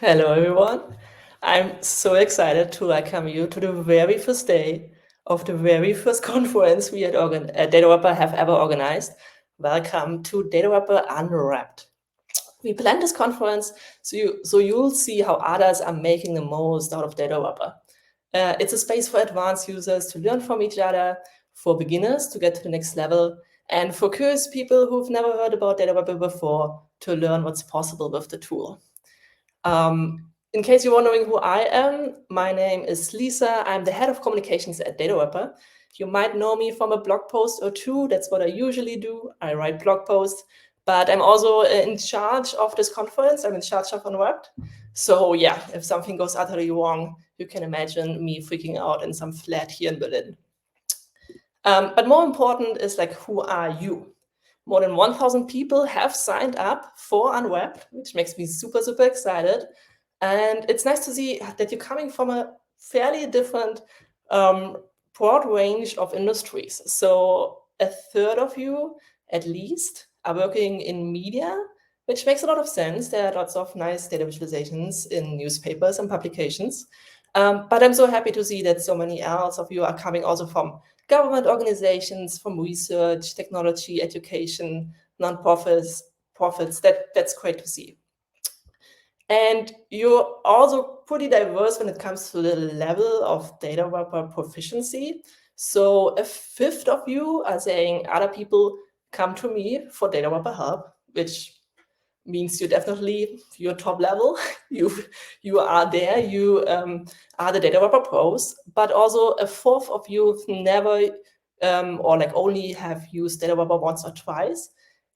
Hello, everyone. I'm so excited to welcome you to the very first day of the very first conference we at Datawrapper have ever organized. Welcome to Datawrapper Unwrapped. We planned this conference so you'll see how others are making the most out of Datawrapper. It's a space for advanced users to learn from each other, for beginners to get to the next level, and for curious people who've never heard about Datawrapper before to learn what's possible with the tool. In case you're wondering who I am, my name is Lisa. I'm the head of communications at Datawrapper. You might know me from a blog post or two. That's what I usually do. I write blog posts, but I'm also in charge of this conference. I'm in charge of Unwrapped. So yeah, if something goes utterly wrong, you can imagine me freaking out in some flat here in Berlin. But more important is like, who are you? More than 1,000 people have signed up for Unwrapped, which makes me super, super excited. And it's nice to see that you're coming from a fairly different broad range of industries. So a third of you, at least, are working in media, which makes a lot of sense. There are lots of nice data visualizations in newspapers and publications. But I'm so happy to see that so many else of you are coming also from government organizations, from research, technology, education, nonprofits. That's great to see. And you're also pretty diverse when it comes to the level of Datawrapper proficiency. So a fifth of you are saying other people come to me for Datawrapper help, which means you're top level. You are there. You are the Datawrapper pros. But also a fourth of you never or like only have used Datawrapper once or twice,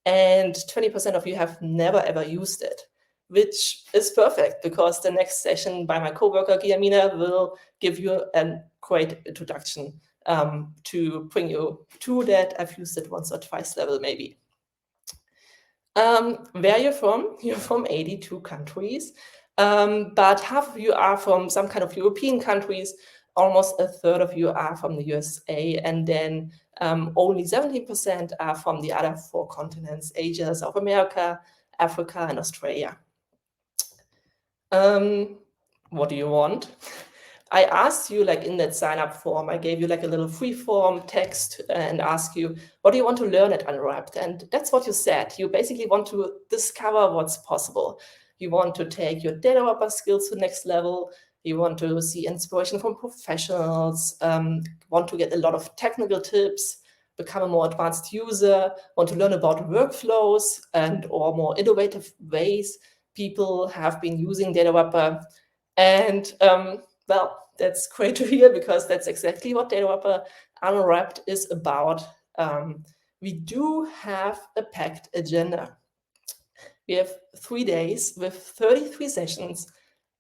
and 20% of you have never ever used it, which is perfect because the next session by my coworker Guillermina will give you a great introduction to bring you to that I've used it once or twice level maybe. Where are you from? You're from 82 countries, but half of you are from some kind of European countries. Almost a third of you are from the USA, and then only 17% are from the other 4 continents: Asia, South America, Africa, and Australia. What do you want? I asked you, like in that sign-up form, I gave you like a little free form text and asked you, what do you want to learn at Unwrapped? And that's what you said. You basically want to discover what's possible. You want to take your Datawrapper skills to the next level. You want to see inspiration from professionals, want to get a lot of technical tips, become a more advanced user, want to learn about workflows and or more innovative ways people have been using Datawrapper. And well, that's great to hear because that's exactly what Datawrapper Unwrapped is about. We do have a packed agenda. We have 3 days with 33 sessions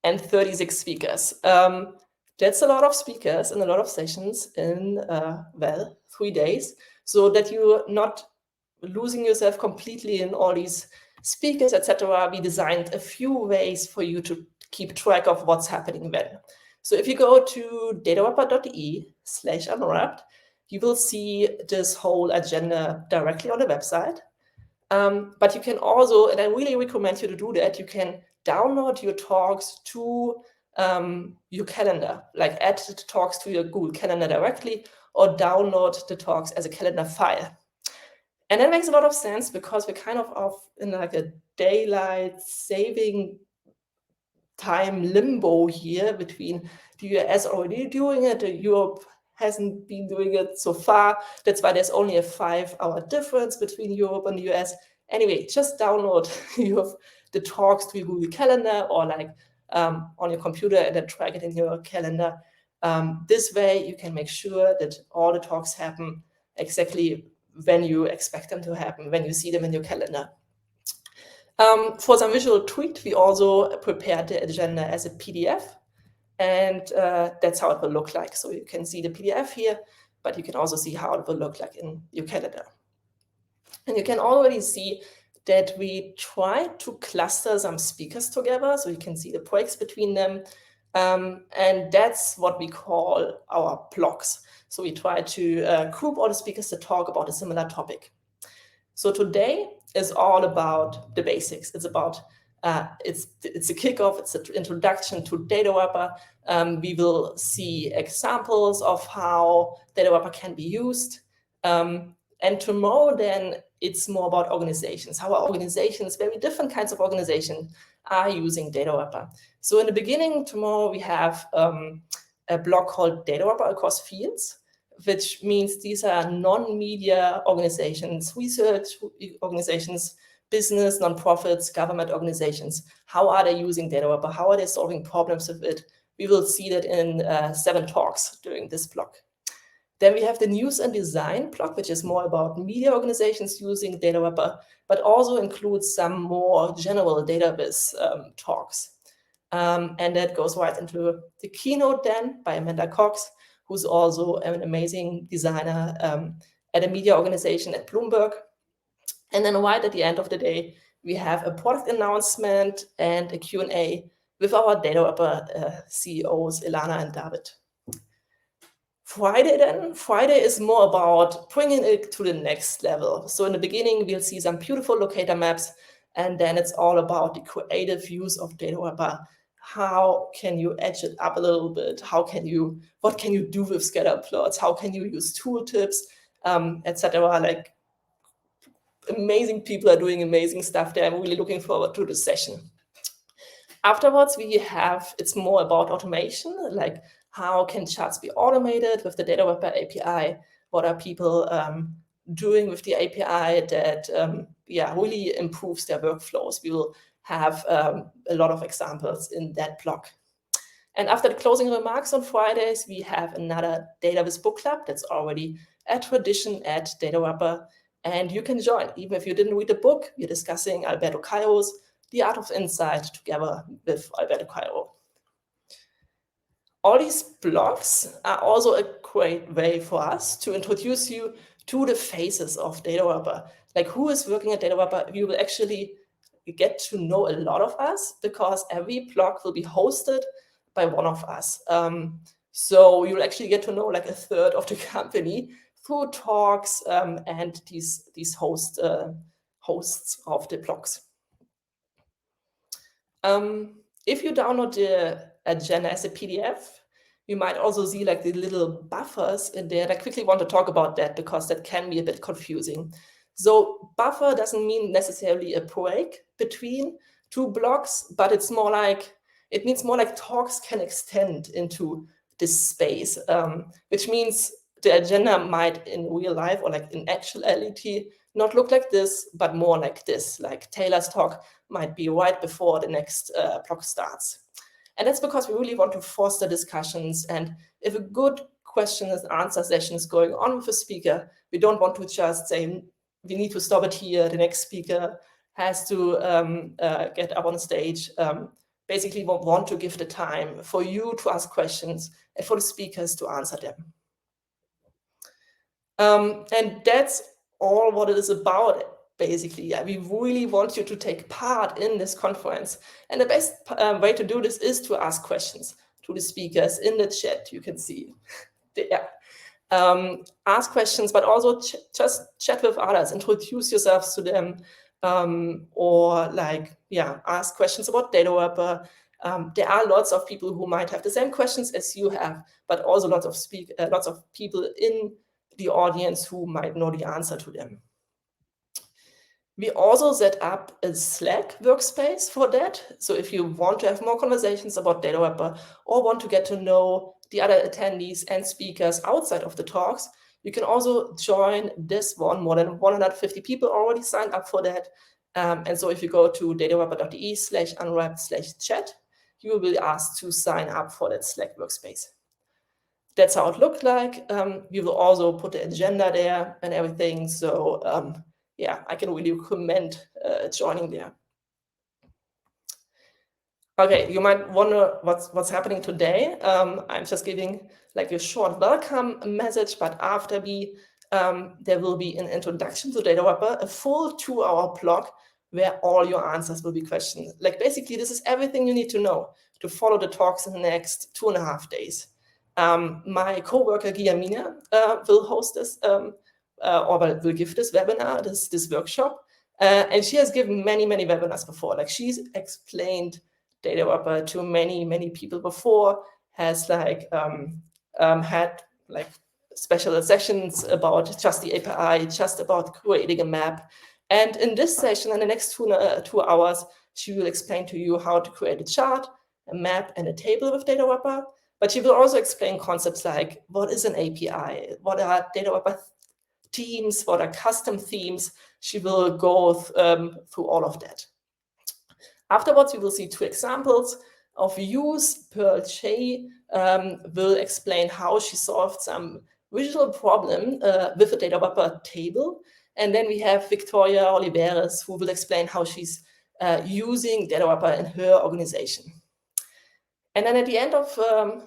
and 36 speakers. That's a lot of speakers and a lot of sessions in, 3 days, so that you're not losing yourself completely in all these speakers, etc. We designed a few ways for you to keep track of what's happening when. So if you go to datawrapper.de/unwrapped, you will see this whole agenda directly on the website. But you can also, and I really recommend you to do that, you can download your talks to your calendar, like add the talks to your Google Calendar directly, or download the talks as a calendar file. And that makes a lot of sense because we're kind of in like a daylight saving time limbo here between the US already doing it, Europe hasn't been doing it so far. That's why there's only a 5-hour difference between Europe and the US. Anyway, just download the talks to your Google Calendar or like on your computer and then track it in your calendar. This way you can make sure that all the talks happen exactly when you expect them to happen, when you see them in your calendar. For some visual tweak, we also prepared the agenda as a PDF, and that's how it will look like. So you can see the PDF here, but you can also see how it will look like in your calendar. And you can already see that we try to cluster some speakers together, so you can see the breaks between them. And that's what we call our blocks. So we try to group all the speakers to talk about a similar topic. So today is all about the basics. It's about It's a kickoff, it's an introduction to Datawrapper. We will see examples of how Datawrapper can be used. And tomorrow then it's more about organizations, how organizations, very different kinds of organizations, are using Datawrapper. So in the beginning tomorrow we have a blog called Datawrapper Across Fields, which means these are non-media organizations, research organizations, business, nonprofits, government organizations. How are they using Datawrapper? How are they solving problems with it? We will see that in 7 talks during this block. Then we have the news and design block, which is more about media organizations using Datawrapper, but also includes some more general database talks. And that goes right into the keynote then by Amanda Cox, who's also an amazing designer at a media organization at Bloomberg. And then right at the end of the day, we have a product announcement and a Q&A with our Datawrapper CEOs, Elana and David. Friday is more about bringing it to the next level. So in the beginning, we'll see some beautiful locator maps, and then it's all about the creative use of Datawrapper. How can you edge it up a little bit? What can you do with scatter plots? How can you use tooltips, etc. Like, amazing people are doing amazing stuff there. I'm really looking forward to this session. Afterwards, it's more about automation, like how can charts be automated with the Datawrapper API? What are people doing with the API that really improves their workflows? We will have a lot of examples in that block. And after the closing remarks on Fridays, we have another Database book club that's already a tradition at Datawrapper. And you can join, even if you didn't read the book. We're discussing Alberto Cairo's The Art of Insight together with Alberto Cairo. All these blogs are also a great way for us to introduce you to the faces of Datawrapper. Like, who is working at Datawrapper? You will actually get to know a lot of us because every blog will be hosted by one of us. So you'll actually get to know like a third of the company through talks and these hosts of the blogs. If you download the agenda as a PDF, you might also see like the little buffers in there. I quickly want to talk about that because that can be a bit confusing. So buffer doesn't mean necessarily a break between 2 blocks, but it means more like talks can extend into this space, which means the agenda might in real life or like in actuality not look like this, but more like this. Like Taylor's talk might be right before the next block starts. And that's because we really want to foster discussions. And if a good question and answer session is going on with a speaker, we don't want to just say, we need to stop it here. The next speaker has to get up on stage. Basically, we want to give the time for you to ask questions and for the speakers to answer them. And that's all what it is about, basically. We really want you to take part in this conference. And the best way to do this is to ask questions to the speakers in the chat. You can see there. Ask questions, but also just chat with others, introduce yourselves to them, or ask questions about Datawrapper. There are lots of people who might have the same questions as you have, but also lots of people in the audience who might know the answer to them. We also set up a Slack workspace for that. So if you want to have more conversations about Datawrapper or want to get to know the other attendees and speakers outside of the talks, you can also join this one. More than 150 people already signed up for that. And so if you go to datawrapper.de/unwrapped/chat, you will be asked to sign up for that Slack workspace. That's how it looked like. We will also put the agenda there and everything. So I can really recommend joining there. Okay, you might wonder what's happening today. I'm just giving like a short welcome message, but after there will be an introduction to Datawrapper, a full 2-hour block where all your answers will be questions. Like basically, this is everything you need to know to follow the talks in the next 2.5 days. My co-worker Guillermina will host this, or will give this webinar, this workshop. And she has given many webinars before. Like, she's explained Datawrapper to many people before, has like had like special sessions about just the API, just about creating a map. And in this session, in the next 2 hours, she will explain to you how to create a chart, a map, and a table with Datawrapper. But she will also explain concepts like, what is an API? What are Datawrapper themes? What are custom themes? She will go through all of that. Afterwards, we will see 2 examples of use. Kyei will explain how she solved some visual problem with a Datawrapper table. And then we have Victòria Oliveres, who will explain how she's using Datawrapper in her organization. And then at the end of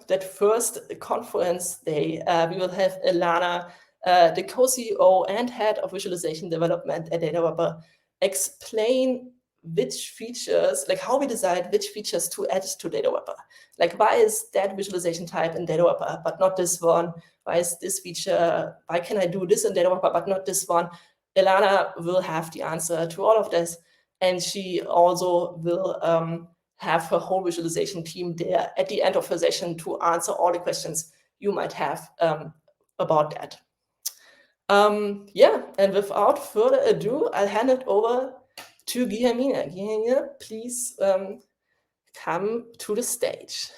that first conference day, we will have Elana, the co-CEO and head of visualization development at Datawrapper, explain which features, like how we decide which features to add to Datawrapper. Like, why is that visualization type in Datawrapper, but not this one? Why is this feature, why can I do this in Datawrapper, but not this one? Elana will have the answer to all of this. And she also will have her whole visualization team there at the end of her session to answer all the questions you might have about that. Yeah, and without further ado, I'll hand it over to Guillermina. Guillermina, please come to the stage.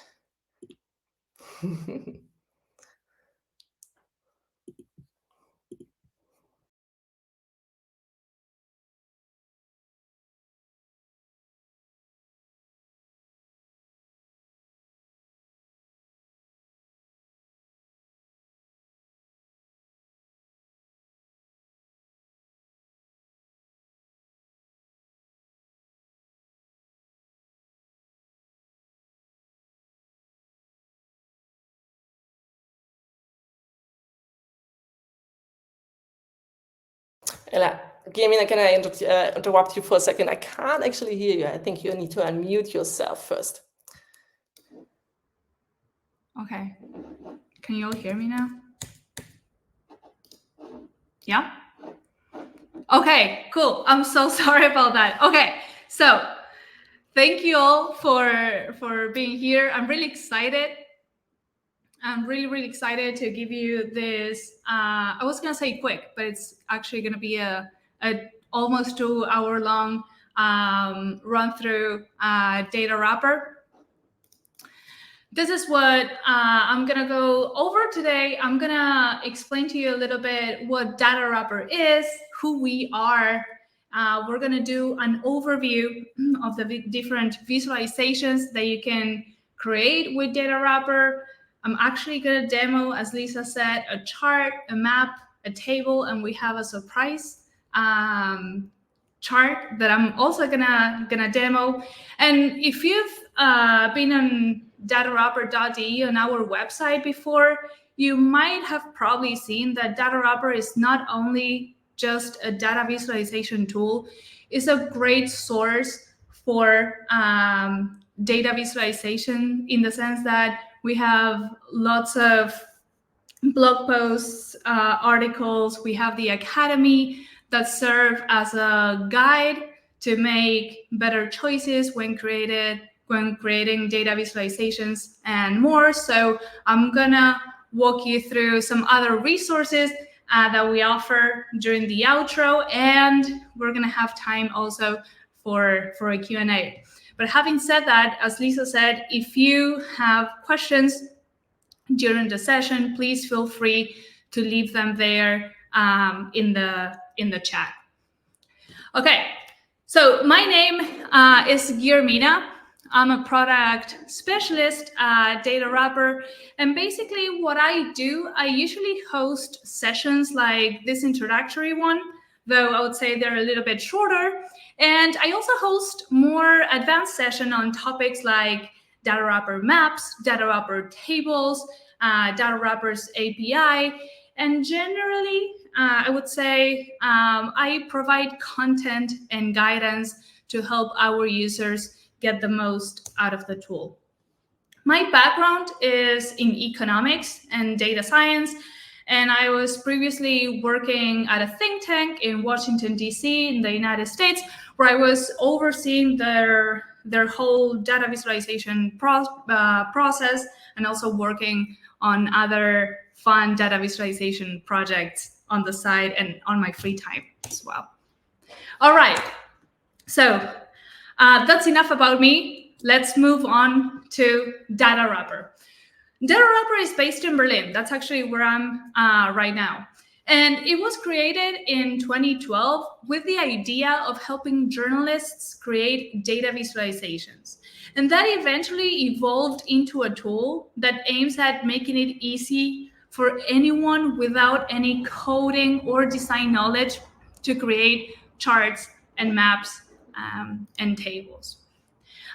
Guillermina, can I interrupt you for a second? I can't actually hear you. I think you need to unmute yourself first. Okay. Can you all hear me now? Yeah? Okay, cool. I'm so sorry about that. Okay, so thank you all for being here. I'm really excited. I'm really excited to give you this. I was gonna say quick, but it's actually gonna be a almost 2 hour long run through Datawrapper. This is what I'm gonna go over today. I'm gonna explain to you a little bit what Datawrapper is, who we are. We're gonna do an overview of the different visualizations that you can create with Datawrapper. I'm actually gonna demo, as Lisa said, a chart, a map, a table, and we have a surprise chart that I'm also gonna demo. And if you've been on Datawrapper.de on our website before, you might have probably seen that Datawrapper is not only just a data visualization tool, it's a great source for data visualization, in the sense that we have lots of blog posts, articles. We have the Academy that serve as a guide to make better choices when creating data visualizations and more. So I'm gonna walk you through some other resources that we offer during the outro, and we're gonna have time also for a Q&A. But having said that, as Lisa said, if you have questions during the session, please feel free to leave them there in the chat. Okay, so my name is Guillermina. I'm a product specialist at Datawrapper, and basically what I do, I usually host sessions like this introductory one, though I would say they're a little bit shorter. And I also host more advanced sessions on topics like Datawrapper maps, Datawrapper tables, Datawrapper's API, and generally, I would say I provide content and guidance to help our users get the most out of the tool. My background is in economics and data science, And I was previously working at a think tank in Washington, D.C. in the United States, where I was overseeing their whole data visualization process, and also working on other fun data visualization projects on the side and on my free time as well. All right, so that's enough about me. Let's move on to Datawrapper. Datawrapper is based in Berlin. That's actually where I'm right now. And it was created in 2012 with the idea of helping journalists create data visualizations. And that eventually evolved into a tool that aims at making it easy for anyone without any coding or design knowledge to create charts and maps and tables.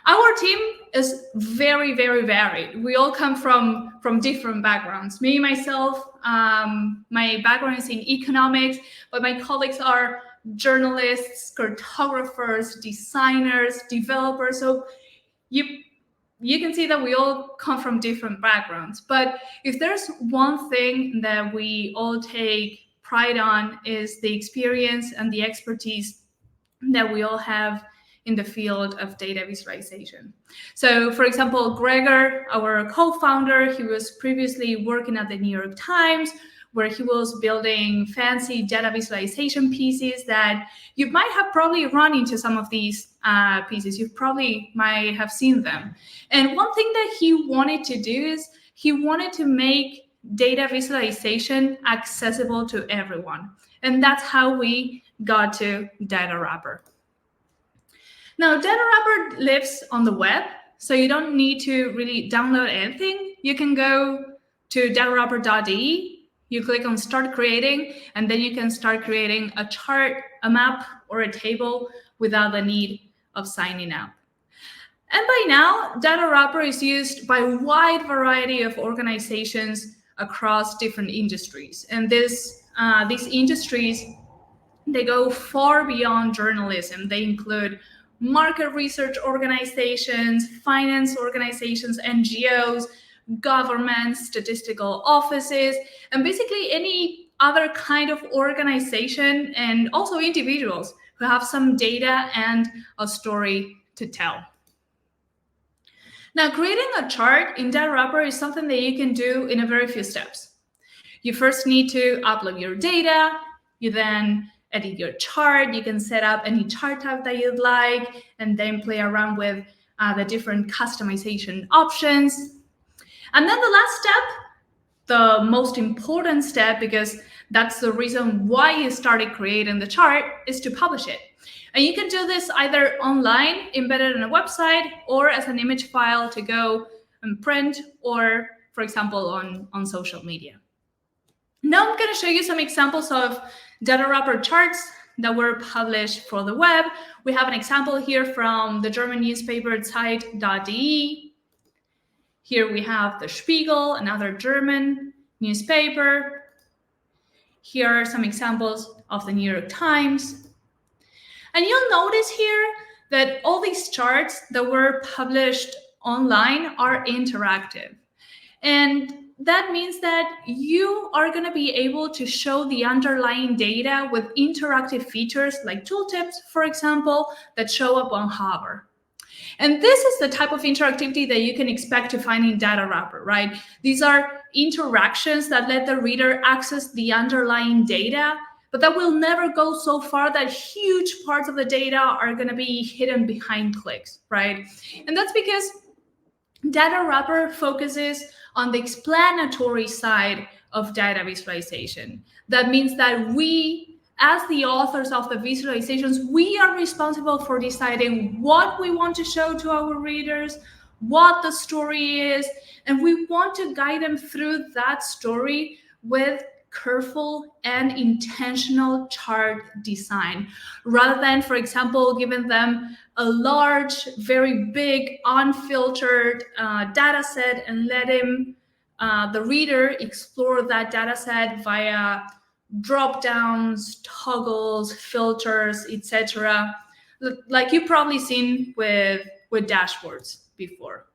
Our team is very, very varied. We all come from different backgrounds. Me, myself, my background is in economics, but my colleagues are journalists, cartographers, designers, developers. So you can see that we all come from different backgrounds. But if there's one thing that we all take pride on, is the experience and the expertise that we all have in the field of data visualization. So for example, Gregor, our co-founder, he was previously working at the New York Times, where he was building fancy data visualization pieces that you might have probably run into some of these pieces. You probably might have seen them. And one thing that he wanted to do is he wanted to make data visualization accessible to everyone. And that's how we got to Datawrapper. Now, Datawrapper lives on the web, so you don't need to really download anything. You can go to Datawrapper.de, you click on Start Creating, and then you can start creating a chart, a map, or a table without the need of signing up. And by now, Datawrapper is used by a wide variety of organizations across different industries. And these industries, they go far beyond journalism. They include market research organizations, finance organizations, NGOs, governments, statistical offices, and basically any other kind of organization, and also individuals who have some data and a story to tell. Now, creating a chart in Datawrapper is something that you can do in a very few steps. You first need to upload your data. You then edit your chart. You can set up any chart type that you'd like, and then play around with the different customization options. And then the last step, the most important step, because that's the reason why you started creating the chart, is to publish it. And you can do this either online, embedded in a website, or as an image file to go and print, or, for example, on social media. Now I'm going to show you some examples of Datawrapper charts that were published for the web. We have an example here from the German newspaper Zeit.de. Here we have the Spiegel, another German newspaper. Here are some examples of the New York Times. And you'll notice here that all these charts that were published online are interactive. And that means that you are going to be able to show the underlying data with interactive features like tooltips, for example, that show up on Hover. And this is the type of interactivity that you can expect to find in Datawrapper, right? These are interactions that let the reader access the underlying data, but that will never go so far that huge parts of the data are going to be hidden behind clicks, right? And that's because Datawrapper focuses on the explanatory side of data visualization. That means that we, as the authors of the visualizations, we are responsible for deciding what we want to show to our readers, what the story is, and we want to guide them through that story with careful and intentional chart design, rather than, for example, giving them a large, very big, unfiltered data set and letting the reader explore that data set via drop downs, toggles, filters, etc., like you've probably seen with dashboards before.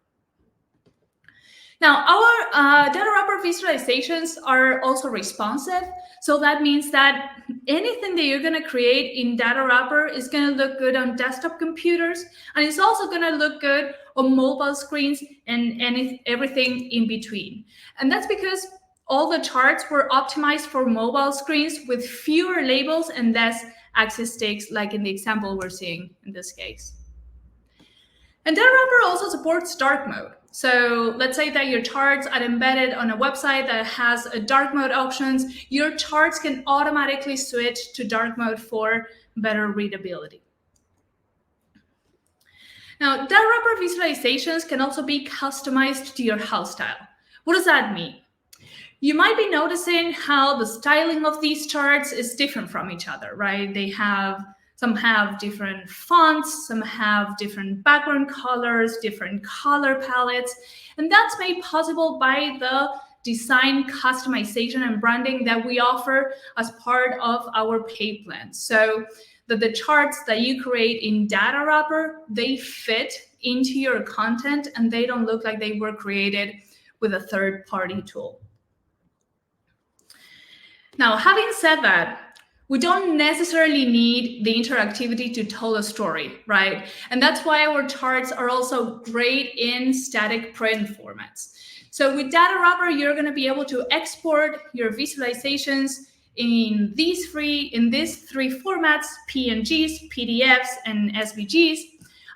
Now, our Datawrapper visualizations are also responsive. So that means that anything that you're going to create in Datawrapper is going to look good on desktop computers, and it's also going to look good on mobile screens and everything in between. And that's because all the charts were optimized for mobile screens with fewer labels and less axis sticks, like in the example we're seeing in this case. And Datawrapper also supports dark mode. So let's say that your charts are embedded on a website that has a dark mode options. Your charts can automatically switch to dark mode for better readability. Now, Datawrapper visualizations can also be customized to your house style. What does that mean? You might be noticing how the styling of these charts is different from each other, right? Some have different fonts, some have different background colors, different color palettes, and that's made possible by the design customization and branding that we offer as part of our paid plans. So that the charts that you create in Datawrapper, they fit into your content and they don't look like they were created with a third-party tool. Now, having said that, we don't necessarily need the interactivity to tell a story, right? And that's why our charts are also great in static print formats. So with Datawrapper, you're going to be able to export your visualizations in these three formats: PNGs, PDFs, and SVGs.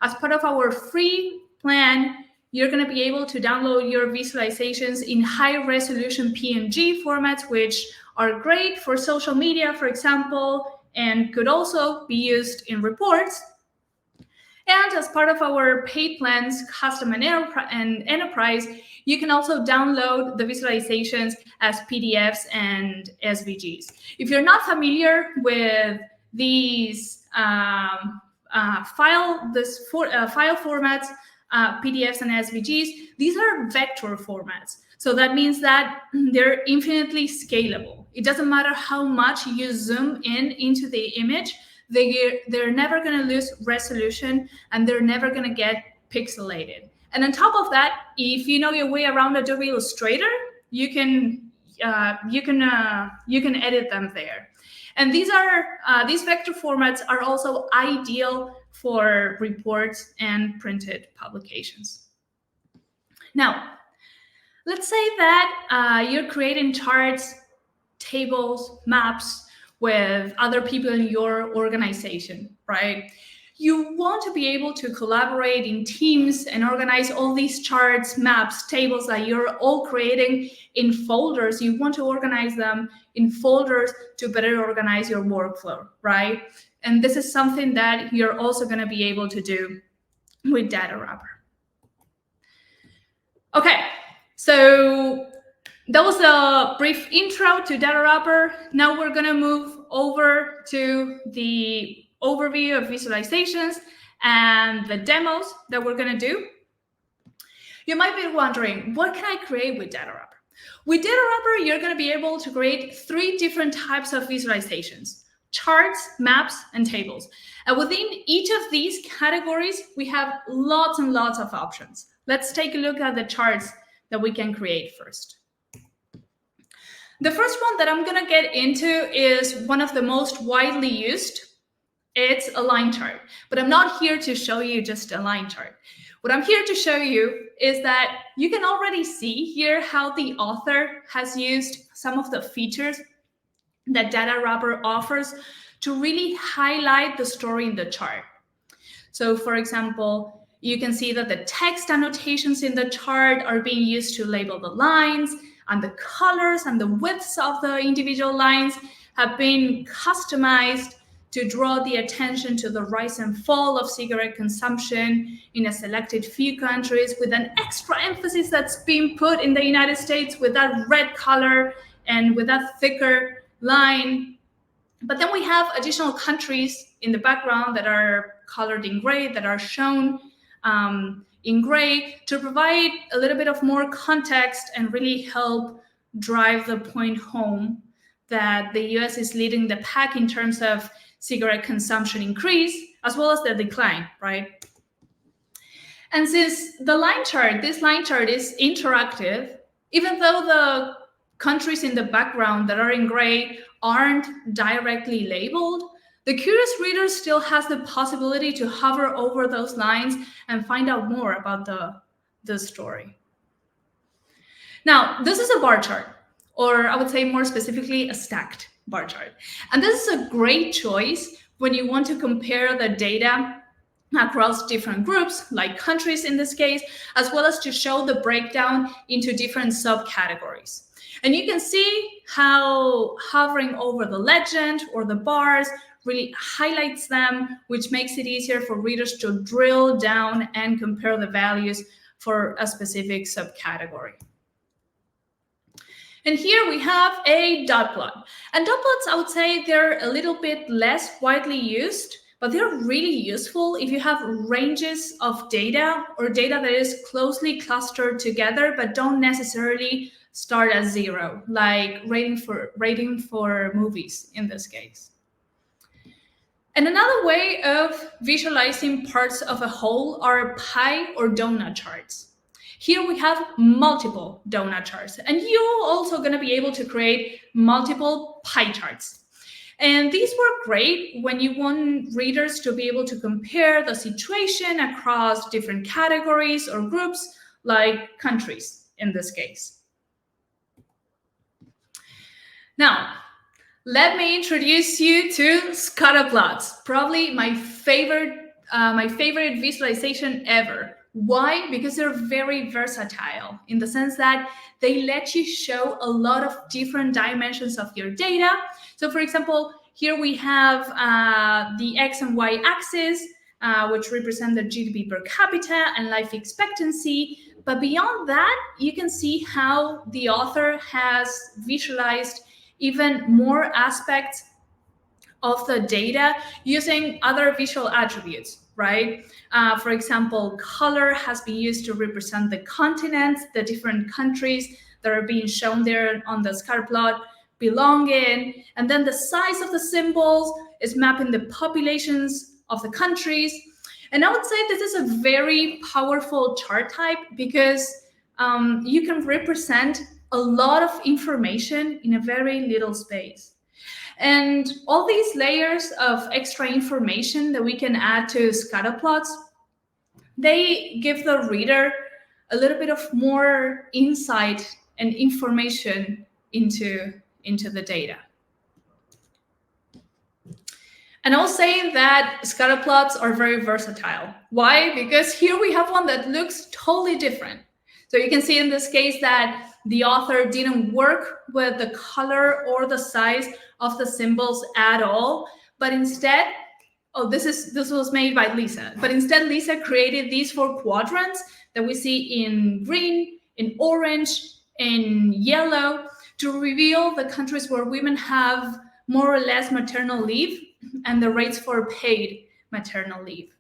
As part of our free plan, you're going to be able to download your visualizations in high-resolution PNG formats, which are great for social media, for example, and could also be used in reports. And as part of our paid plans, Custom and Enterprise, you can also download the visualizations as PDFs and SVGs. If you're not familiar with these file formats, PDFs and SVGs, these are vector formats. So that means that they're infinitely scalable. It doesn't matter how much you zoom into the image, they're never going to lose resolution and they're never going to get pixelated. And on top of that, if you know your way around Adobe Illustrator, you can edit them there. And these vector formats are also ideal for reports and printed publications. Now, let's say that you're creating charts, tables, maps with other people in your organization, right? You want to be able to collaborate in teams and organize all these charts, maps, tables that you're all creating in folders. You want to organize them in folders to better organize your workflow, right? And this is something that you're also going to be able to do with Datawrapper. Okay, so that was a brief intro to Datawrapper. Now we're going to move over to the overview of visualizations and the demos that we're going to do. You might be wondering, what can I create with Datawrapper? With Datawrapper, you're going to be able to create 3 different types of visualizations: charts, maps, and tables. And within each of these categories, we have lots and lots of options. Let's take a look at the charts that we can create first. The first one that I'm going to get into is one of the most widely used. It's a line chart, but I'm not here to show you just a line chart. What I'm here to show you is that you can already see here how the author has used some of the features that Datawrapper offers to really highlight the story in the chart. So for example, you can see that the text annotations in the chart are being used to label the lines, and the colors and the widths of the individual lines have been customized to draw the attention to the rise and fall of cigarette consumption in a selected few countries, with an extra emphasis that's being put in the United States with that red color and with that thicker line. But then we have additional countries in the background that are colored in gray, that are shown in gray, to provide a little bit of more context and really help drive the point home that the US is leading the pack in terms of cigarette consumption increase, as well as the decline, right? And since this line chart is interactive, even though the countries in the background that are in gray aren't directly labeled, the curious reader still has the possibility to hover over those lines and find out more about the story. Now, this is a bar chart, or I would say more specifically, a stacked bar chart. And this is a great choice when you want to compare the data across different groups, like countries in this case, as well as to show the breakdown into different subcategories. And you can see how hovering over the legend or the bars really highlights them, which makes it easier for readers to drill down and compare the values for a specific subcategory. And here we have a dot plot. And dot plots, I would say they're a little bit less widely used, but they're really useful if you have ranges of data or data that is closely clustered together, but don't necessarily start at zero, like rating for movies in this case. And another way of visualizing parts of a whole are pie or donut charts. Here we have multiple donut charts, and you're also going to be able to create multiple pie charts. And these work great when you want readers to be able to compare the situation across different categories or groups, like countries in this case. Now, let me introduce you to scatter plots, probably my favorite visualization ever. Why? Because they're very versatile in the sense that they let you show a lot of different dimensions of your data. So for example, here we have the X and Y axis, which represent the GDP per capita and life expectancy. But beyond that, you can see how the author has visualized even more aspects of the data using other visual attributes, right? For example, color has been used to represent the continents, the different countries that are being shown there on the scatter plot belong in. And then the size of the symbols is mapping the populations of the countries. And I would say this is a very powerful chart type because you can represent a lot of information in a very little space. And all these layers of extra information that we can add to scatter plots, they give the reader a little bit of more insight and information into the data. And I'll say that scatter plots are very versatile. Why? Because here we have one that looks totally different. So you can see in this case that the author didn't work with the color or the size of the symbols at all, but instead, this was made by Lisa, but instead Lisa created these 4 quadrants that we see in green, in orange, in yellow, to reveal the countries where women have more or less maternal leave and the rates for paid maternal leave.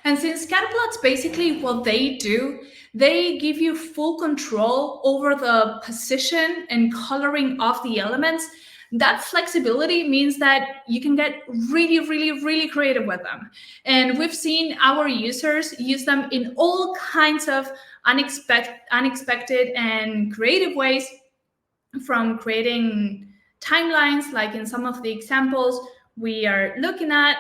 And since scatterplots, basically what they do, they give you full control over the position and coloring of the elements. That flexibility means that you can get really, really, really creative with them. And we've seen our users use them in all kinds of unexpected and creative ways, from creating timelines, like in some of the examples we are looking at,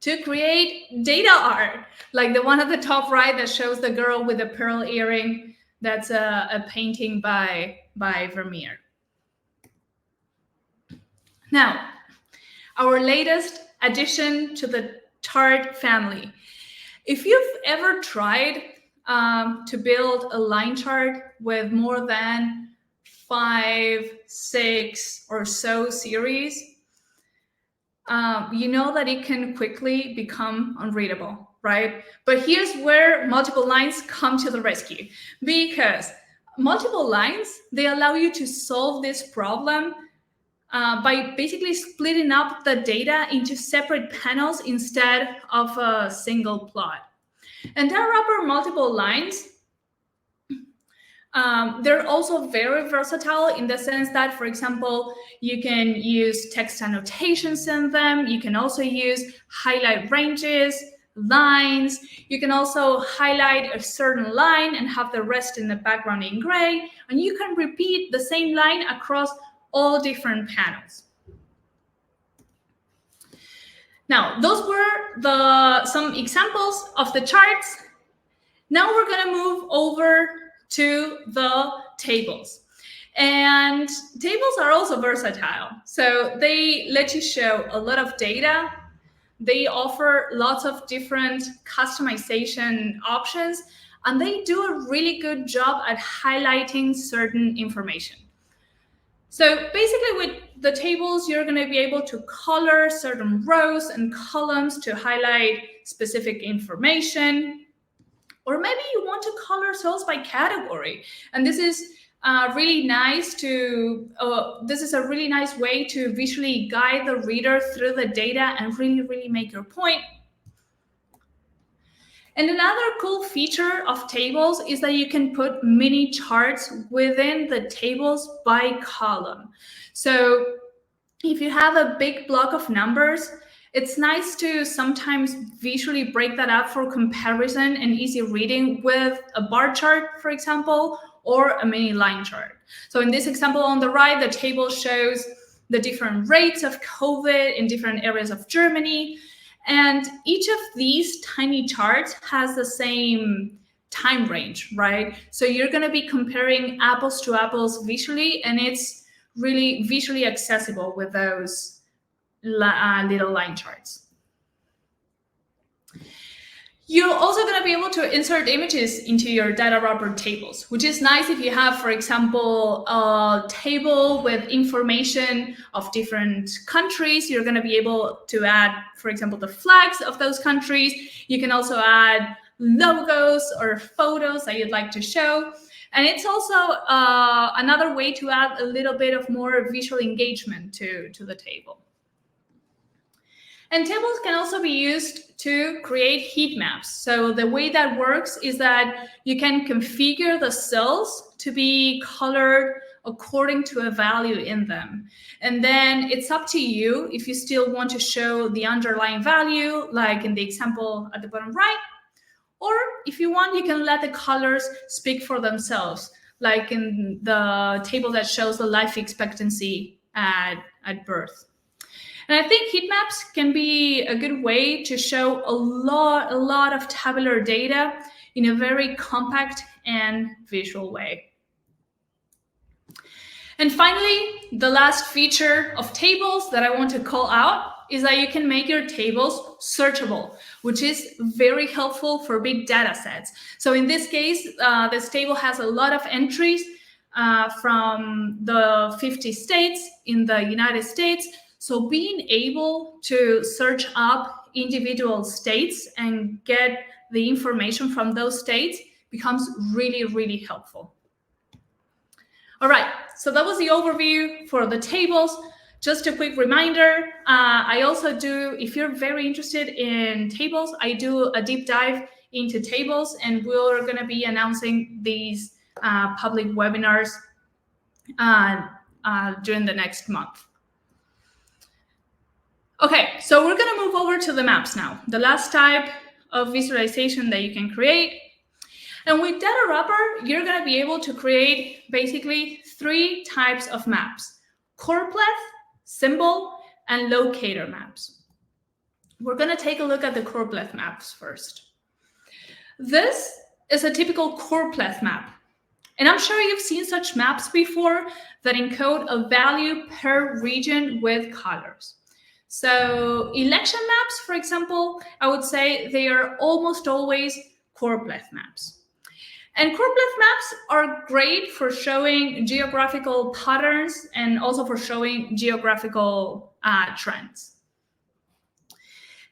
to create data art, like the one at the top right that shows the girl with the pearl earring. That's a painting by Vermeer. Now, our latest addition to the chart family. If you've ever tried to build a line chart with more than 5, 6 or so series, you know that it can quickly become unreadable, right? But here's where multiple lines come to the rescue, because multiple lines, they allow you to solve this problem by basically splitting up the data into separate panels instead of a single plot. And Datawrapper multiple lines They're also very versatile in the sense that, for example, you can use text annotations in them. You can also use highlight ranges, lines. You can also highlight a certain line and have the rest in the background in gray. And you can repeat the same line across all different panels. Now, those were some examples of the charts. Now we're going to move over to the tables. And tables are also versatile. So they let you show a lot of data. They offer lots of different customization options, and they do a really good job at highlighting certain information. So basically with the tables, you're going to be able to color certain rows and columns to highlight specific information. Or maybe you want to color cells by category. And this is really nice this is a really nice way to visually guide the reader through the data and really make your point. And another cool feature of tables is that you can put mini charts within the tables by column. So if you have a big block of numbers, it's nice to sometimes visually break that up for comparison and easy reading with a bar chart, for example, or a mini line chart. So in this example on the right, the table shows the different rates of COVID in different areas of Germany. And each of these tiny charts has the same time range, right? So you're going to be comparing apples to apples visually, and it's really visually accessible with those little line charts. You're also going to be able to insert images into your Datawrapper tables, which is nice if you have, for example, a table with information of different countries. You're going to be able to add, for example, the flags of those countries. You can also add logos or photos that you'd like to show. And it's also another way to add a little bit of more visual engagement to the table. And tables can also be used to create heat maps. So the way that works is that you can configure the cells to be colored according to a value in them. And then it's up to you if you still want to show the underlying value, like in the example at the bottom right, or if you want, you can let the colors speak for themselves, like in the table that shows the life expectancy at birth. And I think heat maps can be a good way to show a lot of tabular data in a very compact and visual way. And finally, the last feature of tables that I want to call out is that you can make your tables searchable, which is very helpful for big data sets. So in this case, this table has a lot of entries from the 50 states in the United States. So being able to search up individual states and get the information from those states becomes really helpful. All right, so that was the overview for the tables. Just a quick reminder, I also do, if you're very interested in tables, I do a deep dive into tables, and we're going to be announcing these public webinars during the next month. Okay, so we're going to move over to the maps now, the last type of visualization that you can create. And with Datawrapper, you're going to be able to create basically 3 types of maps: choropleth, symbol, and locator maps. We're going to take a look at the choropleth maps first. This is a typical choropleth map. And I'm sure you've seen such maps before that encode a value per region with colors. So election maps, for example, I would say they are almost always choropleth maps. And choropleth maps are great for showing geographical patterns and also for showing geographical trends.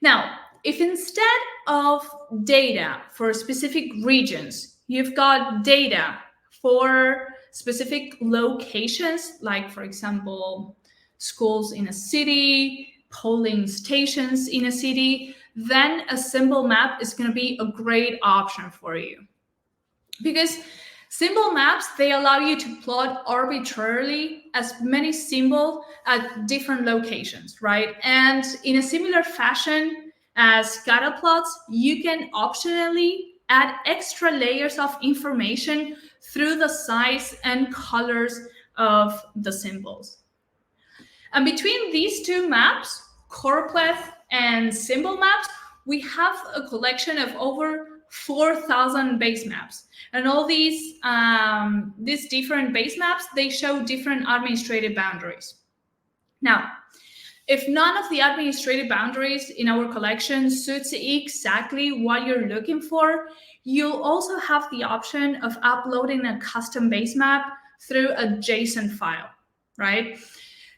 Now, if instead of data for specific regions, you've got data for specific locations, like, for example, schools in a city, polling stations in a city, then a symbol map is going to be a great option for you. Because Symbol maps, they allow you to plot arbitrarily as many symbols at different locations, right? And in a similar fashion as scatter plots, you can optionally add extra layers of information through the size and colors of the symbols. And between these two maps, choropleth and symbol maps, we have a collection of over 4,000 base maps. And all these different base maps, they show different administrative boundaries. Now, if none of the administrative boundaries in our collection suits exactly what you're looking for, you'll also have the option of uploading a custom base map through a JSON file, right?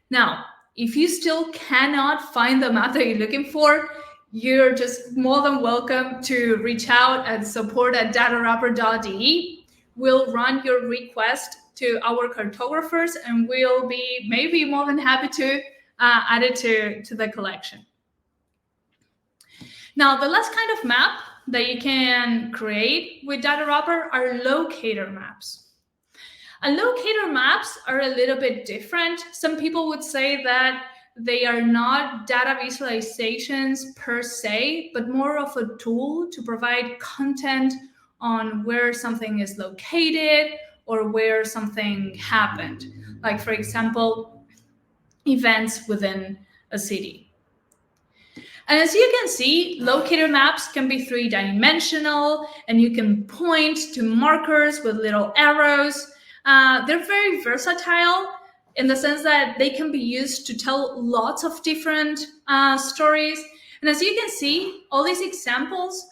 Now, if you still cannot find the map that you're looking for, you're just more than welcome to reach out at support@datawrapper.de. We'll run your request to our cartographers, and we'll be maybe more than happy to add it to the collection. Now, the last kind of map that you can create with Datawrapper are locator maps. And locator maps are a little bit different. Some people would say that they are not data visualizations per se, but more of a tool to provide content on where something is located or where something happened. Like, for example, events within a city. And as you can see, locator maps can be 3-dimensional, and you can point to markers with little arrows. They're very versatile in the sense that they can be used to tell lots of different stories. And as you can see, all these examples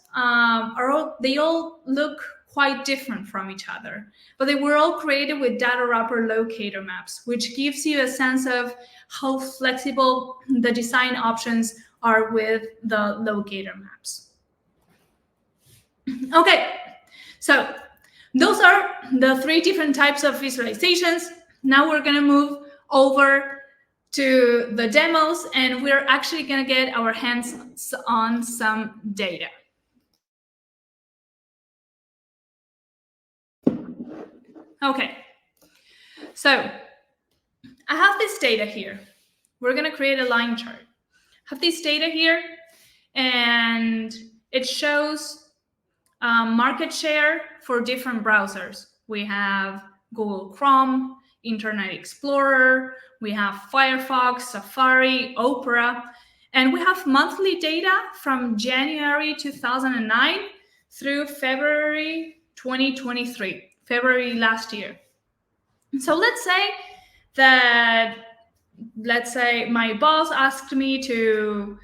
they all look quite different from each other, but they were all created with Datawrapper locator maps, which gives you a sense of how flexible the design options are with the locator maps. Okay, so those are the 3 different types of visualizations. Now we're going to move over to the demos, and we're actually going to get our hands on some data. Okay, so I have this data here. We're going to create a line chart. I have this data here, and it shows market share for different browsers. We have Google Chrome, Internet Explorer, we have Firefox, Safari, Opera, and we have monthly data from January 2009 through February 2023, February last year. So let's say my boss asked me to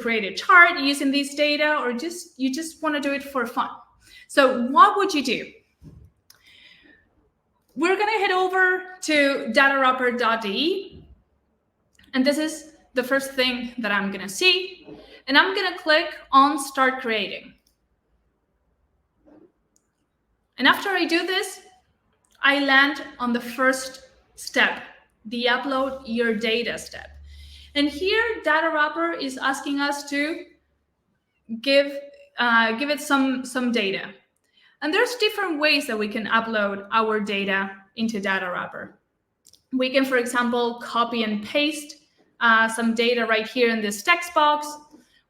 create a chart using this data, or you just want to do it for fun. So what would you do? We're going to head over to Datawrapper.de, and this is the first thing that I'm going to see, and I'm going to click on Start Creating. And after I do this, I land on the first step, the Upload Your Data step. And here, Datawrapper is asking us to give it some data. And there's different ways that we can upload our data into Datawrapper. We can, for example, copy and paste some data right here in this text box.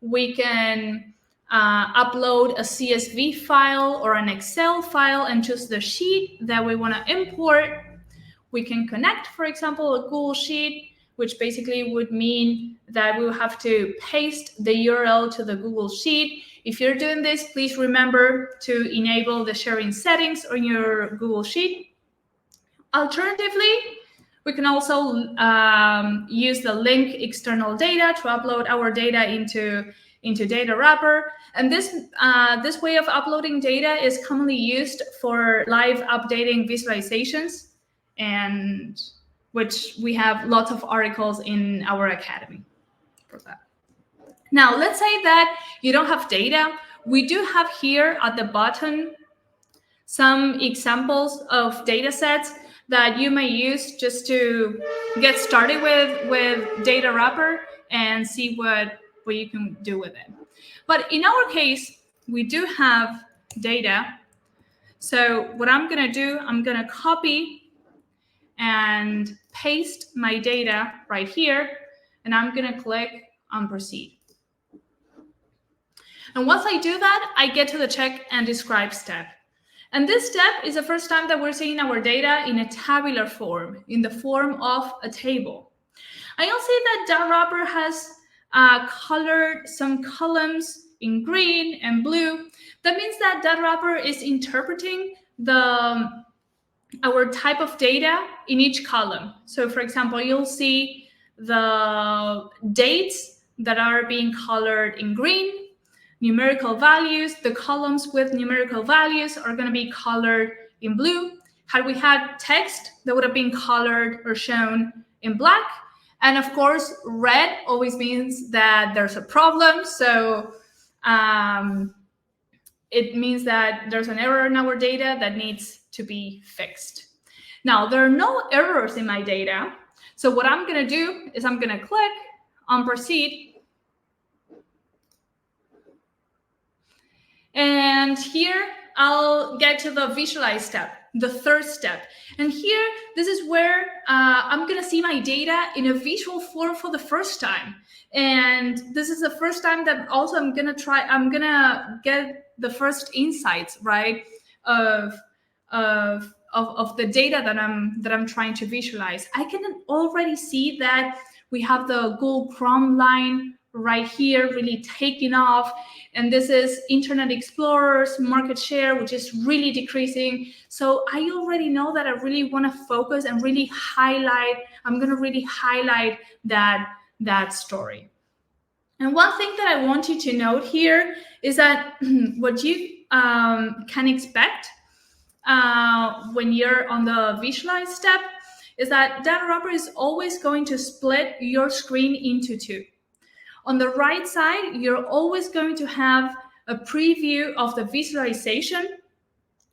We can upload a CSV file or an Excel file and choose the sheet that we want to import. We can connect, for example, a Google Sheet, which basically would mean that we'll have to paste the URL to the Google Sheet. If you're doing this, please remember to enable the sharing settings on your Google Sheet. Alternatively, we can also use the link external data to upload our data into Datawrapper. And this way of uploading data is commonly used for live updating visualizations, and which we have lots of articles in our academy for that. Now, let's say that you don't have data. We do have here at the bottom some examples of data sets that you may use just to get started with Datawrapper and see what you can do with it. But in our case, we do have data. So what I'm going to do, I'm going to copy and paste my data right here, and I'm going to click on proceed. And once I do that, I get to the check and describe step. And this step is the first time that we're seeing our data in a tabular form, in the form of a table. I also see that Datawrapper has colored some columns in green and blue. That means that Datawrapper is interpreting our type of data in each column. So for example, you'll see the dates that are being colored in green, numerical values. The columns with numerical values are going to be colored in blue. Had we had text, that would have been colored or shown in black. And of course, red always means that there's a problem. So it means that there's an error in our data that needs to be fixed. Now, there are no errors in my data. So what I'm going to do is I'm going to click on proceed. And here I'll get to the visualize step, the third step. And here, this is where I'm going to see my data in a visual form for the first time. And this is the first time that also I'm going to get the first insights, right, of the data that I'm trying to visualize. I can already see that we have the Google Chrome line right here really taking off, and this is Internet Explorer's market share, which is really decreasing. So I already know that I really want to focus and really highlight. I'm going to really highlight that story. And one thing that I want you to note here is that what you can expect when you're on the visualize step is that Datawrapper is always going to split your screen into two. On the right side, you're always going to have a preview of the visualization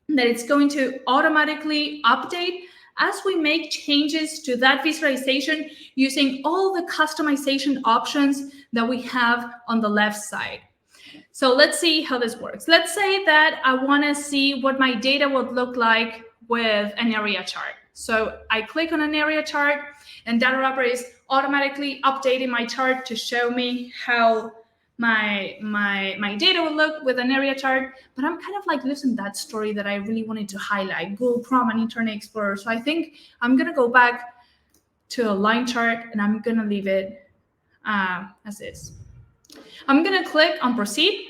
that it's going to automatically update as we make changes to that visualization using all the customization options that we have on the left side. So let's see how this works. Let's say that I want to see what my data would look like with an area chart. So I click on an area chart, and Datawrapper is automatically updating my chart to show me how my data will look with an area chart. But I'm kind of like losing that story that I really wanted to highlight, Google Chrome and Internet Explorer. So I think I'm going to go back to a line chart, and I'm going to leave it as is. I'm going to click on proceed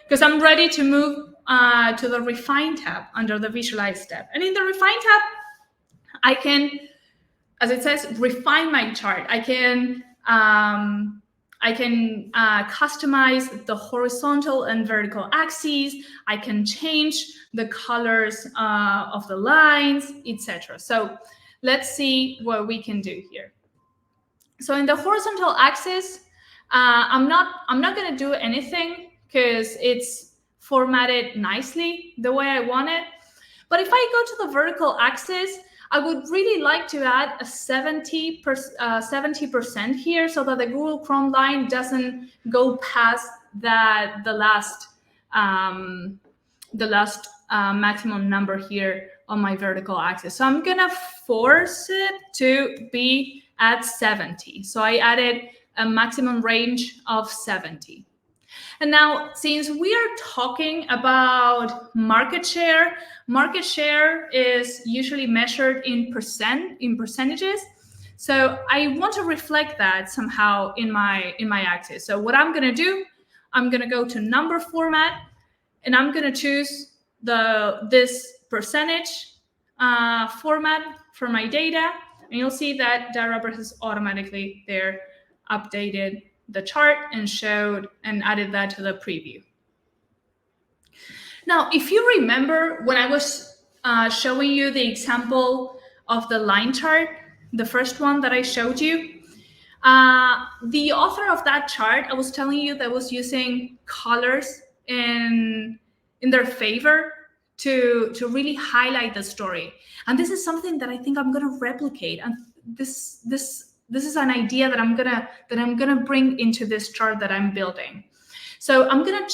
because I'm ready to move to the refine tab under the visualize step. And in the refine tab, I can, as it says, refine my chart. I can customize the horizontal and vertical axes. I can change the colors of the lines, etc. So let's see what we can do here. So in the horizontal axis, I'm not going to do anything because it's formatted nicely the way I want it. But if I go to the vertical axis, I would really like to add a 70% here so that the Google Chrome line doesn't go past the last maximum number here on my vertical axis. So I'm gonna force it to be at 70. So I added a maximum range of 70. And now, since we are talking about market share is usually measured in percentages. So I want to reflect that somehow in my axis. So what I'm going to do, I'm going to go to number format, and I'm going to choose this percentage format for my data, and you'll see that Datawrapper has automatically there updated the chart and showed and added that to the preview. Now, if you remember when I was showing you the example of the line chart, the first one that I showed you, the author of that chart, I was telling you that was using colors in their favor to really highlight the story. And this is something that I think I'm going to replicate. And this is an idea that I'm gonna bring into this chart that I'm building. So I'm gonna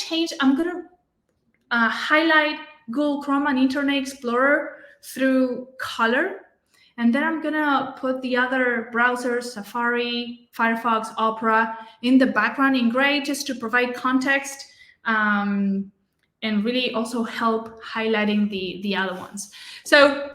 highlight Google Chrome and Internet Explorer through color. And then I'm gonna put the other browsers, Safari, Firefox, Opera, in the background in gray, just to provide context and really also help highlighting the other ones. So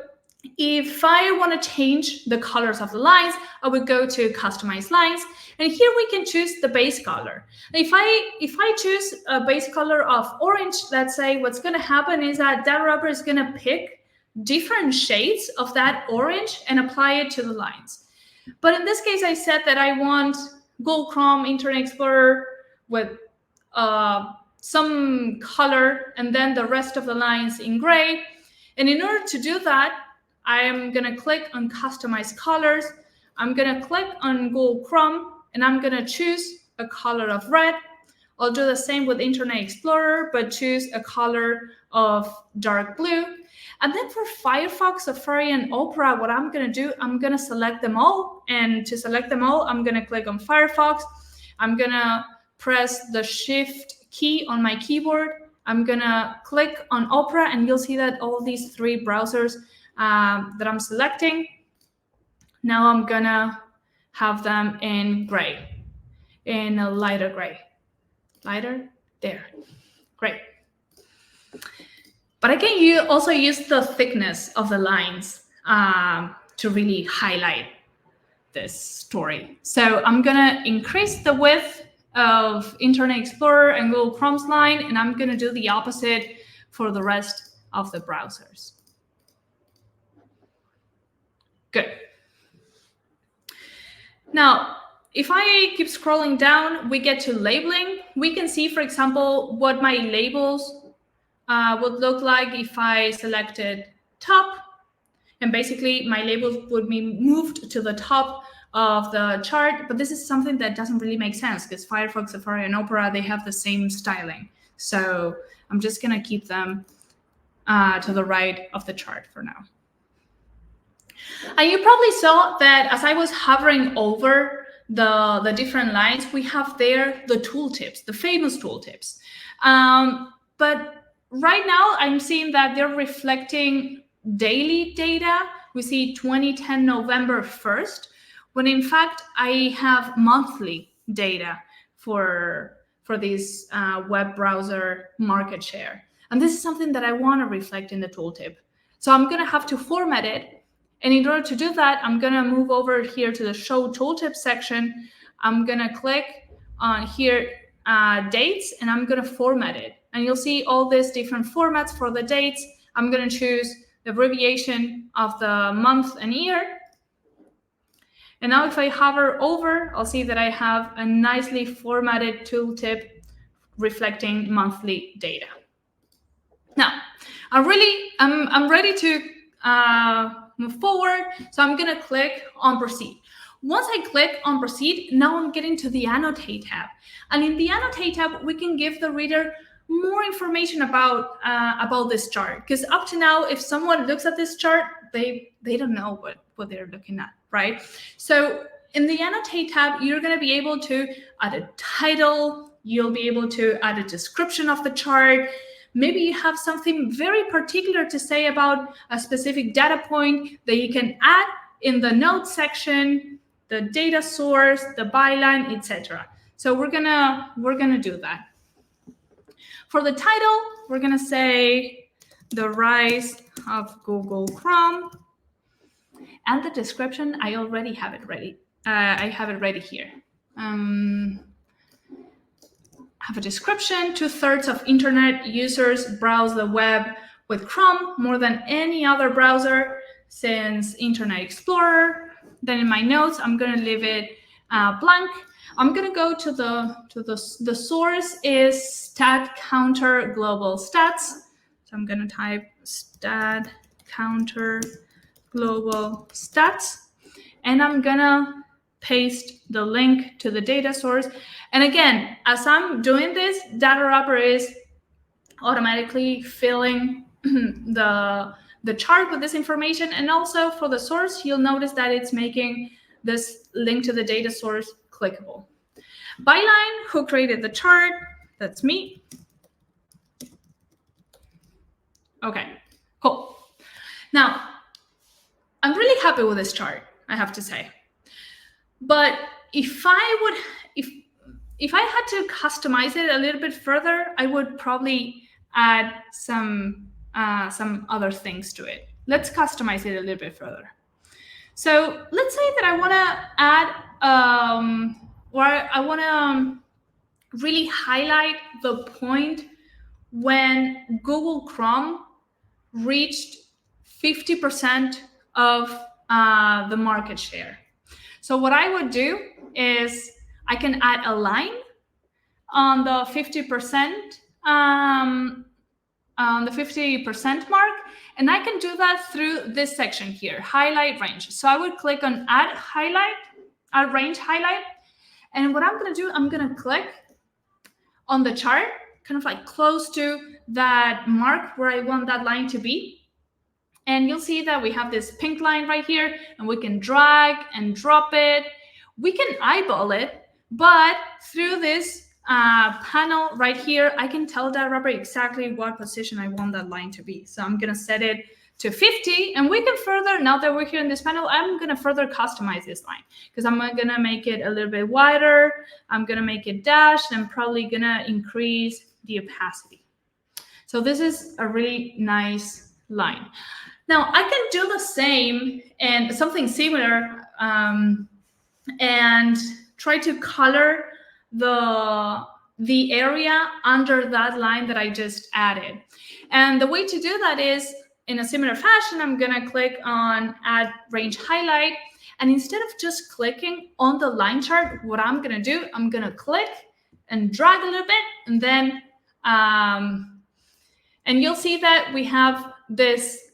if I want to change the colors of the lines, I would go to Customize Lines, and here we can choose the base color. If I choose a base color of orange, let's say, what's going to happen is that Datawrapper is going to pick different shades of that orange and apply it to the lines. But in this case, I said that I want Google Chrome, Internet Explorer with some color, and then the rest of the lines in gray. And in order to do that, I am going to click on Customize Colors. I'm going to click on Google Chrome, and I'm going to choose a color of red. I'll do the same with Internet Explorer, but choose a color of dark blue. And then for Firefox, Safari, and Opera, what I'm going to do, I'm going to select them all. And to select them all, I'm going to click on Firefox. I'm going to press the Shift key on my keyboard. I'm going to click on Opera, and you'll see that all these three browsers that I'm selecting, now I'm going to have them in gray, in a lighter gray. Lighter, there, great. But I can also use the thickness of the lines to really highlight this story. So I'm going to increase the width of Internet Explorer and Google Chrome's line, and I'm going to do the opposite for the rest of the browsers. Good. Now, if I keep scrolling down, we get to labeling. We can see, for example, what my labels would look like if I selected top. And basically, my labels would be moved to the top of the chart. But this is something that doesn't really make sense because Firefox, Safari, and Opera, they have the same styling. So I'm just going to keep them to the right of the chart for now. And you probably saw that as I was hovering over the different lines, we have there the tooltips, the famous tooltips. But right now, I'm seeing that they're reflecting daily data. We see 2010 November 1st, when in fact, I have monthly data for this web browser market share. And this is something that I want to reflect in the tooltip. So I'm going to have to format it. And in order to do that, I'm going to move over here to the Show Tooltip section. I'm going to click on here, Dates, and I'm going to format it. And you'll see all these different formats for the dates. I'm going to choose the abbreviation of the month and year. And now if I hover over, I'll see that I have a nicely formatted tooltip reflecting monthly data. Now, I'm ready to move forward. So I'm going to click on Proceed. Once I click on Proceed, now I'm getting to the Annotate tab. And in the Annotate tab, we can give the reader more information about this chart. Because up to now, if someone looks at this chart, they don't know what they're looking at, right? So in the Annotate tab, you're going to be able to add a title. You'll be able to add a description of the chart. Maybe you have something very particular to say about a specific data point that you can add in the notes section, the data source, the byline, etc. So we're gonna do that. For the title, we're gonna say The Rise of Google Chrome. And the description, I already have it ready. I have it ready here. Have a description. 2/3 of internet users browse the web with Chrome more than any other browser since Internet Explorer. Then in my notes, I'm going to leave it blank. I'm going to go to the source is stat counter global stats. So I'm going to type stat counter global stats, and I'm going to paste the link to the data source. And again, as I'm doing this, Datawrapper is automatically filling the chart with this information. And also for the source, you'll notice that it's making this link to the data source clickable. Byline, who created the chart? That's me. Okay, cool. Now, I'm really happy with this chart, I have to say. But if I had to customize it a little bit further, I would probably add some other things to it. Let's customize it a little bit further. So let's say that I want to add, or I want to really highlight the point when Google Chrome reached 50% of the market share. So what I would do is I can add a line on the 50%, on the 50% mark, and I can do that through this section here, highlight range. So I would click on add range highlight, and what I'm going to do, I'm going to click on the chart, kind of like close to that mark where I want that line to be. And you'll see that we have this pink line right here, and we can drag and drop it. We can eyeball it, but through this panel right here, I can tell Datawrapper exactly what position I want that line to be. So I'm going to set it to 50, and we can further, now that we're here in this panel, I'm going to further customize this line because I'm going to make it a little bit wider. I'm going to make it dashed, and probably going to increase the opacity. So this is a really nice line. Now I can do the same and something similar and try to color the area under that line that I just added. And the way to do that is in a similar fashion, I'm going to click on add range highlight. And instead of just clicking on the line chart, what I'm going to do, I'm going to click and drag a little bit, and then and you'll see that we have this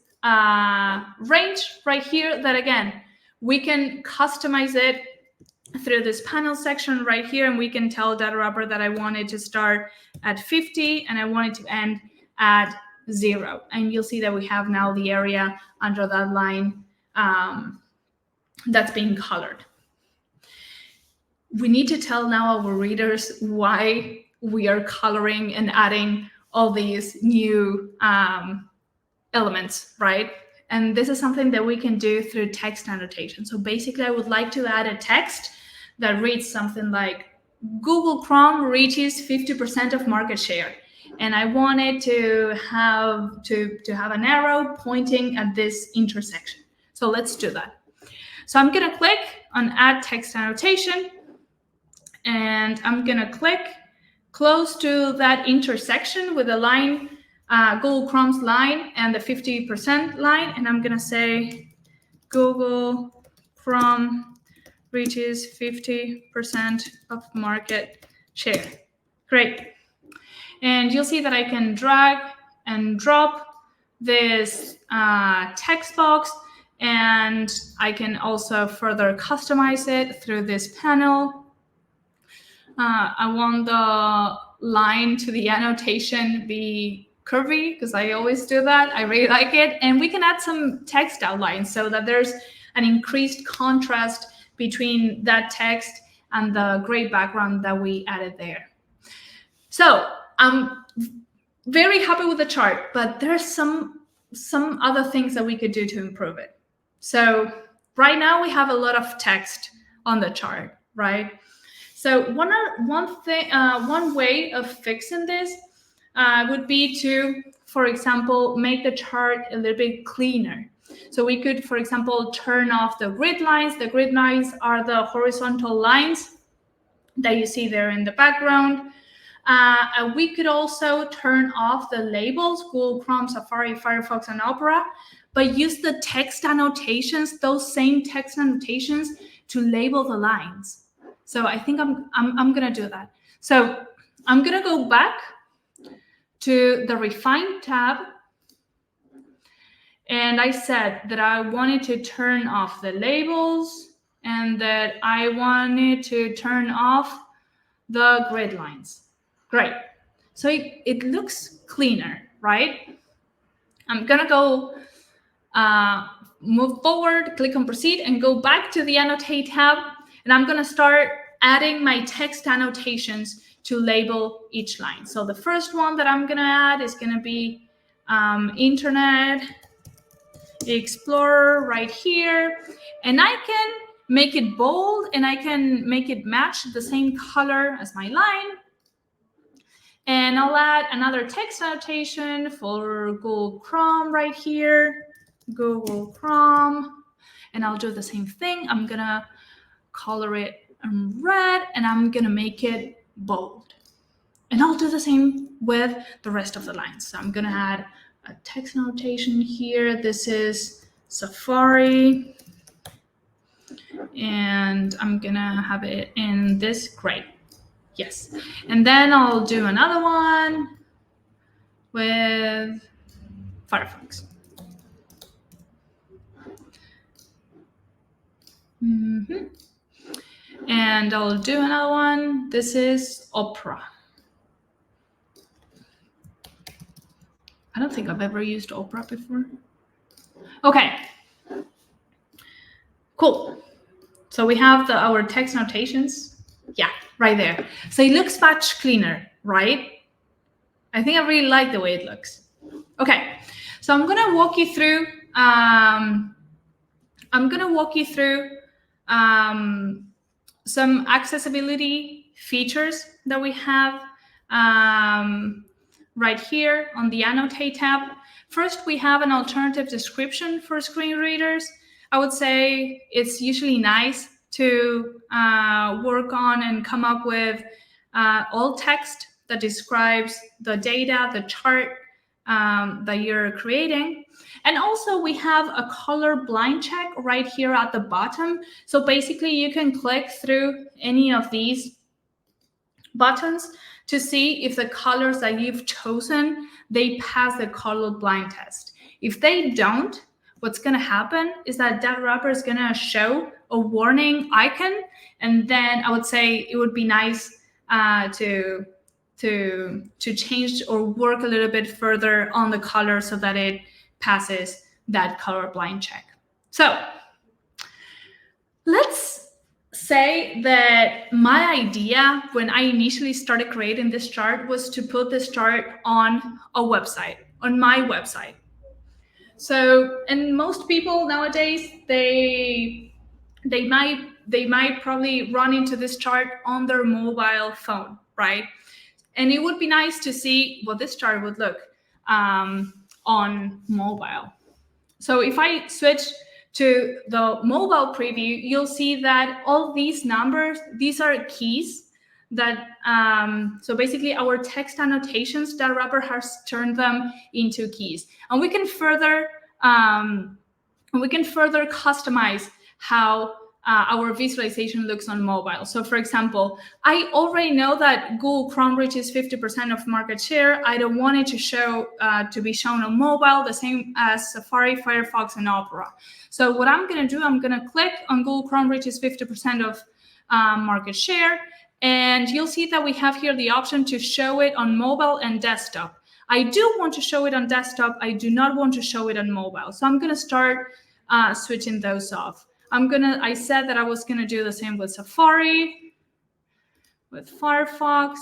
range right here that, again, we can customize it through this panel section right here, and we can tell Datawrapper that I wanted to start at 50 and I wanted to end at 0. And you'll see that we have now the area under that line that's being colored. We need to tell now our readers why we are coloring and adding all these new elements, right? And this is something that we can do through text annotation. So basically, I would like to add a text that reads something like, Google Chrome reaches 50% of market share. And I wanted to have an arrow pointing at this intersection. So let's do that. So I'm going to click on add text annotation, and I'm going to click close to that intersection with the line, Google Chrome's line and the 50% line. And I'm going to say Google Chrome reaches 50% of market share. Great. And you'll see that I can drag and drop this text box, and I can also further customize it through this panel. I want the line to the annotation be curvy because I always do that. I really like it. And we can add some text outlines so that there's an increased contrast between that text and the gray background that we added there. So I'm very happy with the chart, but there's some other things that we could do to improve it. So right now we have a lot of text on the chart, right? So one way of fixing this would be to, for example, make the chart a little bit cleaner. So we could, for example, turn off the grid lines. The grid lines are the horizontal lines that you see there in the background. And we could also turn off the labels, Google Chrome, Safari, Firefox, and Opera, but use the text annotations, those same text annotations, to label the lines. So I think I'm going to do that. So I'm going to go back to the Refine tab. And I said that I wanted to turn off the labels and that I wanted to turn off the grid lines. Great. So it looks cleaner, right? I'm going to go move forward, click on Proceed, and go back to the Annotate tab. And I'm going to start adding my text annotations to label each line. So the first one that I'm going to add is going to be Internet Explorer right here, and I can make it bold and I can make it match the same color as my line. And I'll add another text annotation for Google Chrome right here, Google Chrome, and I'll do the same thing. I'm gonna color it in red and I'm gonna make it bold. And I'll do the same with the rest of the lines. So I'm gonna add a text annotation here. This is Safari, and I'm gonna have it in this gray. Yes, and then I'll do another one with Firefox. And I'll do another one. This is Opera. I don't think I've ever used Opera before. Okay, cool. So we have our text annotations. Yeah, right there. So it looks much cleaner, right? I think I really like the way it looks. Okay, so I'm gonna walk you through. Some accessibility features that we have right here on the Annotate tab. First, we have an alternative description for screen readers. I would say it's usually nice to work on and come up with alt text that describes the data, the chart that you're creating. And also we have a color blind check right here at the bottom. So basically you can click through any of these buttons to see if the colors that you've chosen, they pass the color blind test. If they don't, what's going to happen is that Datawrapper is going to show a warning icon, and then I would say it would be nice to change or work a little bit further on the color so that it passes that color blind check. So let's say that my idea when I initially started creating this chart was to put this chart on a website, on my website. So, and most people nowadays, they might probably run into this chart on their mobile phone, right? And it would be nice to see what this chart would look on mobile. So if I switch to the mobile preview, you'll see that all these numbers, these are keys that, so basically our text annotations, Datawrapper has turned them into keys. And we can further customize how our visualization looks on mobile. So for example, I already know that Google Chrome reaches 50% of market share. I don't want it to show to be shown on mobile, the same as Safari, Firefox, and Opera. So what I'm going to do, I'm going to click on Google Chrome reaches 50% of market share, and you'll see that we have here the option to show it on mobile and desktop. I do want to show it on desktop. I do not want to show it on mobile. So I'm going to start switching those off. I said that I was going to do the same with Safari, with Firefox,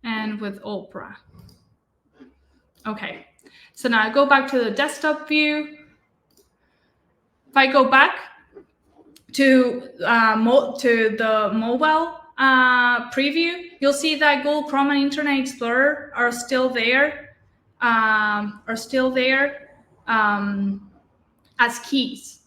and with Opera. Okay, so now I go back to the desktop view. If I go back to the mobile preview, you'll see that Google Chrome and Internet Explorer are still there, as keys.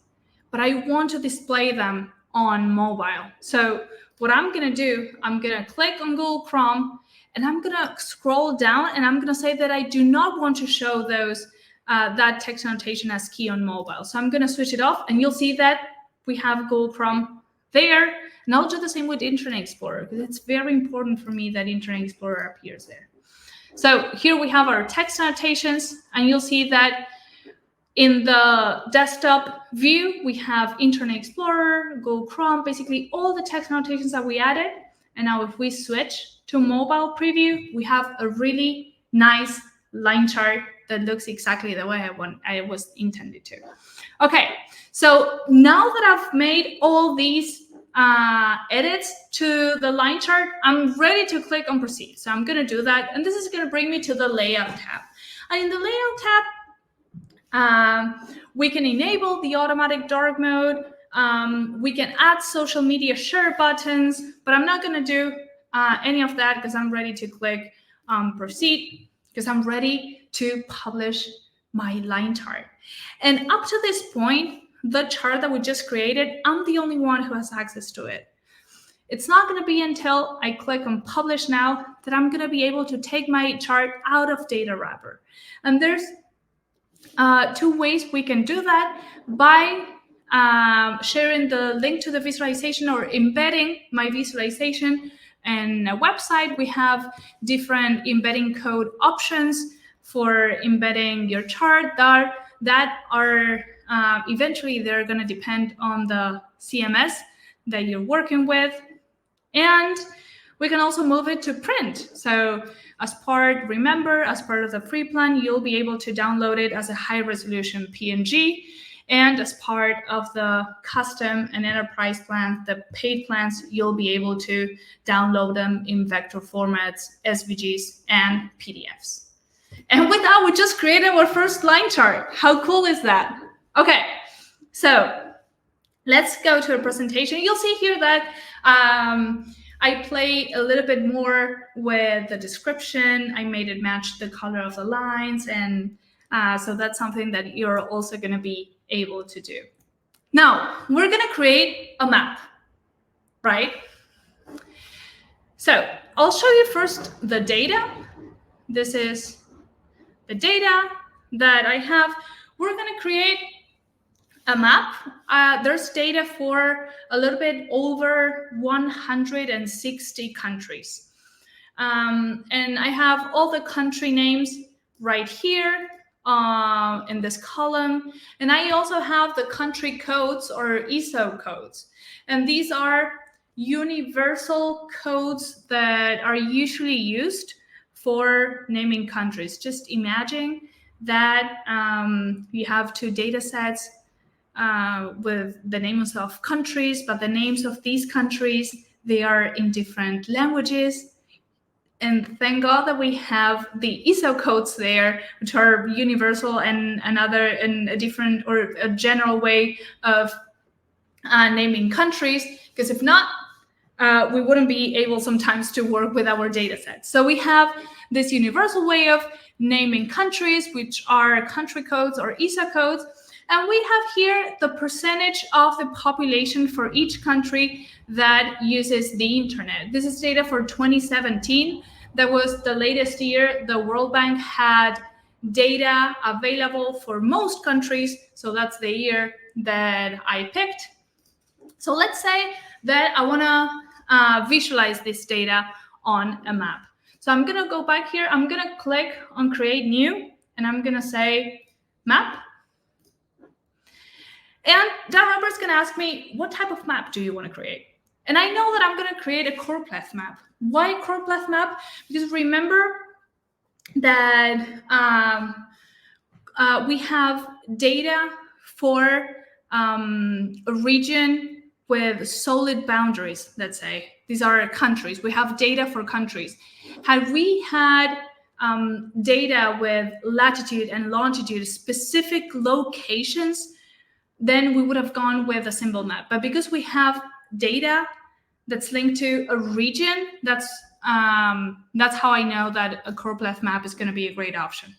But I want to display them on mobile. So what I'm going to do, I'm going to click on Google Chrome, and I'm going to scroll down, and I'm going to say that I do not want to show those that text annotation as key on mobile. So I'm going to switch it off, and you'll see that we have Google Chrome there. And I'll do the same with Internet Explorer, because it's very important for me that Internet Explorer appears there. So here we have our text annotations, and you'll see that in the desktop view, we have Internet Explorer, Google Chrome, basically all the text annotations that we added. And now if we switch to mobile preview, we have a really nice line chart that looks exactly the way I was intended to. Okay, so now that I've made all these edits to the line chart, I'm ready to click on proceed. So I'm going to do that. And this is going to bring me to the layout tab. And in the layout tab, we can enable the automatic dark mode. We can add social media share buttons, but I'm not going to do any of that because I'm ready to click proceed, because I'm ready to publish my line chart. And up to this point, the chart that we just created, I'm the only one who has access to it. It's not going to be until I click on publish now that I'm going to be able to take my chart out of Datawrapper. And there's two ways we can do that: by sharing the link to the visualization or embedding my visualization in a website. We have different embedding code options for embedding your chart that are eventually they're going to depend on the CMS that you're working with. And we can also move it to print. So as part of the free plan, you'll be able to download it as a high resolution PNG. And as part of the custom and enterprise plans, the paid plans, you'll be able to download them in vector formats, SVGs, and PDFs. And with that, we just created our first line chart. How cool is that? Okay, so let's go to a presentation. You'll see here that I play a little bit more with the description. I made it match the color of the lines. And so that's something that you're also going to be able to do. Now, we're going to create a map, right? So I'll show you first the data. This is the data that I have. We're going to create a map. There's data for a little bit over 160 countries. And I have all the country names right here in this column. And I also have the country codes or ISO codes. And these are universal codes that are usually used for naming countries. Just imagine that you have two data sets with the names of countries, but the names of these countries, they are in different languages. And thank God that we have the ISO codes there, which are universal and a different or a general way of naming countries, because if not, we wouldn't be able sometimes to work with our data sets. So we have this universal way of naming countries, which are country codes or ISO codes. And we have here the percentage of the population for each country that uses the internet. This is data for 2017. That was the latest year. The World Bank had data available for most countries. So that's the year that I picked. So let's say that I want to visualize this data on a map. So I'm going to go back here. I'm going to click on Create New, and I'm going to say Map. And Datawrapper is going to ask me, what type of map do you want to create? And I know that I'm going to create a choropleth map. Why choropleth map? Because remember that we have data for a region with solid boundaries, let's say. These are countries. We have data for countries. Had we had data with latitude and longitude, specific locations, then we would have gone with a symbol map. But because we have data that's linked to a region, that's how I know that a choropleth map is going to be a great option.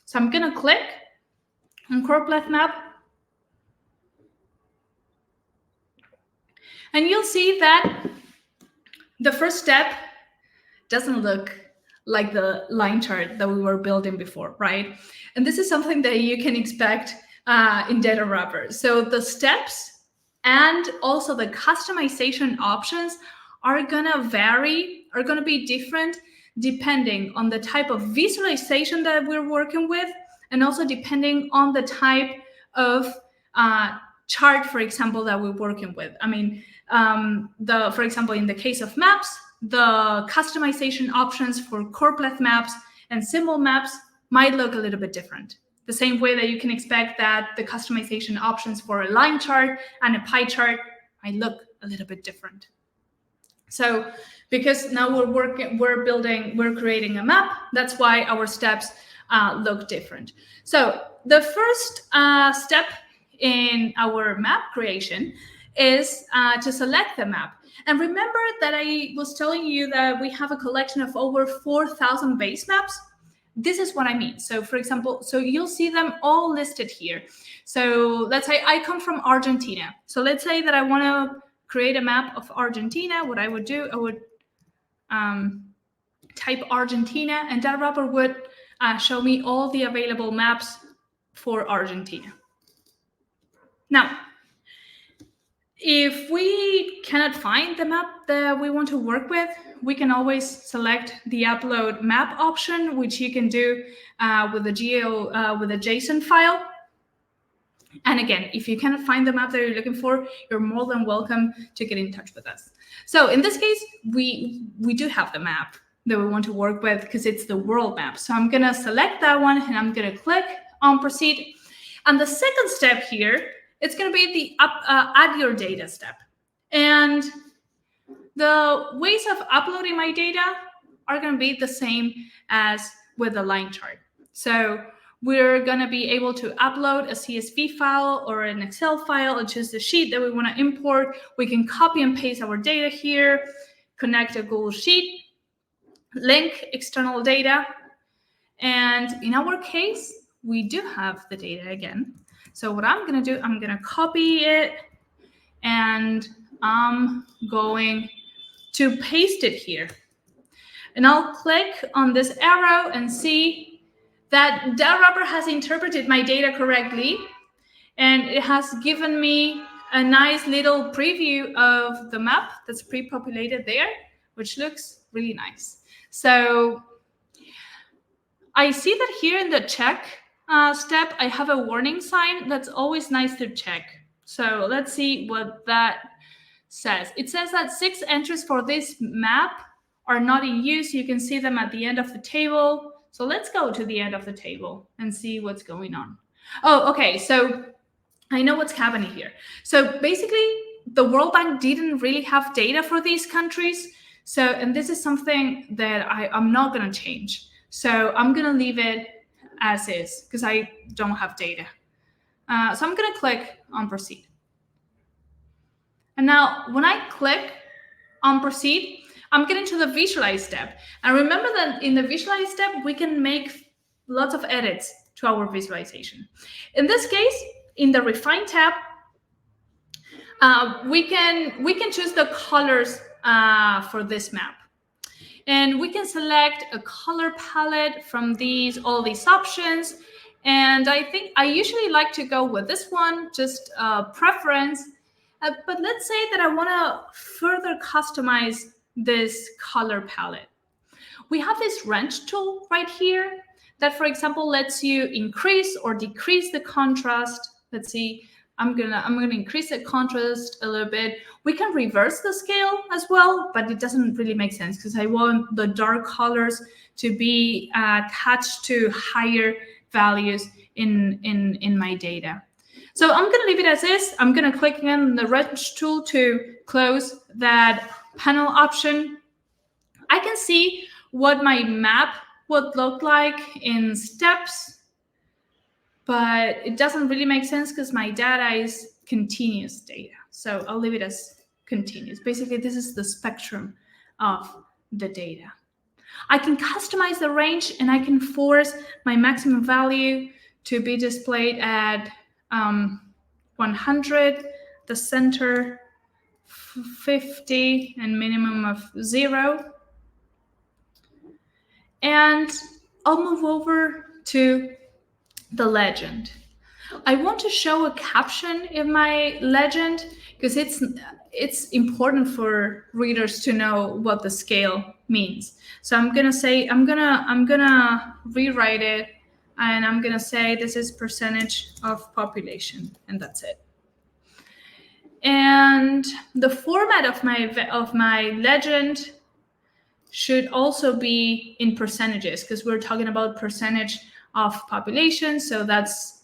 So I'm going to click on choropleth map. And you'll see that the first step doesn't look like the line chart that we were building before, right? And this is something that you can expect in Datawrapper. So the steps and also the customization options are gonna vary, are gonna be different depending on the type of visualization that we're working with, and also depending on the type of chart, for example, that we're working with. I mean, for example, in the case of maps, the customization options for choropleth maps and symbol maps might look a little bit different. The same way that you can expect that the customization options for a line chart and a pie chart might look a little bit different. So because now we're creating a map, that's why our steps look different. So the first step in our map creation is to select the map. And remember that I was telling you that we have a collection of over 4,000 base maps. This is what I mean. So for example, so you'll see them all listed here. So let's say I come from Argentina. So let's say that I want to create a map of Argentina. What I would do, I would type Argentina, and Datawrapper would show me all the available maps for Argentina. Now, if we cannot find the map that we want to work with, we can always select the upload map option, which you can do with a JSON file. And again, if you cannot find the map that you're looking for, you're more than welcome to get in touch with us. So in this case, we do have the map that we want to work with because it's the world map. So I'm going to select that one and I'm going to click on proceed. And the second step here, it's going to be the add your data step. And the ways of uploading my data are going to be the same as with the line chart. So we're going to be able to upload a CSV file or an Excel file or just a sheet that we want to import. We can copy and paste our data here, connect a Google Sheet, link external data. And in our case, we do have the data again. So what I'm going to do, I'm going to copy it and I'm going to paste it here. And I'll click on this arrow and see that Datawrapper has interpreted my data correctly. And it has given me a nice little preview of the map that's pre-populated there, which looks really nice. So I see that here in the check step, I have a warning sign. That's always nice to check. So let's see what that says. It says that 6 entries for this map are not in use. You can see them at the end of the table. So let's go to the end of the table and see what's going on. Oh, okay. So I know what's happening here. So basically, the World Bank didn't really have data for these countries. So, and this is something that I'm not going to change. So I'm going to leave it as is because I don't have data. So I'm going to click on proceed. And now when I click on proceed, I'm getting to the visualize step. And remember that in the visualize step, we can make lots of edits to our visualization. In this case, in the refine tab, we can choose the colors for this map. And we can select a color palette from all these options. And I think I usually like to go with this one, just preference. But let's say that I want to further customize this color palette. We have this wrench tool right here that, for example, lets you increase or decrease the contrast. Let's see. I'm gonna increase the contrast a little bit. We can reverse the scale as well, but it doesn't really make sense because I want the dark colors to be attached to higher values in my data. So I'm gonna leave it as is. I'm gonna click on the wrench tool to close that panel option. I can see what my map would look like in steps. But it doesn't really make sense because my data is continuous data. So I'll leave it as continuous. Basically, this is the spectrum of the data. I can customize the range and I can force my maximum value to be displayed at 100, the center 50, and minimum of 0. And I'll move over to the legend. I want to show a caption in my legend because it's important for readers to know what the scale means. So I'm gonna rewrite it, and I'm gonna say this is percentage of population, and that's it. And the format of my legend should also be in percentages because we're talking about percentage of population. So that's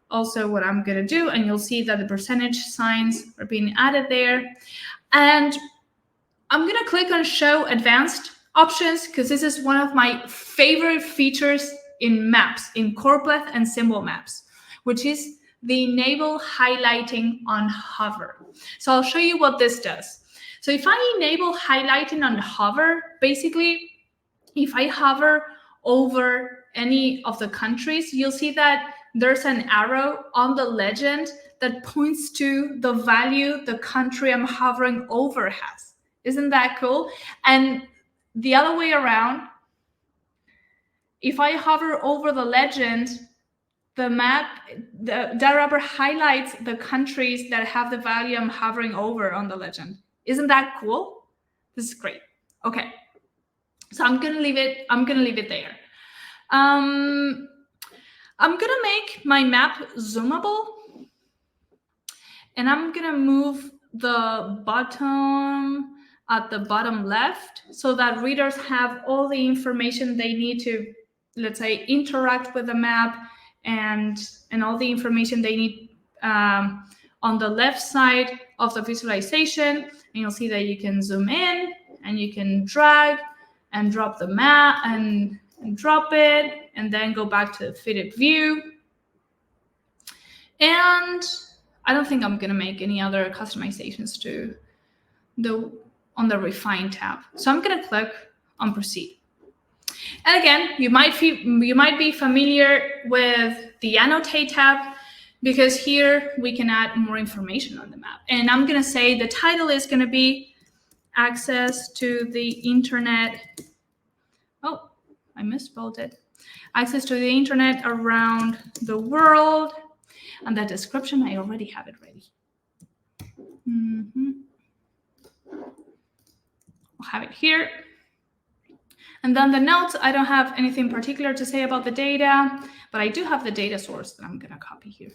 also what I'm going to do. And you'll see that the percentage signs are being added there. And I'm going to click on Show Advanced Options because this is one of my favorite features in maps, in choropleth and symbol maps, which is the enable highlighting on hover. So I'll show you what this does. So if I enable highlighting on hover, basically, if I hover over any of the countries, you'll see that there's an arrow on the legend that points to the value the country I'm hovering over has. Isn't that cool? And the other way around, if I hover over the legend, the Datawrapper highlights the countries that have the value I'm hovering over on the legend. Isn't that cool? This is great. Okay, so I'm gonna leave it there. I'm gonna make my map zoomable, and I'm gonna move the button at the bottom left so that readers have all the information they need to, let's say, interact with the map and all the information they need on the left side of the visualization. And you'll see that you can zoom in and you can drag and drop the map and drop it, and then go back to the fitted view. And I don't think I'm going to make any other customizations to on the Refine tab. So I'm going to click on Proceed. And again, you might be familiar with the Annotate tab, because here we can add more information on the map. And I'm going to say the title is going to be Access to the Internet. Oh, I misspelled it. Access to the Internet around the world. And the description, I already have it ready. I'll have it here. And then the notes, I don't have anything particular to say about the data, but I do have the data source that I'm going to copy here.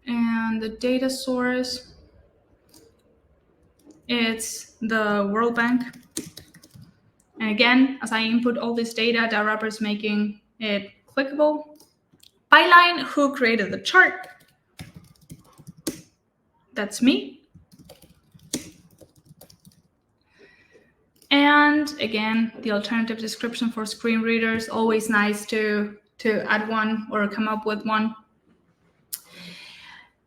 And the data source, it's the World Bank. And again, as I input all this data, Datawrapper is making it clickable. Byline, who created the chart? That's me. And again, the alternative description for screen readers, always nice to add one or come up with one.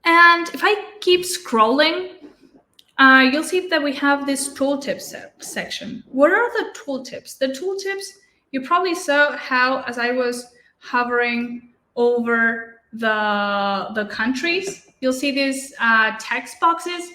And if I keep scrolling, you'll see that we have this tooltips section. What are the tooltips? The tooltips, you probably saw how, as I was hovering over the countries, you'll see these text boxes.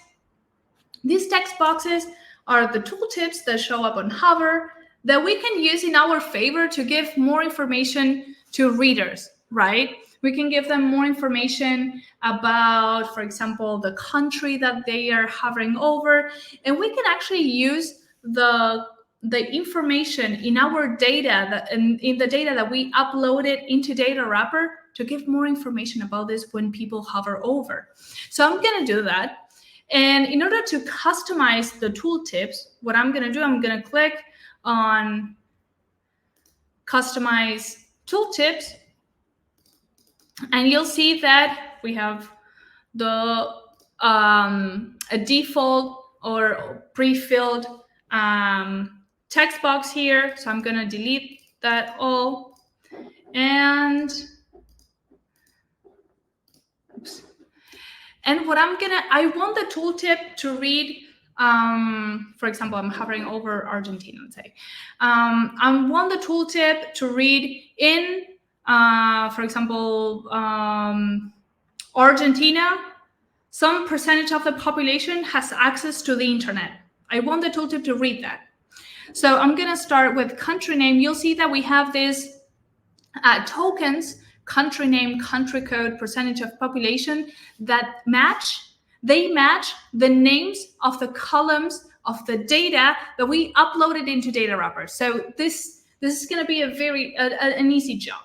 These text boxes are the tooltips that show up on hover that we can use in our favor to give more information to readers, right? We can give them more information about, for example, the country that they are hovering over, and we can actually use the information in our data, that in the data that we uploaded into Datawrapper, to give more information about this when people hover over. So I'm going to do that. And in order to customize the tooltips, what I'm going to do, I'm going to click on Customize Tooltips. And you'll see that we have the a default or pre-filled text box here. So I'm going to delete that all. And what I want the tooltip to read, for example, I'm hovering over Argentina, let's say. I want the tooltip to read in, for example, Argentina, some percentage of the population has access to the internet. I want the tooltip to read that. So I'm going to start with country name. You'll see that we have these tokens, country name, country code, percentage of population, that match the names of the columns of the data that we uploaded into Datawrapper. So this is going to be an easy job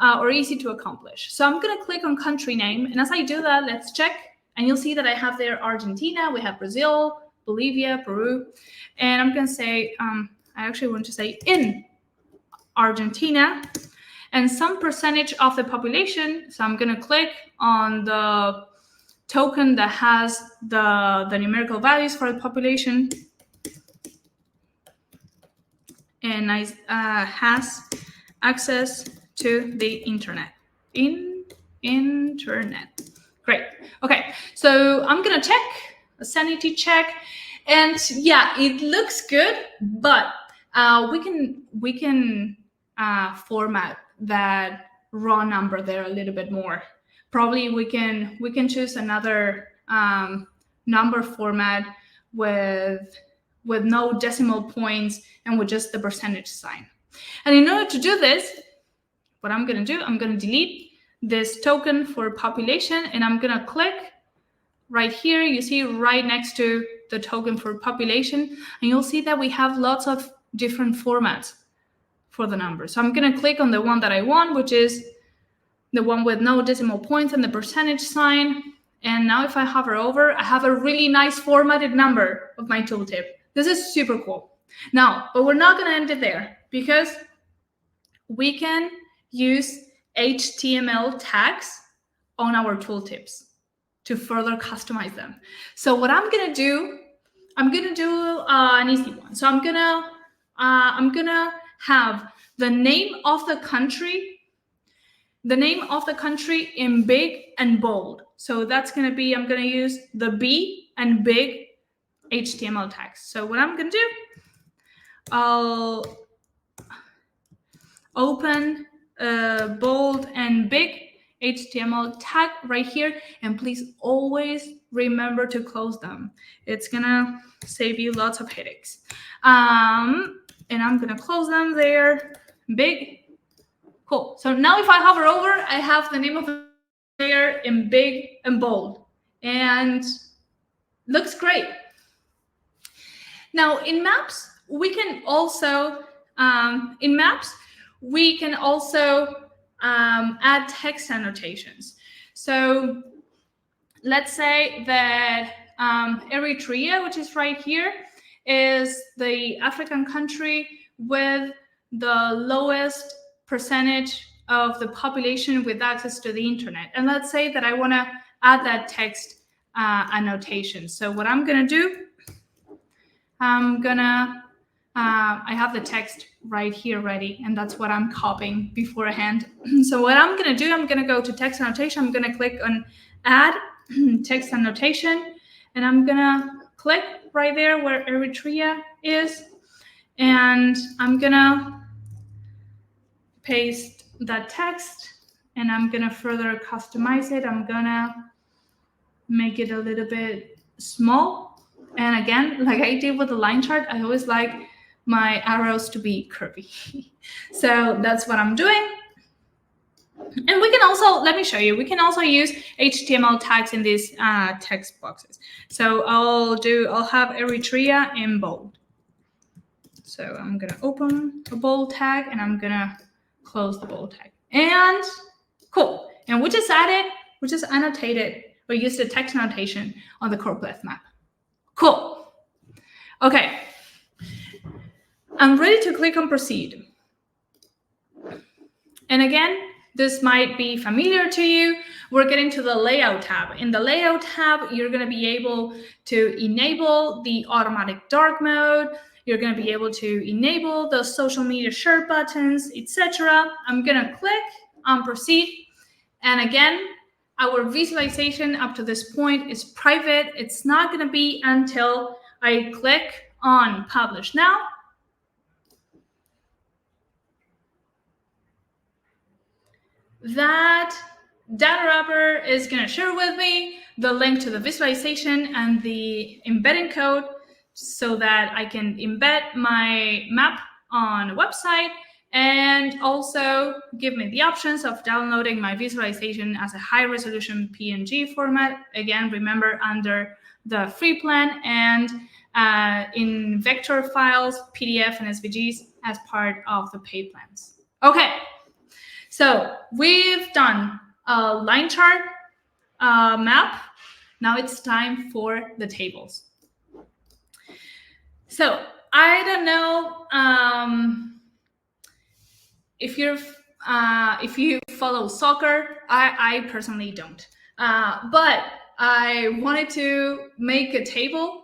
or easy to accomplish. So I'm going to click on country name, and as I do that, let's check, and you'll see that I have there Argentina, we have Brazil, Bolivia, Peru, and I'm going to say I actually want to say in Argentina, and some percentage of the population. So I'm going to click on the token that has the numerical values for the population and has access to the internet. Internet. Great. Okay, so I'm gonna check a sanity check, and yeah, it looks good, but we can format that raw number there a little bit more. Probably we can choose another number format with no decimal points and with just the percentage sign. And in order to do this, what I'm going to do, I'm going to delete this token for population, and I'm going to click right here. You see right next to the token for population, and you'll see that we have lots of different formats for the numbers. So I'm going to click on the one that I want, which is the one with no decimal points and the percentage sign. And now if I hover over, I have a really nice formatted number of my tooltip. This is super cool. Now, but we're not going to end it there, because we can use HTML tags on our tooltips to further customize them. So what I'm going to do, I'm going to do an easy one. So I'm going to have the name of the country in big and bold. So that's going to be, I'm going to use the B and big HTML tags. So what I'm going to do, I'll open bold and big HTML tag right here, and please always remember to close them. It's going to save you lots of headaches. And I'm going to close them there, big. Cool. So now if I hover over, I have the name of the layer in big and bold, and looks great. Now in maps, we can also add text annotations. So let's say that Eritrea, which is right here, is the African country with the lowest percentage of the population with access to the internet. And let's say that I want to add that text annotation. So what I'm going to do, I have the text right here ready, and that's what I'm copying beforehand. So what I'm going to do, I'm going to go to text annotation. I'm going to click on add text annotation, and I'm going to click right there where Eritrea is, and I'm going to paste that text, and I'm going to further customize it. I'm going to make it a little bit small. And again, like I did with the line chart, I always like my arrows to be curvy. So that's what I'm doing. And we can also, let me show you, we can also use HTML tags in these text boxes. So I'll have Eritrea in bold. So I'm going to open a bold tag, and I'm going to close the bold tag. And cool. And we just annotated or used the text annotation on the choropleth map. Cool. Okay. I'm ready to click on proceed. And again, this might be familiar to you. We're getting to the layout tab. In the layout tab, you're going to be able to enable the automatic dark mode. You're going to be able to enable the social media share buttons, etc. I'm going to click on proceed. And again, our visualization up to this point is private. It's not going to be until I click on publish now. That Datawrapper is going to share with me the link to the visualization and the embedding code so that I can embed my map on a website, and also give me the options of downloading my visualization as a high-resolution PNG format. Again, remember, under the free plan, and in vector files, PDF, and SVGs as part of the paid plans. Okay, so we've done a line chart map. Now it's time for the tables. So I don't know if you follow soccer. I personally don't. But I wanted to make a table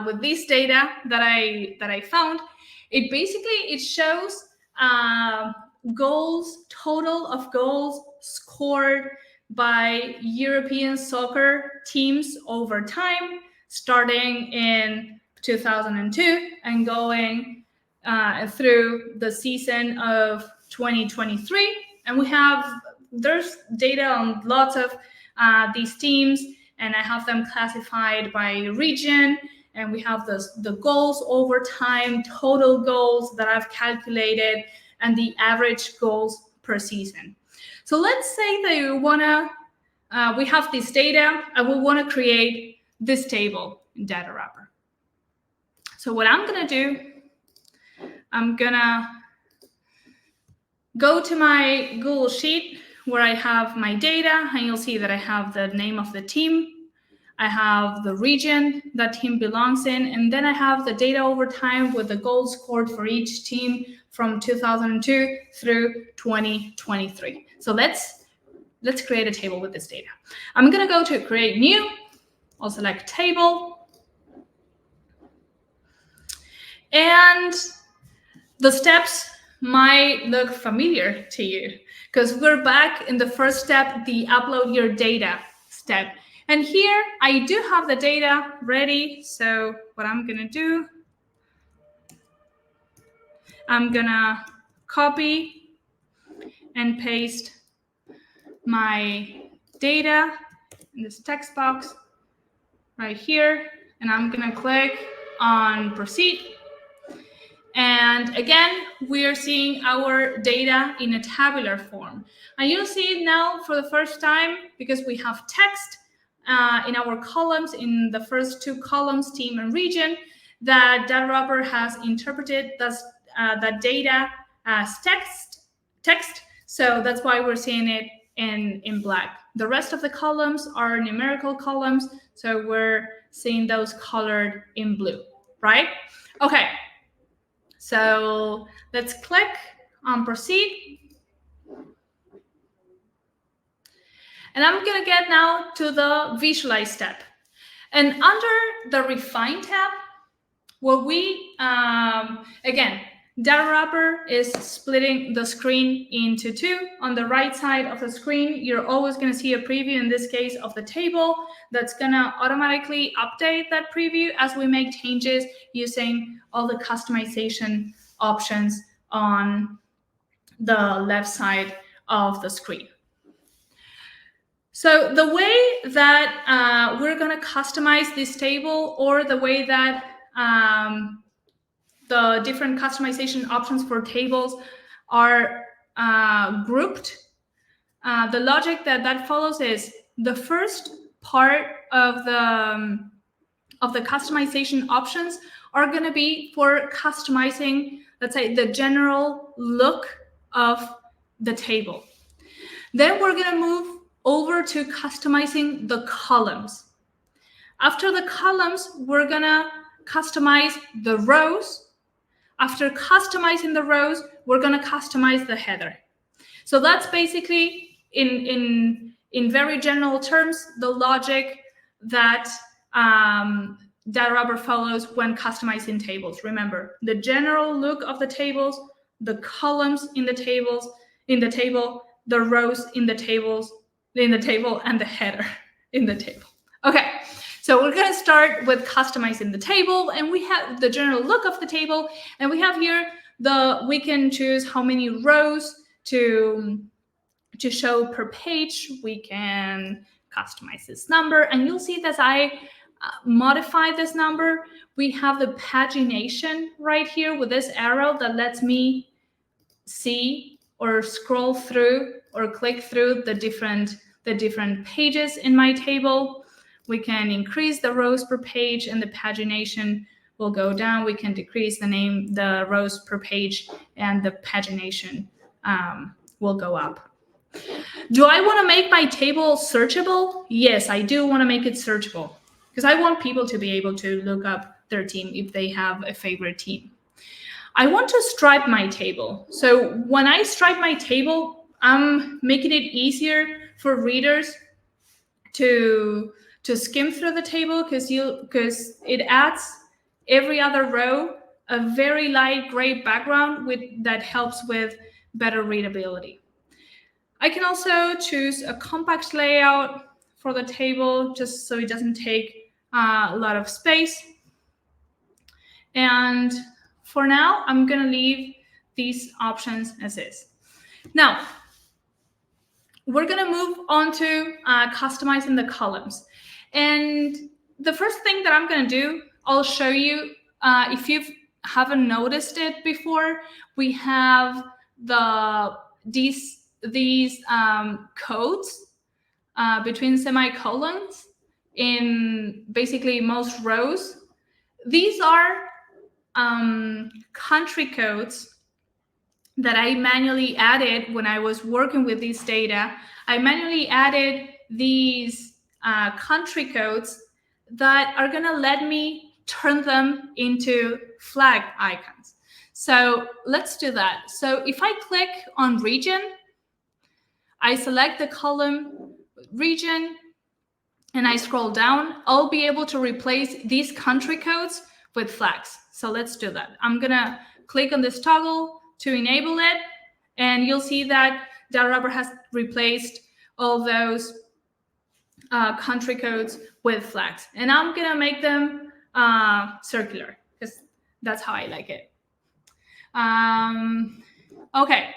with this data that I found. It shows goals, total of goals scored by European soccer teams over time, starting in 2002 and going through the season of 2023. And there's data on lots of these teams, and I have them classified by region, and we have the goals over time, total goals that I've calculated, and the average goals per season. So let's say that we have this data, and we want to create this table in Datawrapper. So what I'm going to do, I'm going to go to my Google Sheet where I have my data, and you'll see that I have the name of the team, I have the region that team belongs in, and then I have the data over time with the goals scored for each team from 2002 through 2023. So let's create a table with this data. I'm going to go to create new. I'll select table. And the steps might look familiar to you because we're back in the first step, the upload your data step. And here I do have the data ready. So what I'm going to do, I'm going to copy and paste my data in this text box right here. And I'm going to click on proceed. And again, we are seeing our data in a tabular form. And you'll see it now for the first time because we have text in our columns, in the first two columns, team and region, that Datawrapper has interpreted that data as text. So that's why we're seeing it in black. The rest of the columns are numerical columns, so we're seeing those colored in blue, right? Okay, so let's click on proceed. And I'm going to get now to the visualize step. And under the refine tab, where we, again, Datawrapper is splitting the screen into two. On the right side of the screen, you're always going to see a preview, in this case, of the table that's going to automatically update that preview as we make changes using all the customization options on the left side of the screen. So the way that we're going to customize this table, or the way that the different customization options for tables are grouped, the logic that follows is the first part of the customization options are going to be for customizing, let's say, the general look of the table. Then we're going to move over to customizing the columns. After the columns, we're going to customize the rows. After customizing the rows, we're going to customize the header. So that's basically, in very general terms, the logic that Datawrapper follows when customizing tables. Remember, the general look of the tables, the columns in the table, the rows in the table, and the header in the table. Okay, so we're going to start with customizing the table, and we have the general look of the table, and we have here we can choose how many rows to show per page. We can customize this number, and you'll see that I modify this number. We have the pagination right here with this arrow that lets me see or scroll through or click through the different pages in my table. We can increase the rows per page, and the pagination will go down. We can decrease the rows per page, and the pagination will go up. Do I want to make my table searchable? Yes, I do want to make it searchable, because I want people to be able to look up their team if they have a favorite team. I want to stripe my table. So when I stripe my table, I'm making it easier for readers to skim through the table because it adds every other row a very light gray background that helps with better readability. I can also choose a compact layout for the table just so it doesn't take a lot of space. And for now, I'm going to leave these options as is. Now, we're going to move on to customizing the columns. And the first thing that I'm going to do, I'll show you, if you haven't noticed it before, we have these codes between semicolons in basically most rows. These are country codes that I manually added when I was working with this data. I manually added these country codes that are going to let me turn them into flag icons. So let's do that. So if I click on region, I select the column region, and I scroll down, I'll be able to replace these country codes with flags. So let's do that. I'm going to click on this toggle to enable it, and you'll see that Datawrapper has replaced all those country codes with flags. And I'm going to make them circular because that's how I like it. Okay.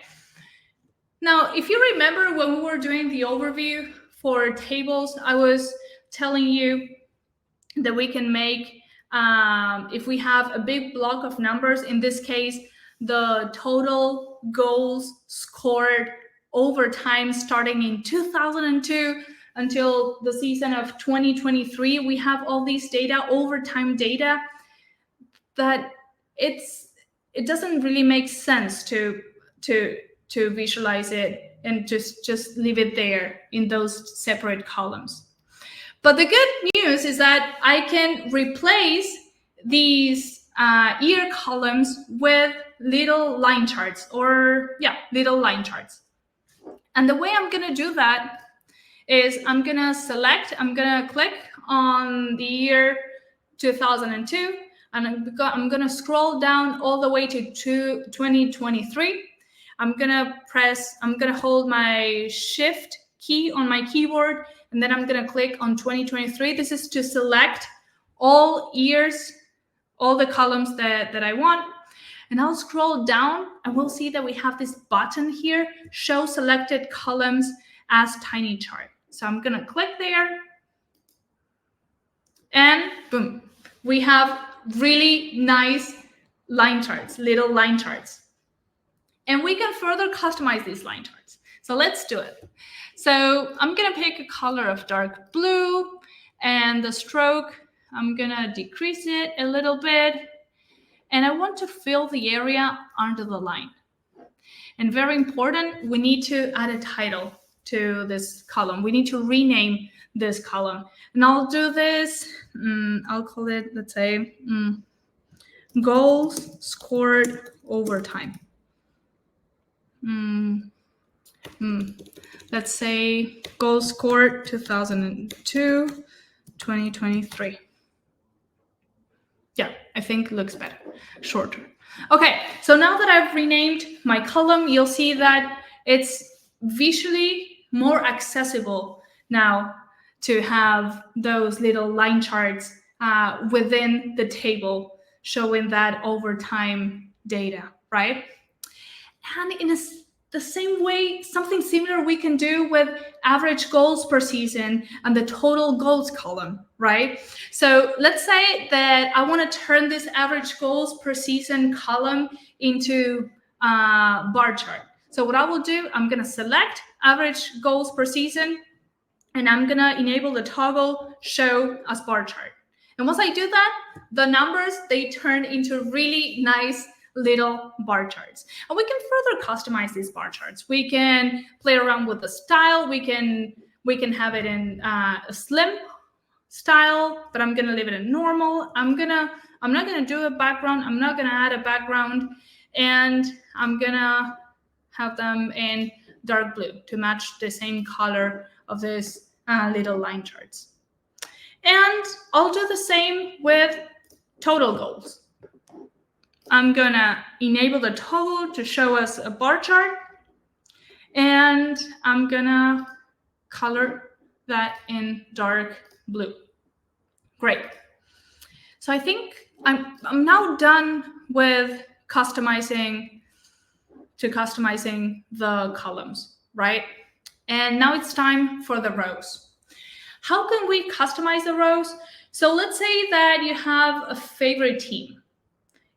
Now, if you remember when we were doing the overview for tables, I was telling you that we can make, if we have a big block of numbers, in this case, the total goals scored over time starting in 2002 until the season of 2023, we have all these data, overtime data, that it doesn't really make sense to visualize it and just leave it there in those separate columns. But the good news is that I can replace these year columns with little line charts, little line charts. And the way I'm going to do that is I'm going to click on the year 2002, and I'm going to scroll down all the way to 2023. I'm going to hold my shift key on my keyboard, and then I'm going to click on 2023. This is to select all years, all the columns that I want. And I'll scroll down, and we'll see that we have this button here, show selected columns as tiny chart. So I'm going to click there, and boom, we have really nice line charts, little line charts. And we can further customize these line charts. So let's do it. So I'm going to pick a color of dark blue, and the stroke, I'm going to decrease it a little bit. And I want to fill the area under the line. And very important, we need to add a title to this column. We need to rename this column. And I'll do this, I'll call it, let's say, goals scored over time. Let's say goals scored 2002, 2023. Yeah, I think it looks better, shorter. Okay, so now that I've renamed my column, you'll see that it's visually more accessible now to have those little line charts within the table showing that over time data, right? And in the same way, something similar we can do with average goals per season and the total goals column, right? So let's say that I want to turn this average goals per season column into a bar chart. So what I will do, I'm going to select average goals per season, and I'm going to enable the toggle show as bar chart. And once I do that, the numbers, they turn into really nice little bar charts. And we can further customize these bar charts. We can play around with the style. We can have it in a slim style, but I'm gonna leave it in normal. I'm not gonna do a background. I'm not gonna add a background, and I'm gonna have them in dark blue to match the same color of this little line charts. And I'll do the same with total goals. I'm gonna enable the toggle to show us a bar chart, and I'm gonna color that in dark blue. Great. So I think I'm now done with customizing the columns, right? And now it's time for the rows. How can we customize the rows? So let's say that you have a favorite team.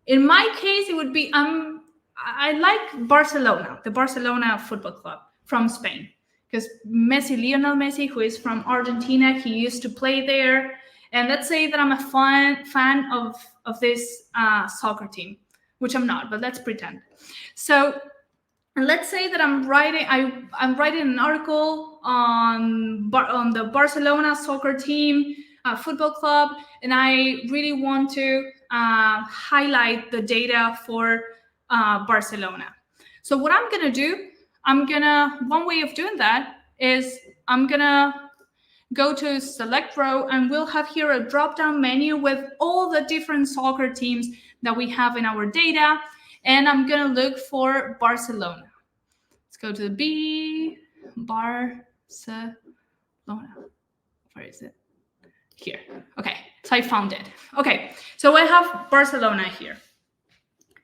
In my case, it would be I like Barcelona, the Barcelona Football Club from Spain, because Lionel Messi, who is from Argentina, he used to play there. And let's say that I'm a fan of this soccer team, which I'm not, but let's pretend. So let's say that I'm writing an article on the Barcelona soccer team, football club, and I really want to highlight the data for Barcelona. So what I'm gonna do, one way of doing that is I'm gonna go to select row, and we'll have here a drop-down menu with all the different soccer teams that we have in our data, and I'm gonna look for Barcelona. Let's go to the B, Barcelona. Where is it? Here. Okay, so I found it. Okay, so I have Barcelona here.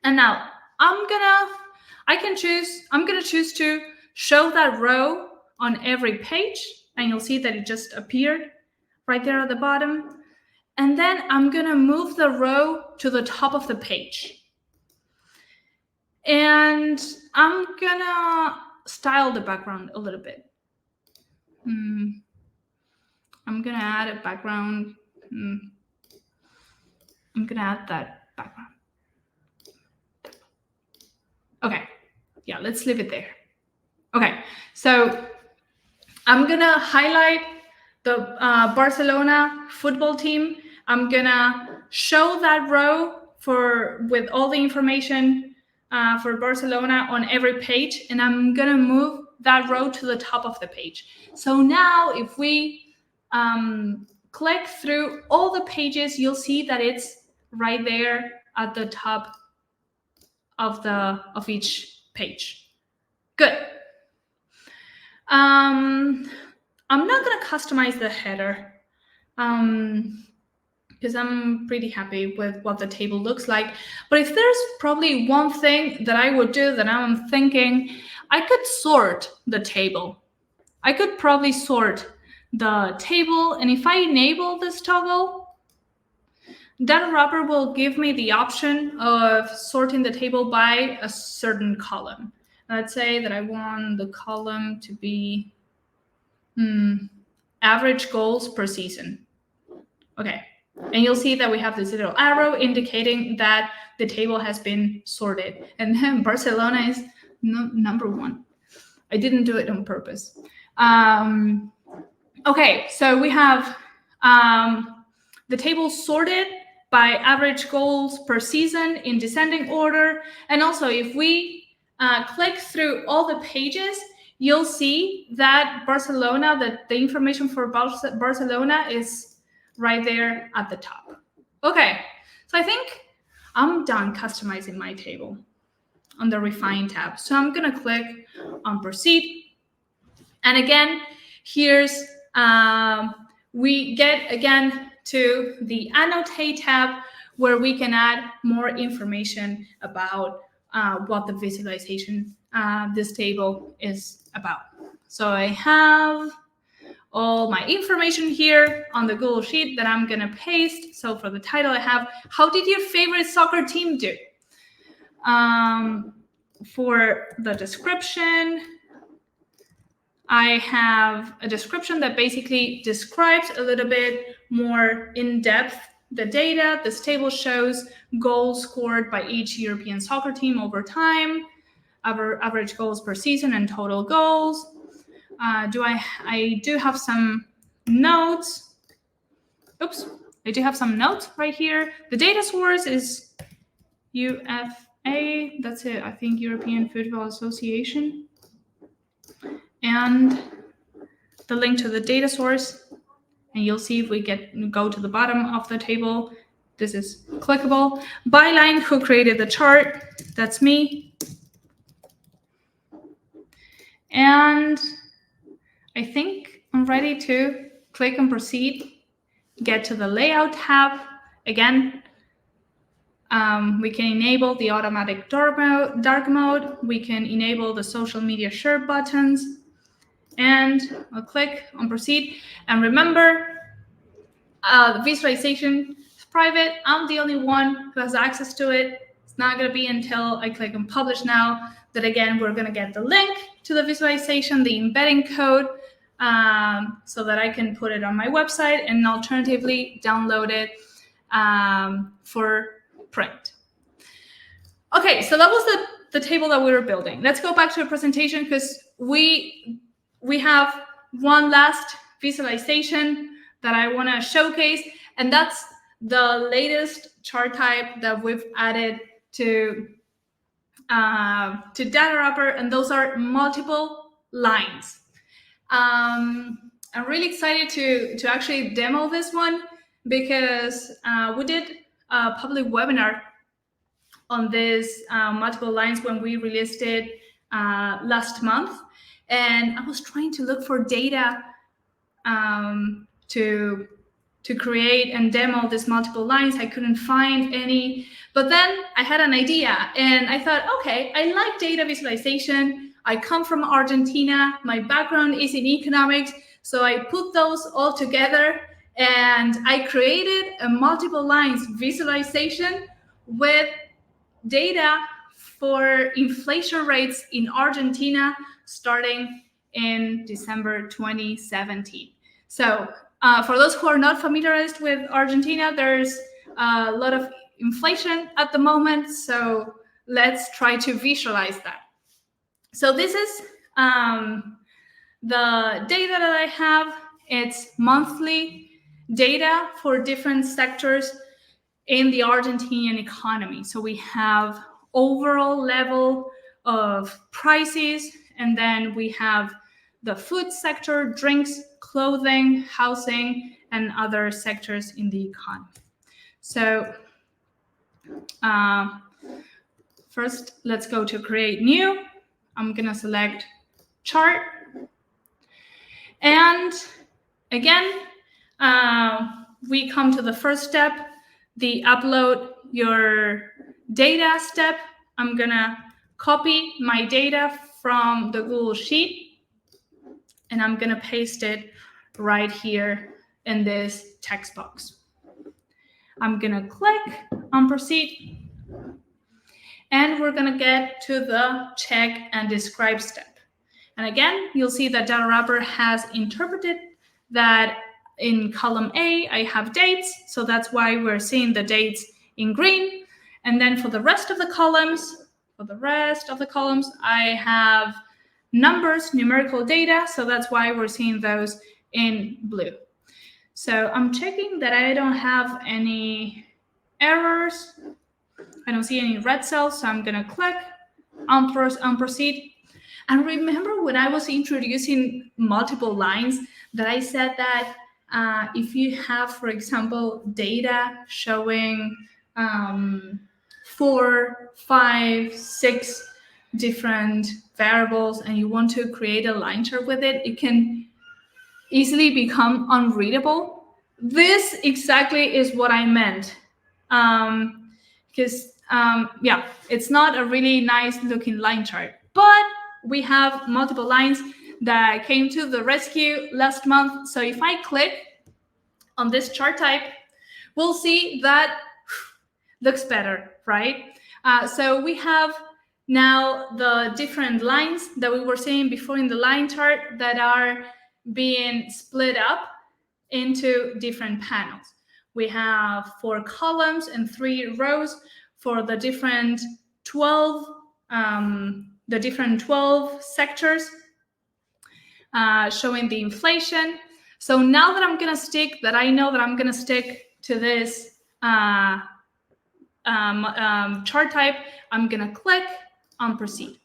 And now I'm gonna choose to show that row on every page, and you'll see that it just appeared right there at the bottom. And then I'm gonna move the row to the top of the page. And I'm gonna style the background a little bit. I'm gonna add a background. I'm gonna add that background. Okay, yeah, let's leave it there. Okay, so I'm gonna highlight the Barcelona football team. I'm gonna show that row with all the information for Barcelona on every page, and I'm gonna move that row to the top of the page. So now if we click through all the pages, you'll see that it's right there at the top of each page. Good. I'm not gonna customize the header because I'm pretty happy with what the table looks like. But if there's probably one thing that I would do that I'm thinking, I could sort the table. I could probably sort the table, and if I enable this toggle, Datawrapper will give me the option of sorting the table by a certain column. Let's say that I want the column to be average goals per season. Okay, and you'll see that we have this little arrow indicating that the table has been sorted, and then Barcelona is number 1. I didn't do it on purpose. Okay, so we have the table sorted by average goals per season in descending order. And also, if we click through all the pages, you'll see that the information for Barcelona is right there at the top. Okay, so I think I'm done customizing my table on the Refine tab. So I'm gonna click on Proceed. And again, here's, we get again to the Annotate tab, where we can add more information about what the visualization, this table is about. So I have all my information here on the Google Sheet that I'm gonna paste. So for the title, I have, how did your favorite soccer team do? For the description, I have a description that basically describes a little bit more in depth the data. This table shows goals scored by each European soccer team over time, average goals per season, and total goals. I do have some notes. Oops, I do have some notes right here. The data source is UFA. That's it. I think European Football Association. And the link to the data source, and you'll see if we go to the bottom of the table, this is clickable. Byline, who created the chart? That's me. And I think I'm ready to click and proceed, get to the layout tab. Again, we can enable the automatic dark mode. We can enable the social media share buttons. And I'll click on proceed. And remember, the visualization is private. I'm the only one who has access to it. It's not going to be until I click on publish now that, again, we're going to get the link to the visualization, the embedding code, so that I can put it on my website and alternatively download it for print. Okay, so that was the table that we were building. Let's go back to the presentation because we have one last visualization that I want to showcase, and that's the latest chart type that we've added to Datawrapper, and those are multiple lines. I'm really excited to actually demo this one because we did a public webinar on this multiple lines when we released it last month. And I was trying to look for data to create and demo these multiple lines. I couldn't find any, but then I had an idea and I thought, okay, I like data visualization. I come from Argentina. My background is in economics. So I put those all together and I created a multiple lines visualization with data for inflation rates in Argentina starting in December 2017. So for those who are not familiarized with Argentina, there's a lot of inflation at the moment. So let's try to visualize that. So this is the data that I have. It's monthly data for different sectors in the Argentinian economy. So we have overall level of prices, and then we have the food sector, drinks, clothing, housing, and other sectors in the economy. So first, let's go to create new. I'm gonna select chart. And again, we come to the first step, the upload your data step. I'm gonna copy my data from the Google Sheet, and I'm gonna paste it right here in this text box. I'm gonna click on proceed, and we're gonna get to the check and describe step. And again, you'll see that Datawrapper has interpreted that in column A, I have dates, so that's why we're seeing the dates in green. And then for the rest of the columns, I have numbers, numerical data, so that's why we're seeing those in blue. So I'm checking that I don't have any errors. I don't see any red cells, so I'm gonna click on proceed. And remember when I was introducing multiple lines that I said that if you have, for example, data showing 4, 5, 6 different variables and you want to create a line chart with it, it can easily become unreadable. This exactly is what I meant. Because yeah, it's not a really nice looking line chart, but we have multiple lines that came to the rescue last month. So if I click on this chart type, we'll see that looks better, right? So we have now the different lines that we were seeing before in the line chart that are being split up into different panels. We have 4 columns and 3 rows for the different 12 sectors showing the inflation. So now that I'm gonna stick to this chart type, I'm gonna click on proceed.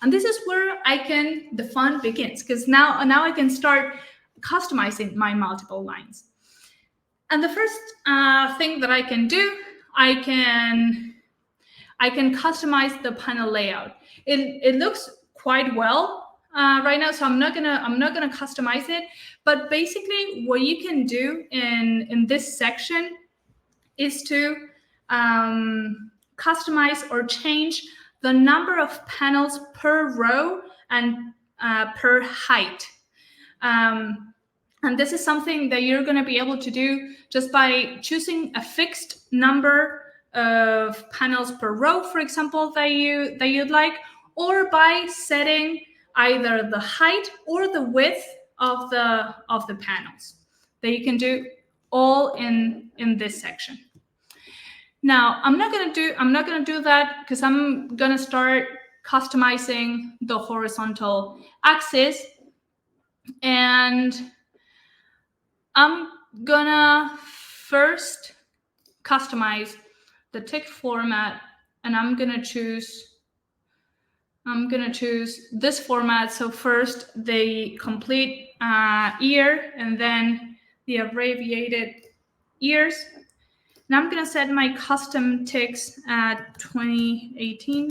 And this is where the fun begins, because now I can start customizing my multiple lines. And the first thing that I can do, I can customize the panel layout. It looks quite well right now, so I'm not gonna customize it. But basically, what you can do in this section is to customize or change the number of panels per row and per height. And this is something that you're going to be able to do just by choosing a fixed number of panels per row, for example, that you'd like, or by setting either the height or the width of the panels. That you can do all in this section. Now, I'm not gonna do that because I'm gonna start customizing the horizontal axis, and I'm gonna first customize the text format, and I'm gonna choose this format. So first the complete year, and then the abbreviated years. And I'm gonna set my custom text at 2018,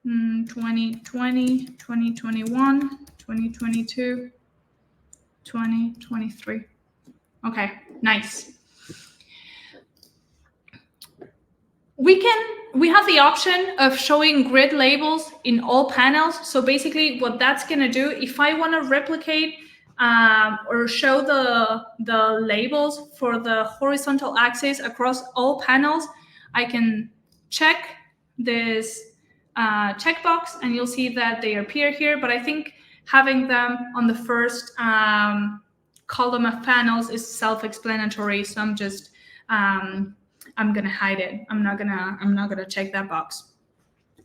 2020, 2021, 2022, 2023. Okay, nice. We have the option of showing grid labels in all panels. So basically what that's gonna do, if I wanna replicate or show the labels for the horizontal axis across all panels, I can check this checkbox and you'll see that they appear here. But I think having them on the first column of panels is self-explanatory. So I'm just I'm gonna hide it. I'm not gonna check that box.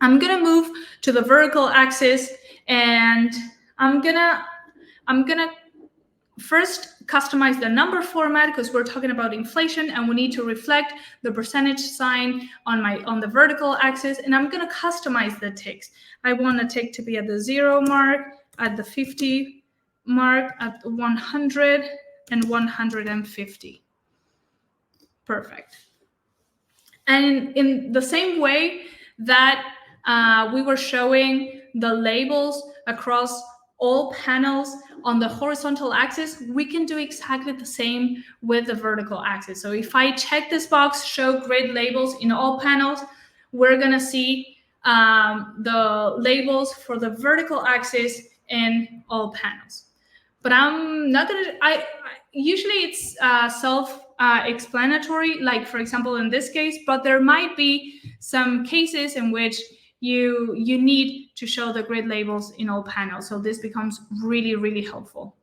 I'm gonna move to the vertical axis, and I'm gonna first customize the number format because we're talking about inflation and we need to reflect the percentage sign on the vertical axis. And I'm gonna customize the ticks. I want the tick to be at the 0 mark, at the 50 mark, at 100 and 150. Perfect. And in the same way that we were showing the labels across all panels on the horizontal axis, we can do exactly the same with the vertical axis. So if I check this box, show grid labels in all panels, we're gonna see the labels for the vertical axis in all panels. But I'm not gonna, usually it's self-explanatory, like for example in this case, but there might be some cases in which you need to show the grid labels in all panels. So this becomes really, really helpful.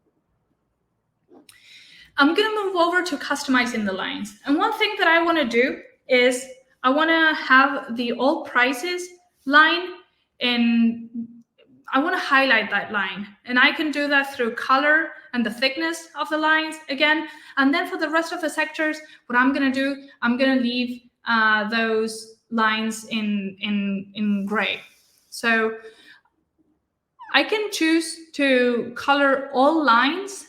I'm gonna move over to customizing the lines. And one thing that I wanna do is I wanna have the all prices line, and I wanna highlight that line. And I can do that through color and the thickness of the lines again. And then for the rest of the sectors, what I'm gonna do, I'm gonna leave those lines in gray. So I can choose to color all lines.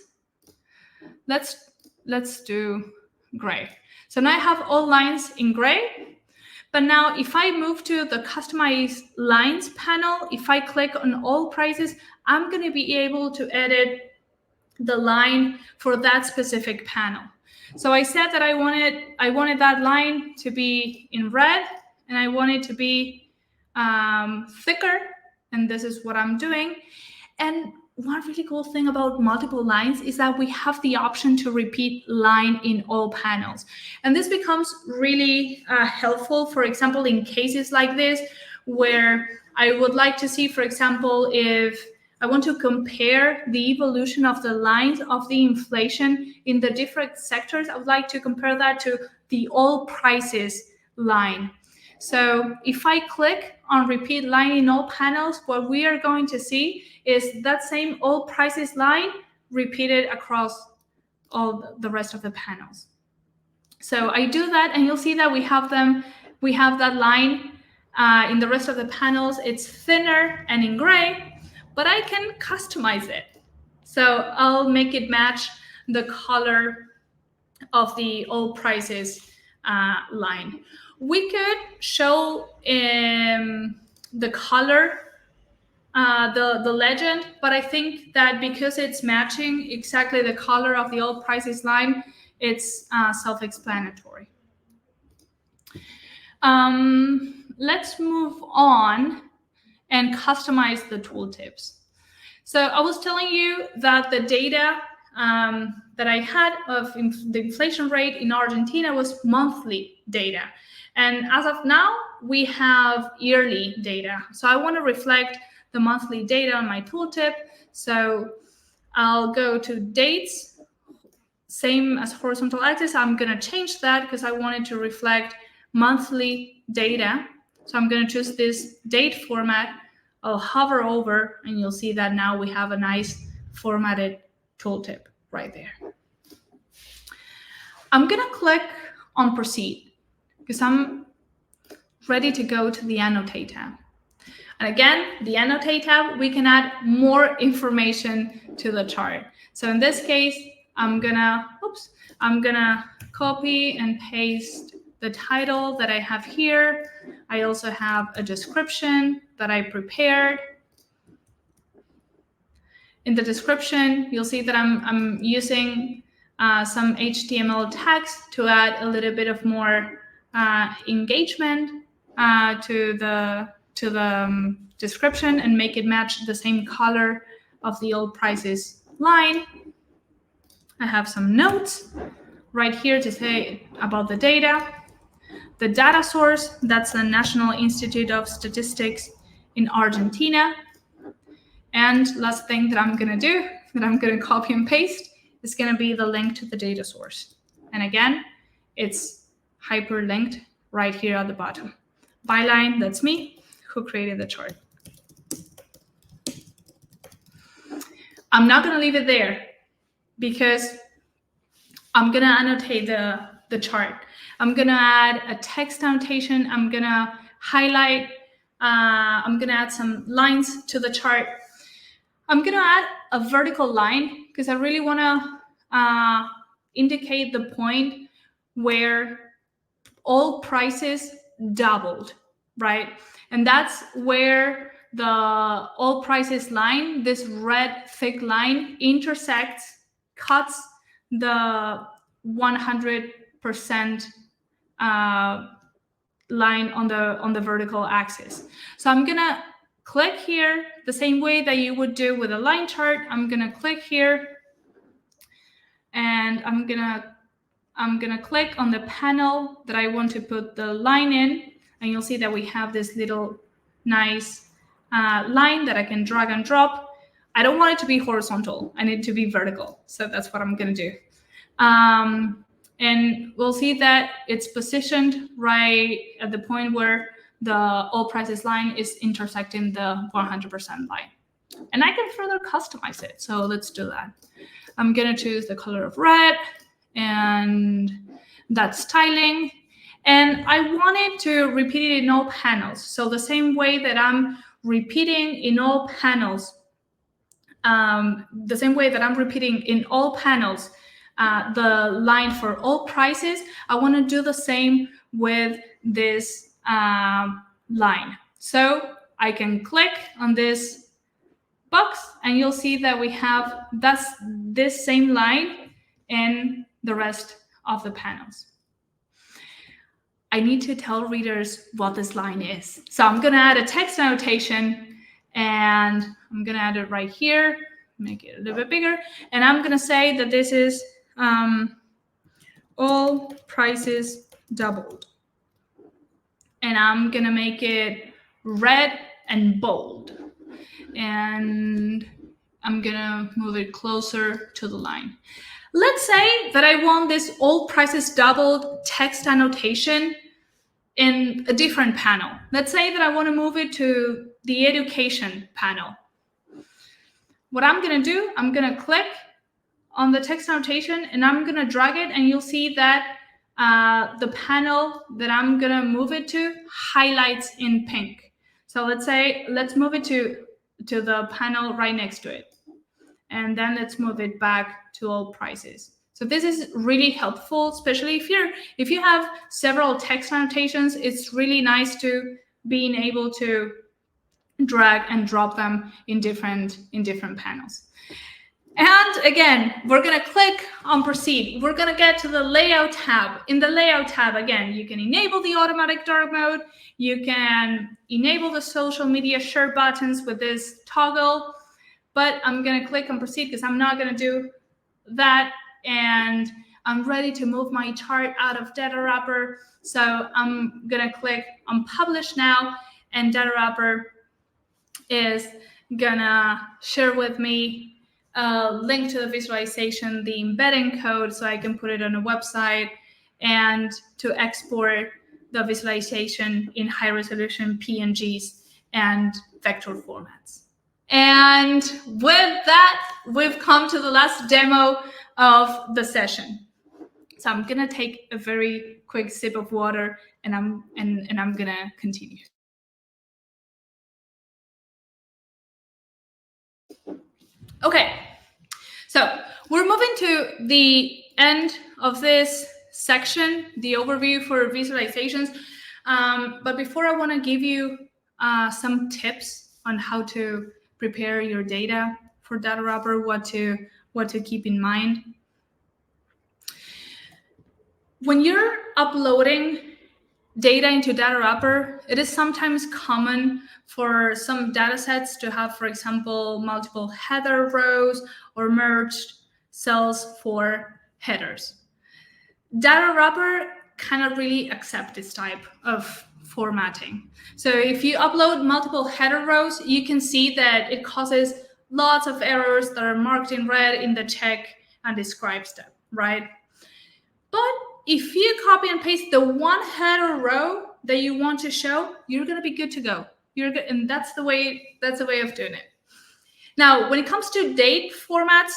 Let's do gray. So now I have all lines in gray. But now if I move to the customize lines panel, if I click on all prices, I'm going to be able to edit the line for that specific panel. So I said that I wanted that line to be in red, and I want it to be thicker, and this is what I'm doing. And one really cool thing about multiple lines is that we have the option to repeat line in all panels. And this becomes really helpful, for example, in cases like this, where I would like to see, for example, if I want to compare the evolution of the lines of the inflation in the different sectors, I would like to compare that to the all prices line. So if I click on repeat line in all panels, what we are going to see is that same all prices line repeated across all the rest of the panels. So I do that, and you'll see that we have that line in the rest of the panels. It's thinner and in gray, but I can customize it. So I'll make it match the color of the all prices line. We could show the color, the legend, but I think that because it's matching exactly the color of the all prices line, it's self-explanatory. Let's move on and customize the tooltips. So I was telling you that the data that I had of the inflation rate in Argentina was monthly data. And as of now, we have yearly data. So I want to reflect the monthly data on my tooltip. So I'll go to dates, same as horizontal axis. I'm going to change that because I wanted to reflect monthly data. So I'm going to choose this date format. I'll hover over and you'll see that now we have a nice formatted tooltip right there. I'm going to click on proceed because I'm ready to go to the annotate tab. And again, the annotate tab, we can add more information to the chart. So in this case, I'm gonna copy and paste the title that I have here. I also have a description that I prepared. In the description, you'll see that I'm using some HTML tags to add a little bit of more engagement to the description and make it match the same color of the all prices line. I have some notes right here to say about the data. The data source, that's the National Institute of Statistics in Argentina. And last thing that I'm going to do, that I'm going to copy and paste, is going to be the link to the data source. And again, it's hyperlinked right here at the bottom. Byline, that's me, who created the chart. I'm not going to leave it there because I'm going to annotate the chart. I'm going to add a text annotation. I'm going to highlight. I'm going to add some lines to the chart. I'm going to add a vertical line because I really want to indicate the point where all prices doubled, right? And that's where the all prices line, this red thick line, intersects, cuts the 100% line on the vertical axis. So I'm gonna click here the same way that you would do with a line chart. I'm gonna click here, and I'm gonna click on the panel that I want to put the line in, and you'll see that we have this little nice line that I can drag and drop. I don't want it to be horizontal. I need it to be vertical. So that's what I'm going to do. And we'll see that it's positioned right at the point where the all prices line is intersecting the 100% line. And I can further customize it. So let's do that. I'm going to choose the color of red, and that's styling. And I wanted to repeat it in all panels. So the same way that I'm repeating in all panels, the line for all prices, I want to do the same with this line. So I can click on this box, and you'll see that we have this same line in the rest of the panels. I need to tell readers what this line is. So I'm going to add a text annotation, and I'm going to add it right here, make it a little bit bigger. And I'm going to say that this is all prices doubled. And I'm going to make it red and bold. And I'm going to move it closer to the line. Let's say that I want this all prices doubled text annotation in a different panel. Let's say that I want to move it to the education panel. What I'm going to do, I'm going to click on the text annotation, and I'm going to drag it, and you'll see that the panel that I'm going to move it to highlights in pink. So let's move it to the panel right next to it. and then let's move it back to all prices. So this is really helpful, especially if you have several text annotations. It's really nice to being able to drag and drop them in different panels. And again, we're going to click on proceed. We're going to get to the layout tab. In the layout tab, again, you can enable the automatic dark mode. You can enable the social media share buttons with this toggle. But I'm going to click on proceed because I'm not going to do that. And I'm ready to move my chart out of Datawrapper. So I'm going to click on publish now. And Datawrapper is going to share with me a link to the visualization, the embedding code, so I can put it on a website, and to export the visualization in high resolution PNGs and vector formats. And with that, we've come to the last demo of the session. So I'm gonna take a very quick sip of water, and I'm gonna continue. Okay, so we're moving to the end of this section, the overview for visualizations. But before, I want to give you some tips on how to prepare your data for Datawrapper, what to keep in mind. When you're uploading data into Datawrapper, it is sometimes common for some data sets to have, for example, multiple header rows or merged cells for headers. Datawrapper cannot really accept this type of formatting. So if you upload multiple header rows, you can see that it causes lots of errors that are marked in red in the check and describe step, right? But if you copy and paste the one header row that you want to show, you're going to be good to go. And that's the way of doing it. Now, when it comes to date formats,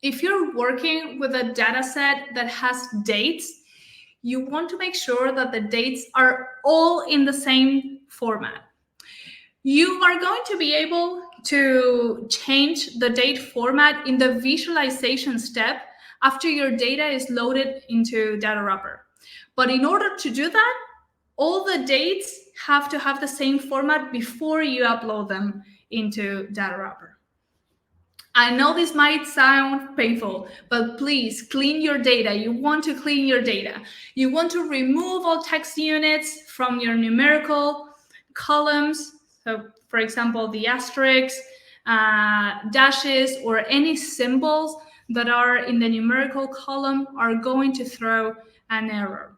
if you're working with a data set that has dates, you want to make sure that the dates are all in the same format. You are going to be able to change the date format in the visualization step after your data is loaded into Datawrapper. But in order to do that, all the dates have to have the same format before you upload them into Datawrapper. I know this might sound painful, but please clean your data. You want to clean your data. You want to remove all text units from your numerical columns. So, for example, the asterisks, dashes, or any symbols that are in the numerical column are going to throw an error.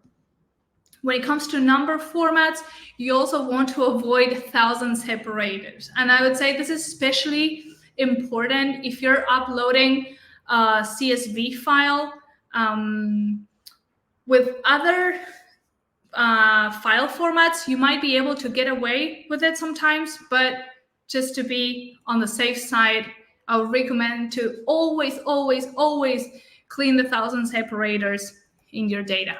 When it comes to number formats, you also want to avoid thousand separators. And I would say this is especially important if you're uploading a CSV file. With other file formats, you might be able to get away with it sometimes, but just to be on the safe side, I would recommend to always, always, always clean the thousand separators in your data.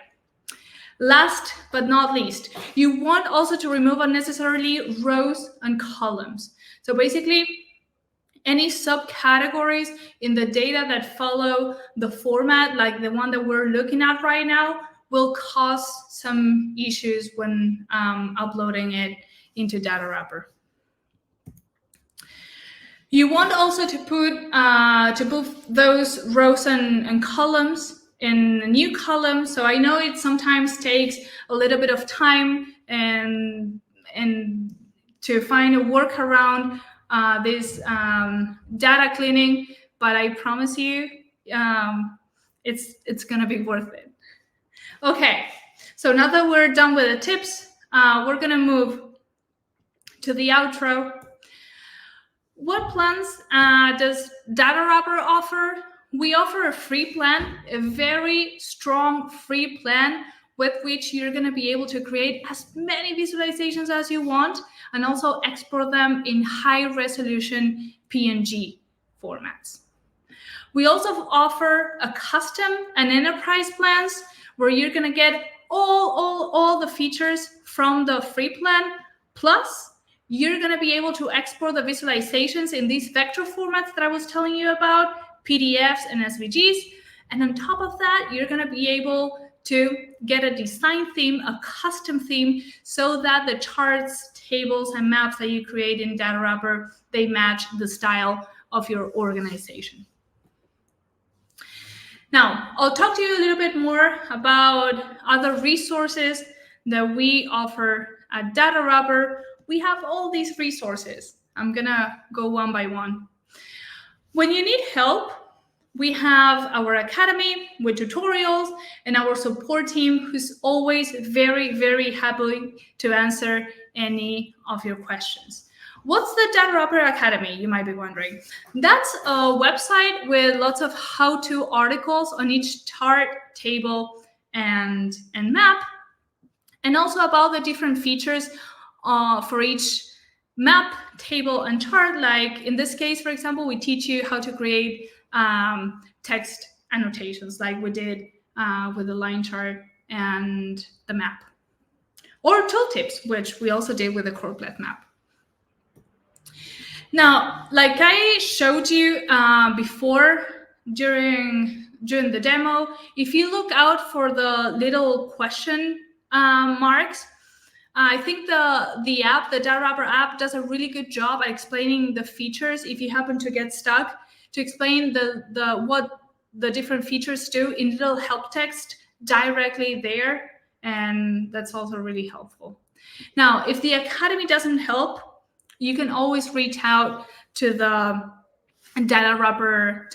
Last but not least, you want also to remove unnecessarily rows and columns. So basically, any subcategories in the data that follow the format, like the one that we're looking at right now, will cause some issues when uploading it into Datawrapper. You want also to put those rows and columns in a new column. So I know it sometimes takes a little bit of time and to find a workaround this data cleaning, but I promise you it's gonna be worth it. Okay, so now that we're done with the tips, we're gonna move to the outro. What plans does Datawrapper offer? We offer a free plan, a very strong free plan with which you're going to be able to create as many visualizations as you want and also export them in high resolution PNG formats. We also offer a custom and enterprise plans where you're going to get all the features from the free plan, plus you're going to be able to export the visualizations in these vector formats that I was telling you about, PDFs and SVGs. And on top of that, you're going to be able to get a design theme, a custom theme, so that the charts, tables, and maps that you create in Datawrapper, they match the style of your organization. Now, I'll talk to you a little bit more about other resources that we offer at Datawrapper. We have all these resources. I'm gonna go one by one. When you need help, we have our academy with tutorials and our support team who's always very, very happy to answer any of your questions. What's the Datawrapper Academy, you might be wondering? That's a website with lots of how-to articles on each chart, table, and map, and also about the different features for each map, table, and chart. Like in this case, for example, we teach you how to create text annotations like we did with the line chart and the map. Or tooltips, which we also did with the Corklet map. Now, like I showed you before during the demo, if you look out for the little question marks, I think the app, the Datawrapper app, does a really good job at explaining the features if you happen to get stuck, to explain what the different features do in little help text directly there, and that's also really helpful. Now, if the Academy doesn't help, you can always reach out to the Datawrapper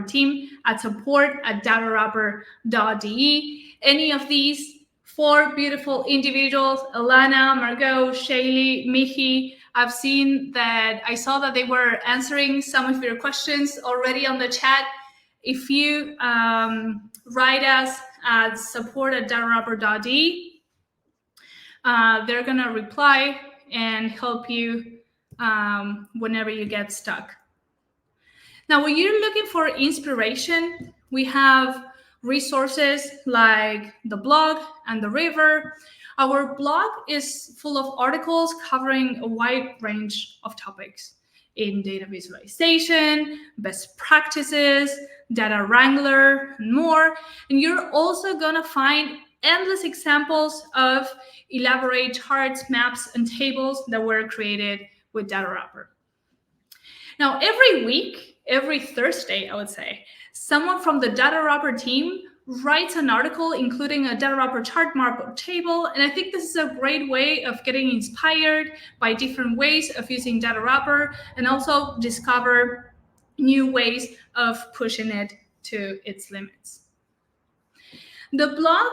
team at support@datawrapper.de. Any of these 4 beautiful individuals, Elana, Margot, Shaylee, Mihi, I saw that they were answering some of your questions already on the chat. If you write us at support@datawrapper.de, they're gonna reply and help you whenever you get stuck. Now, when you're looking for inspiration, we have resources like the blog and the river. Our blog is full of articles covering a wide range of topics in data visualization, best practices, data wrangler, and more. And you're also gonna find endless examples of elaborate charts, maps, and tables that were created with Datawrapper. Now, every week, every Thursday, I would say, someone from the Datawrapper team writes an article including a Datawrapper chart, map, or table, and I think this is a great way of getting inspired by different ways of using Datawrapper and also discover new ways of pushing it to its limits. The blog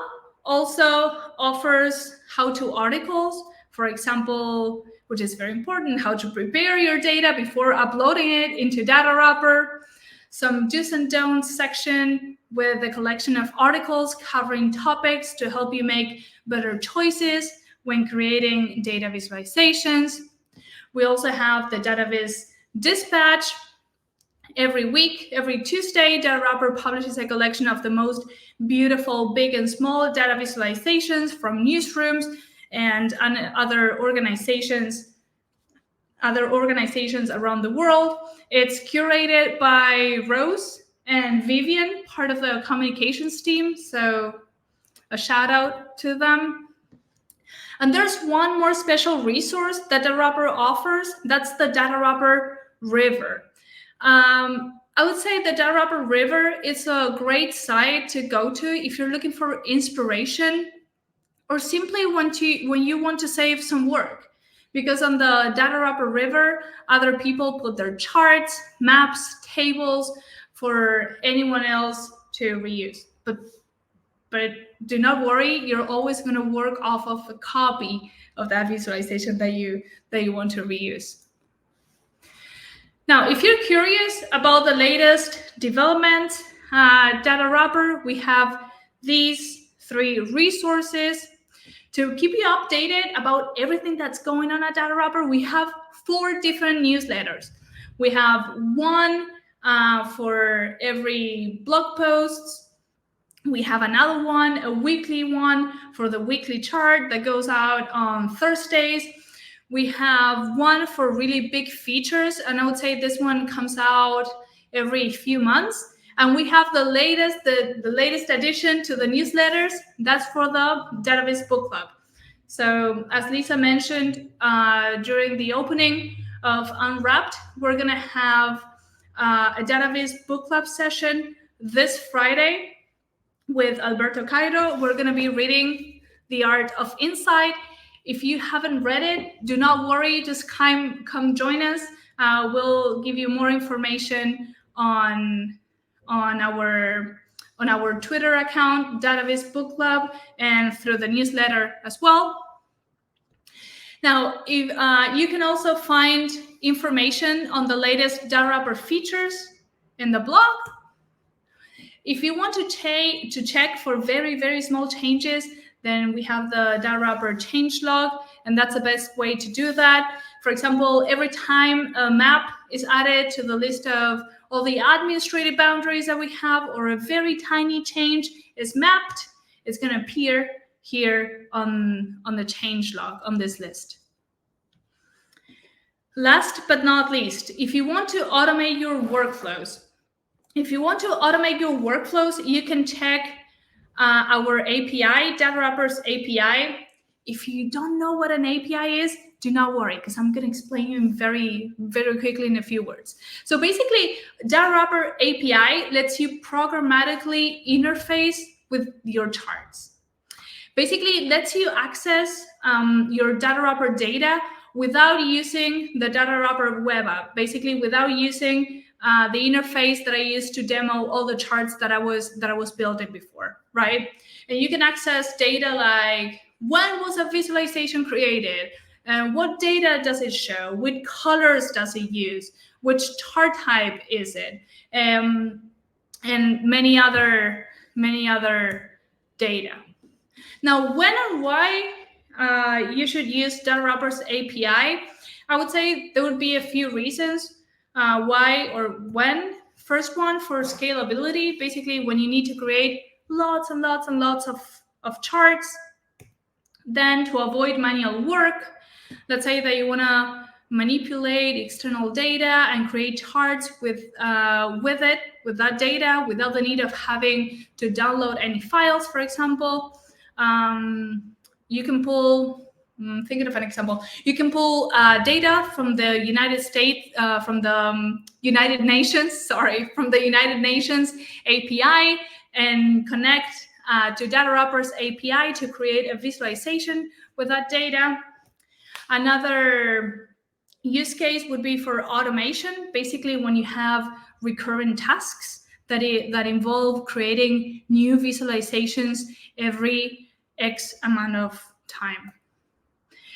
also offers how-to articles, for example, which is very important, how to prepare your data before uploading it into Datawrapper, some do's and don'ts section with a collection of articles covering topics to help you make better choices when creating data visualizations. We also have the DataVis Dispatch. Every week, every Tuesday, Datawrapper publishes a collection of the most beautiful big and small data visualizations from newsrooms and other organizations around the world. It's curated by Rose and Vivian, part of the communications team, so a shout out to them. And there's one more special resource that Datawrapper offers. That's the Datawrapper River. I would say the Datawrapper River is a great site to go to if you're looking for inspiration or simply when you want to save some work. Because on the Datawrapper River, other people put their charts, maps, tables for anyone else to reuse. But do not worry, you're always going to work off of a copy of that visualization that you want to reuse. Now, if you're curious about the latest developments at Datawrapper, we have these 3 resources to keep you updated about everything that's going on at Datawrapper. We have 4 different newsletters. We have one for every blog post. We have another one, a weekly one for the weekly chart that goes out on Thursdays. We have one for really big features, and I would say this one comes out every few months. And we have the latest addition to the newsletters. That's for the Database Book Club. So as Lisa mentioned during the opening of Unwrapped, we're going to have a Database Book Club session this Friday with Alberto Cairo. We're going to be reading The Art of Insight. If you haven't read it, do not worry. Just come join us. We'll give you more information on our Twitter account, Database Book Club, and through the newsletter as well. Now, if you can also find information on the latest Datawrapper features in the blog. If you want to check for very, very small changes, then we have the Datawrapper changelog, and that's the best way to do that. For example, every time a map is added to the list of all the administrative boundaries that we have, or a very tiny change is mapped, it's going to appear here on the changelog on this list. Last but not least, if you want to automate your workflows, you can check our API, Datawrapper's API. If you don't know what an API is, do not worry, because I'm going to explain you very, very quickly in a few words. So basically, Datawrapper API lets you programmatically interface with your charts. Basically, it lets you access your Datawrapper data without using the Datawrapper web app, basically without using the interface that I used to demo all the charts that I was building before, right? And you can access data like, when was a visualization created? And what data does it show? What colors does it use? Which chart type is it? And many other data. Now, when and why you should use Datawrapper's API, I would say there would be a few reasons why or when. First one, for scalability. Basically, when you need to create lots and lots and lots of charts, then to avoid manual work, let's say that you want to manipulate external data and create charts with that data without the need of having to download any files, for example. You can pull, thinking of an example, you can pull data from the United Nations API and connect to Datawrapper's API to create a visualization with that data. Another use case would be for automation. Basically, when you have recurrent tasks that involve creating new visualizations every X amount of time.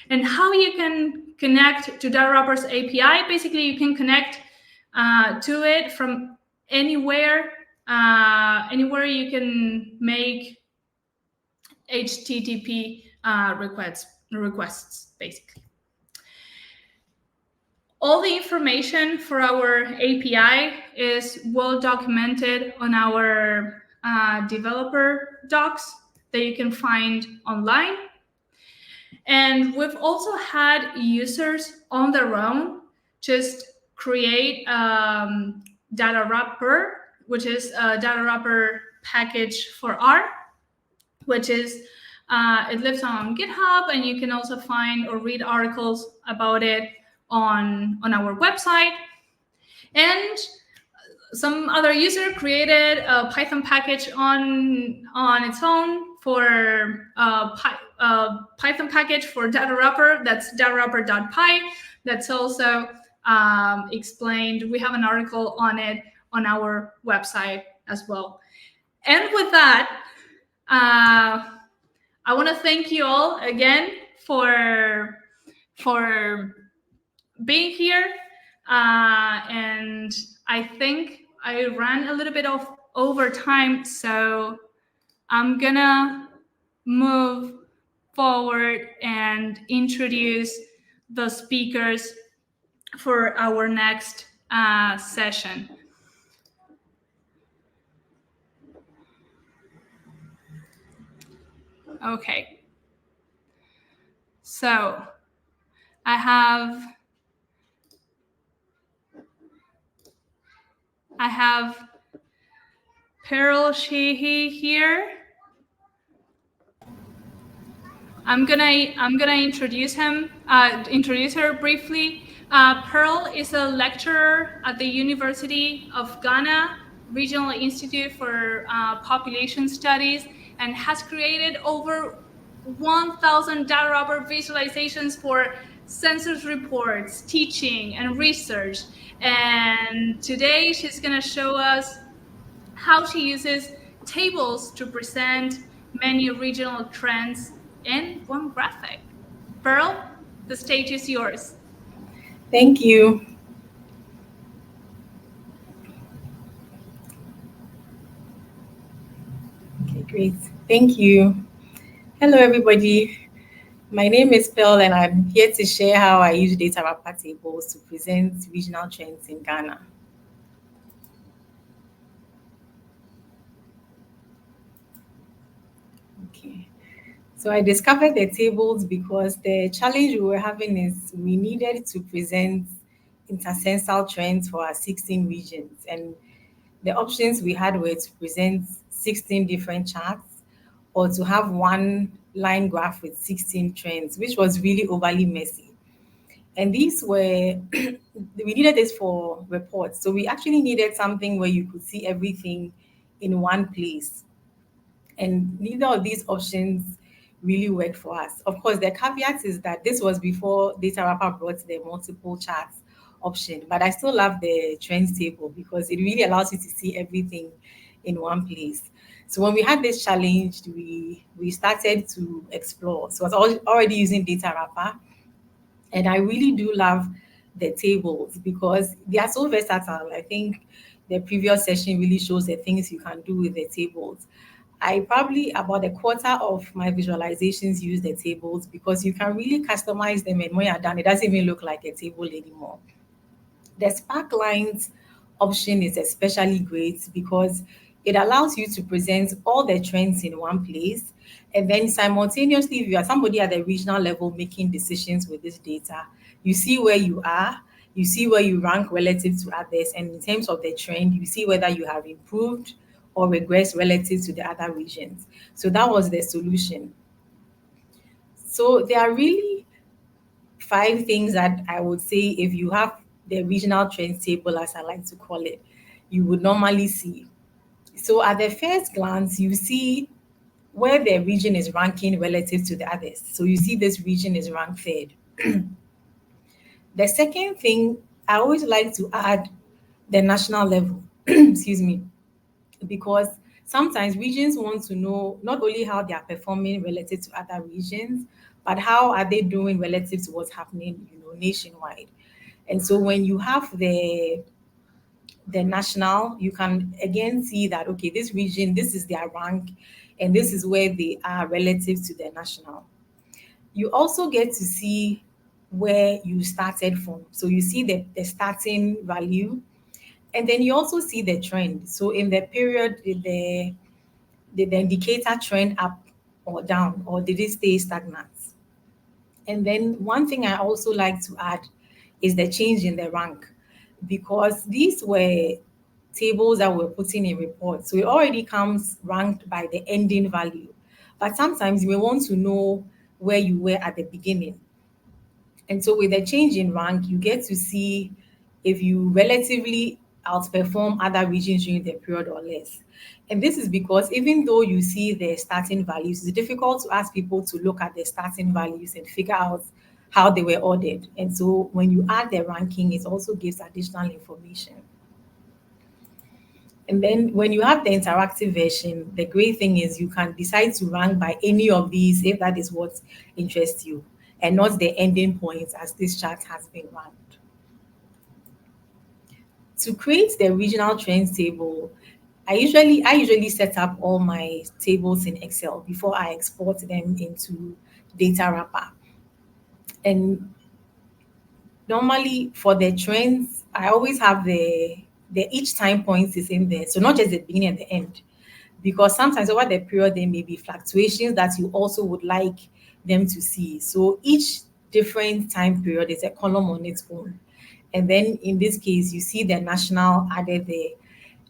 And how you can connect to Datawrapper's API, basically you can connect to it from anywhere you can make HTTP requests, basically. All the information for our API is well documented on our developer docs that you can find online. And we've also had users on their own just create Datawrapper, which is a Datawrapper package for R, which is, it lives on GitHub, and you can also find or read articles about it on our website. And some other user created a Python package on its own for Python package for Datawrapper. That's Datawrapper.py. That's also explained. We have an article on it on our website as well. And with that, I want to thank you all again for being here. And I think I ran a little bit over time, so I'm gonna move forward and introduce the speakers for our next session. Okay. So I have Pearl Sheehy here. I'm gonna introduce her briefly. Pearl is a lecturer at the University of Ghana Regional Institute for Population Studies and has created over 1,000 Datawrapper visualizations for census reports, teaching, and research. And today she's gonna show us how she uses tables to present many regional trends in one graphic. Pearl, the stage is yours. Thank you. Okay, great. Thank you. Hello, everybody. My name is Pearl, and I'm here to share how I use Datawrapper tables to present regional trends in Ghana. Okay. So I discovered the tables because the challenge we were having is we needed to present intercensal trends for our 16 regions. And the options we had were to present 16 different charts or to have one line graph with 16 trends, which was really overly messy. And these were, we needed this for reports. So we actually needed something where you could see everything in one place. And neither of these options really worked for us. Of course, the caveat is that this was before Datawrapper brought the multiple charts option, but I still love the trends table because it really allows you to see everything in one place. So when we had this challenge, we started to explore. So I was already using Datawrapper, and I really do love the tables because they are so versatile. I think the previous session really shows the things you can do with the tables. I probably about a quarter of my visualizations use the tables because you can really customize them, and when you're done, it doesn't even look like a table anymore. The spark lines option is especially great because it allows you to present all the trends in one place. And then simultaneously, if you are somebody at the regional level making decisions with this data, you see where you are, you see where you rank relative to others. And in terms of the trend, you see whether you have improved or regressed relative to the other regions. So that was the solution. So there are really 5 things that I would say if you have the regional trends table, as I like to call it, you would normally see. So at the first glance, you see where the region is ranking relative to the others. So you see this region is ranked third. The second thing, I always like to add the national level, excuse me, because sometimes regions want to know not only how they are performing relative to other regions, but how are they doing relative to what's happening, nationwide. And so when you have the national, you can again see that, okay, this region, this is their rank, and this is where they are relative to the national. You also get to see where you started from. So you see the starting value, and then you also see the trend. So in the period, did the indicator trend up or down, or did it stay stagnant? And then one thing I also like to add is the change in the rank, because these were tables that we're putting in reports. So it already comes ranked by the ending value. But sometimes you may want to know where you were at the beginning. And so with the change in rank, you get to see if you relatively outperform other regions during the period or less. And this is because even though you see the starting values, it's difficult to ask people to look at the starting values and figure out how they were ordered. And so when you add the ranking, it also gives additional information. And then when you have the interactive version, the great thing is you can decide to rank by any of these if that is what interests you, and not the ending points as this chart has been ranked. To create the regional trends table, I usually set up all my tables in Excel before I export them into Datawrapper. And normally for the trends, I always have the each time points is in there. So not just the beginning and the end. Because sometimes over the period there may be fluctuations that you also would like them to see. So each different time period is a column on its own. And then in this case, you see the national added there.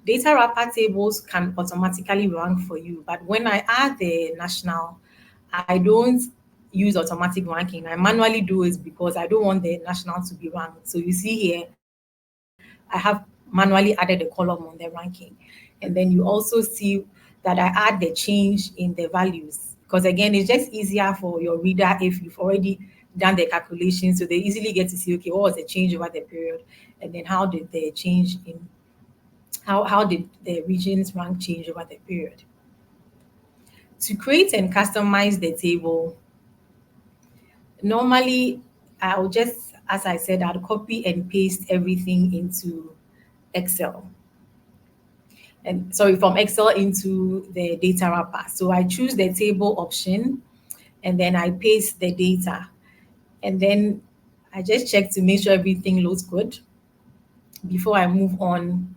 Datawrapper tables can automatically rank for you, but when I add the national, I don't use automatic ranking. I manually do it because I don't want the national to be ranked. So you see here, I have manually added a column on the ranking. And then you also see that I add the change in the values. Because again, it's just easier for your reader if you've already done the calculation. So they easily get to see, okay, what was the change over the period? And then how did the change in how did the regions rank change over the period? To create and customize the table, normally I'll just, as I said, I'll copy and paste everything into Excel. And sorry, from Excel into the Datawrapper. So I choose the table option and then I paste the data. And then I just check to make sure everything looks good before I move on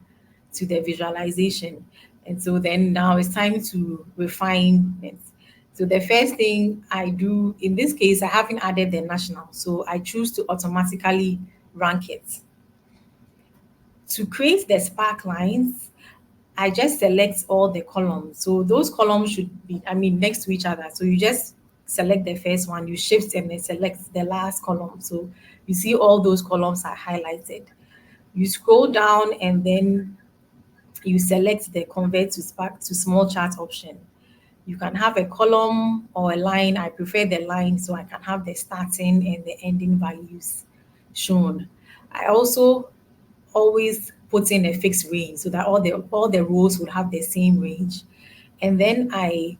to the visualization. And so then now it's time to refine it. So the first thing I do, in this case, I haven't added the national. So I choose to automatically rank it. To create the spark lines, I just select all the columns. So those columns should be, next to each other. So you just select the first one, you shift and then select the last column. So you see all those columns are highlighted. You scroll down and then you select the convert to spark to small chart option. You can have a column or a line. I prefer the line so I can have the starting and the ending values shown. I also always put in a fixed range so that all the rows would have the same range. And then I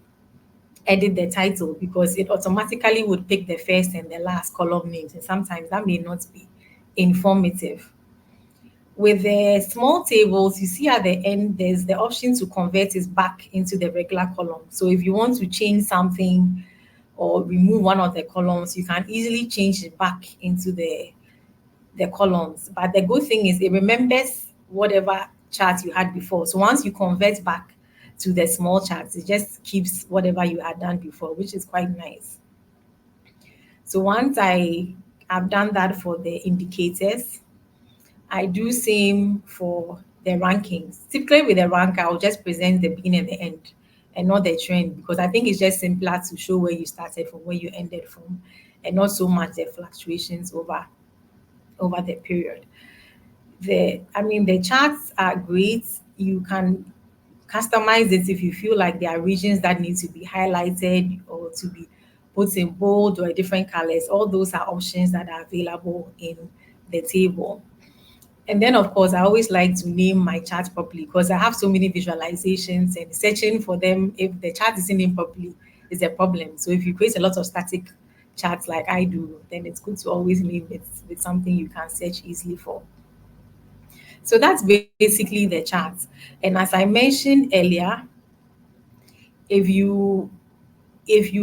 edit the title because it automatically would pick the first and the last column names. And sometimes that may not be informative. With the small tables, you see at the end, there's the option to convert it back into the regular column. So if you want to change something or remove one of the columns, you can easily change it back into the columns. But the good thing is it remembers whatever chart you had before. So once you convert back to the small charts, it just keeps whatever you had done before, which is quite nice. So once I have done that for the indicators, I do same for the rankings. Typically with the rank, I'll just present the beginning and the end and not the trend because I think it's just simpler to show where you started from, where you ended from, and not so much the fluctuations over the period. The charts are great. You can customize it if you feel like there are regions that need to be highlighted or to be put in bold or different colors. All those are options that are available in the table. And then, of course, I always like to name my chart properly because I have so many visualizations and searching for them. If the chart isn't named properly, is a problem. So if you create a lot of static charts like I do, then it's good to always name it with something you can search easily for. So that's basically the chart. And as I mentioned earlier, if you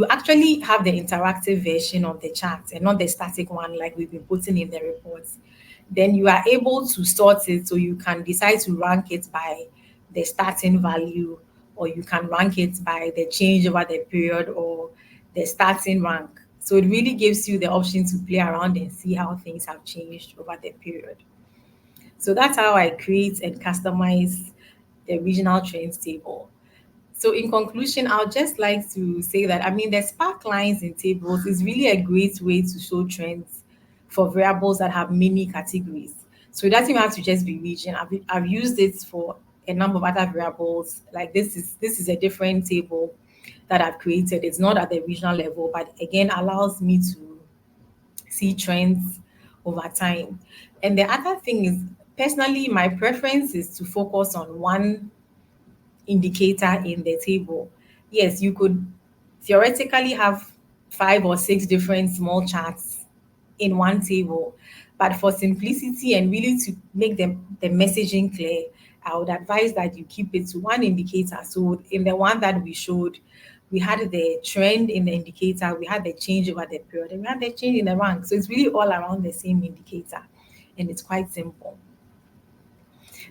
actually have the interactive version of the chart and not the static one like we've been putting in the reports, then you are able to sort it so you can decide to rank it by the starting value, or you can rank it by the change over the period or the starting rank. So it really gives you the option to play around and see how things have changed over the period. So that's how I create and customize the regional trends table. So in conclusion, I would just like to say that, the spark lines in tables is really a great way to show trends for variables that have many categories. So it doesn't even have to just be region. I've used it for a number of other variables. Like this is a different table that I've created. It's not at the regional level, but again, allows me to see trends over time. And the other thing is, personally, my preference is to focus on one indicator in the table. Yes, you could theoretically have 5 or 6 different small charts in one table, but for simplicity and really to make the messaging clear, I would advise that you keep it to one indicator. So in the one that we showed, we had the trend in the indicator, we had the change over the period, and we had the change in the rank. So it's really all around the same indicator, and it's quite simple.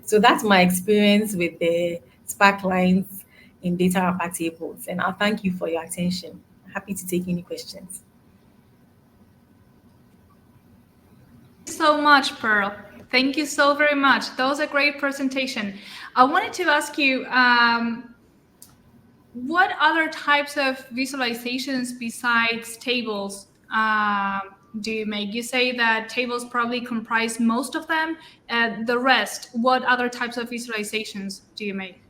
So that's my experience with the spark lines in Datawrapper tables, and I'll thank you for your attention. Happy to take any questions. so much, Pearl. Thank you so very much. That was a great presentation. I wanted to ask you, what other types of visualizations besides tables do you make? You say that tables probably comprise most of them. The rest, what other types of visualizations do you make?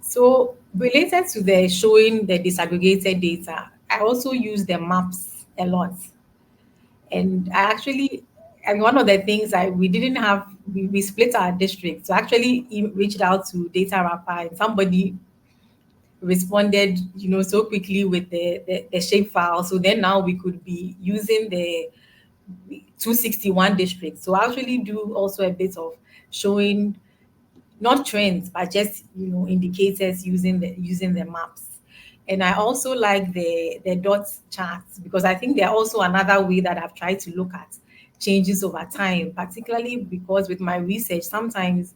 So related to the showing the disaggregated data, I also use the maps a lot. And one of the things we split our district. So actually reached out to Datawrapper, and somebody responded, so quickly with the shape file. So then now we could be using the 261 districts. So I actually do also a bit of showing not trends, but just indicators using the maps. And I also like the dot charts, because I think they're also another way that I've tried to look at changes over time, particularly because with my research, sometimes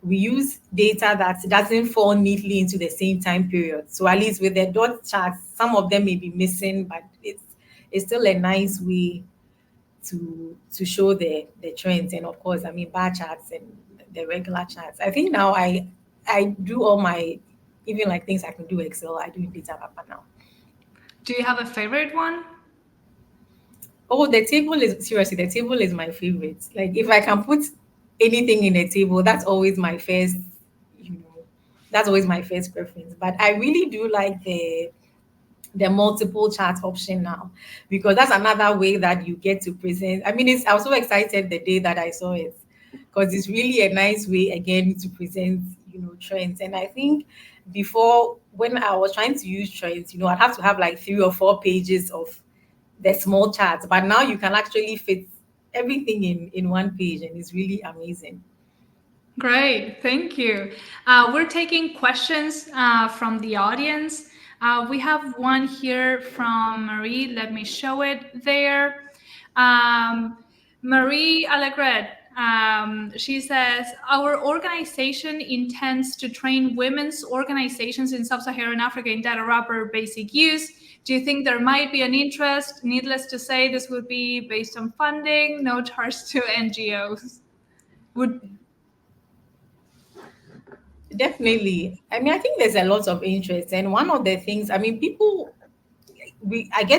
we use data that doesn't fall neatly into the same time period. So at least with the dot charts, some of them may be missing, but it's still a nice way to show the trends. And of course, bar charts and the regular charts. I think now I do all my, even like things I can do Excel, I do in Datawrapper now. Do you have a favorite one? Oh, the table is my favorite. Like if I can put anything in a table, that's always my first, that's always my first preference. But I really do like the multiple chart option now, because that's another way that you get to present. I was so excited the day that I saw it, because it's really a nice way again to present, trends. And I think before, when I was trying to use trends, I'd have to have like 3 or 4 pages of the small charts, but now you can actually fit everything in one page, and it's really amazing. Great, thank you. We're taking questions from the audience. We have one here from Marie. Let me show it there. Marie Allegret, she says, our organization intends to train women's organizations in Sub-Saharan Africa in Datawrapper basic use. Do you think there might be an interest? Needless to say, this would be based on funding, no charge to NGOs. Definitely. I think there's a lot of interest. And one of the things, I get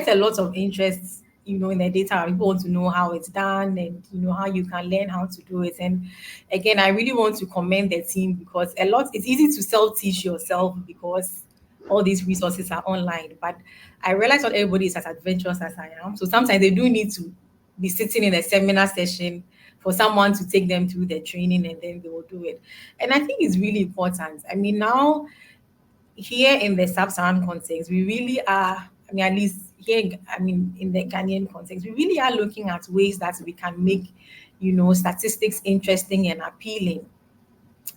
a lot of interest, in the data. People want to know how it's done, and, how you can learn how to do it. And again, I really want to commend the team, because it's easy to self-teach yourself because all these resources are online. But I realize not everybody is as adventurous as I am. So sometimes they do need to be sitting in a seminar session for someone to take them through the training, and then they will do it. And I think it's really important. Now here in the Sub-Saharan context, we really are, at least here, in the Ghanaian context, we really are looking at ways that we can make, statistics interesting and appealing.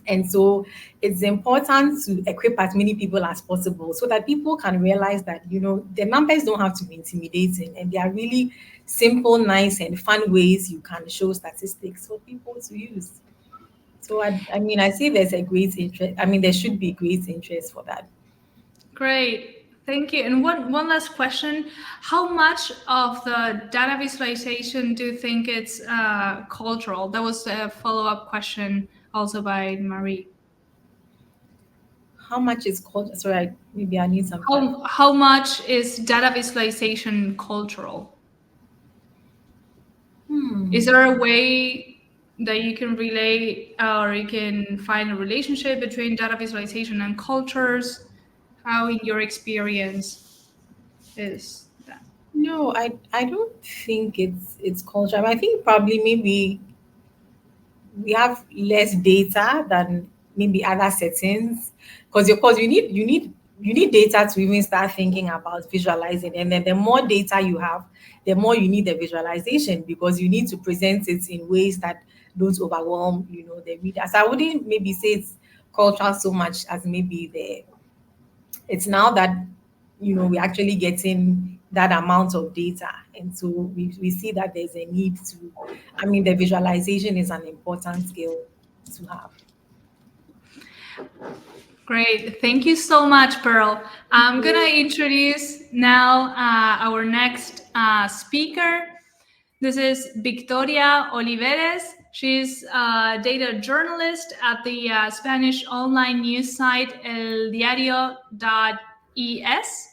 And so it's important to equip as many people as possible, so that people can realize that, the numbers don't have to be intimidating, and they are really simple, nice, and fun ways you can show statistics for people to use. So I see there's a great interest. There should be great interest for that. Great, thank you. And one last question: how much of the data visualization do you think it's cultural? That was a follow-up question also by Marie. How much is cultural? Sorry, maybe I need some. How much is data visualization cultural? Is there a way that you can relate, or you can find a relationship between data visualization and cultures? How, in your experience, is that? No, I don't think it's culture. I think probably maybe we have less data than maybe other settings, because of course you need data to even start thinking about visualizing. And then the more data you have, the more you need the visualization, because you need to present it in ways that don't overwhelm, the readers. I wouldn't maybe say it's cultural so much as maybe it's now that, we're actually getting that amount of data. And so we see that there's a need to, the visualization is an important skill to have. Great. Thank you so much, Pearl. I'm going to introduce now our next speaker. This is Victòria Oliveres. She's a data journalist at the Spanish online news site elDiario.es.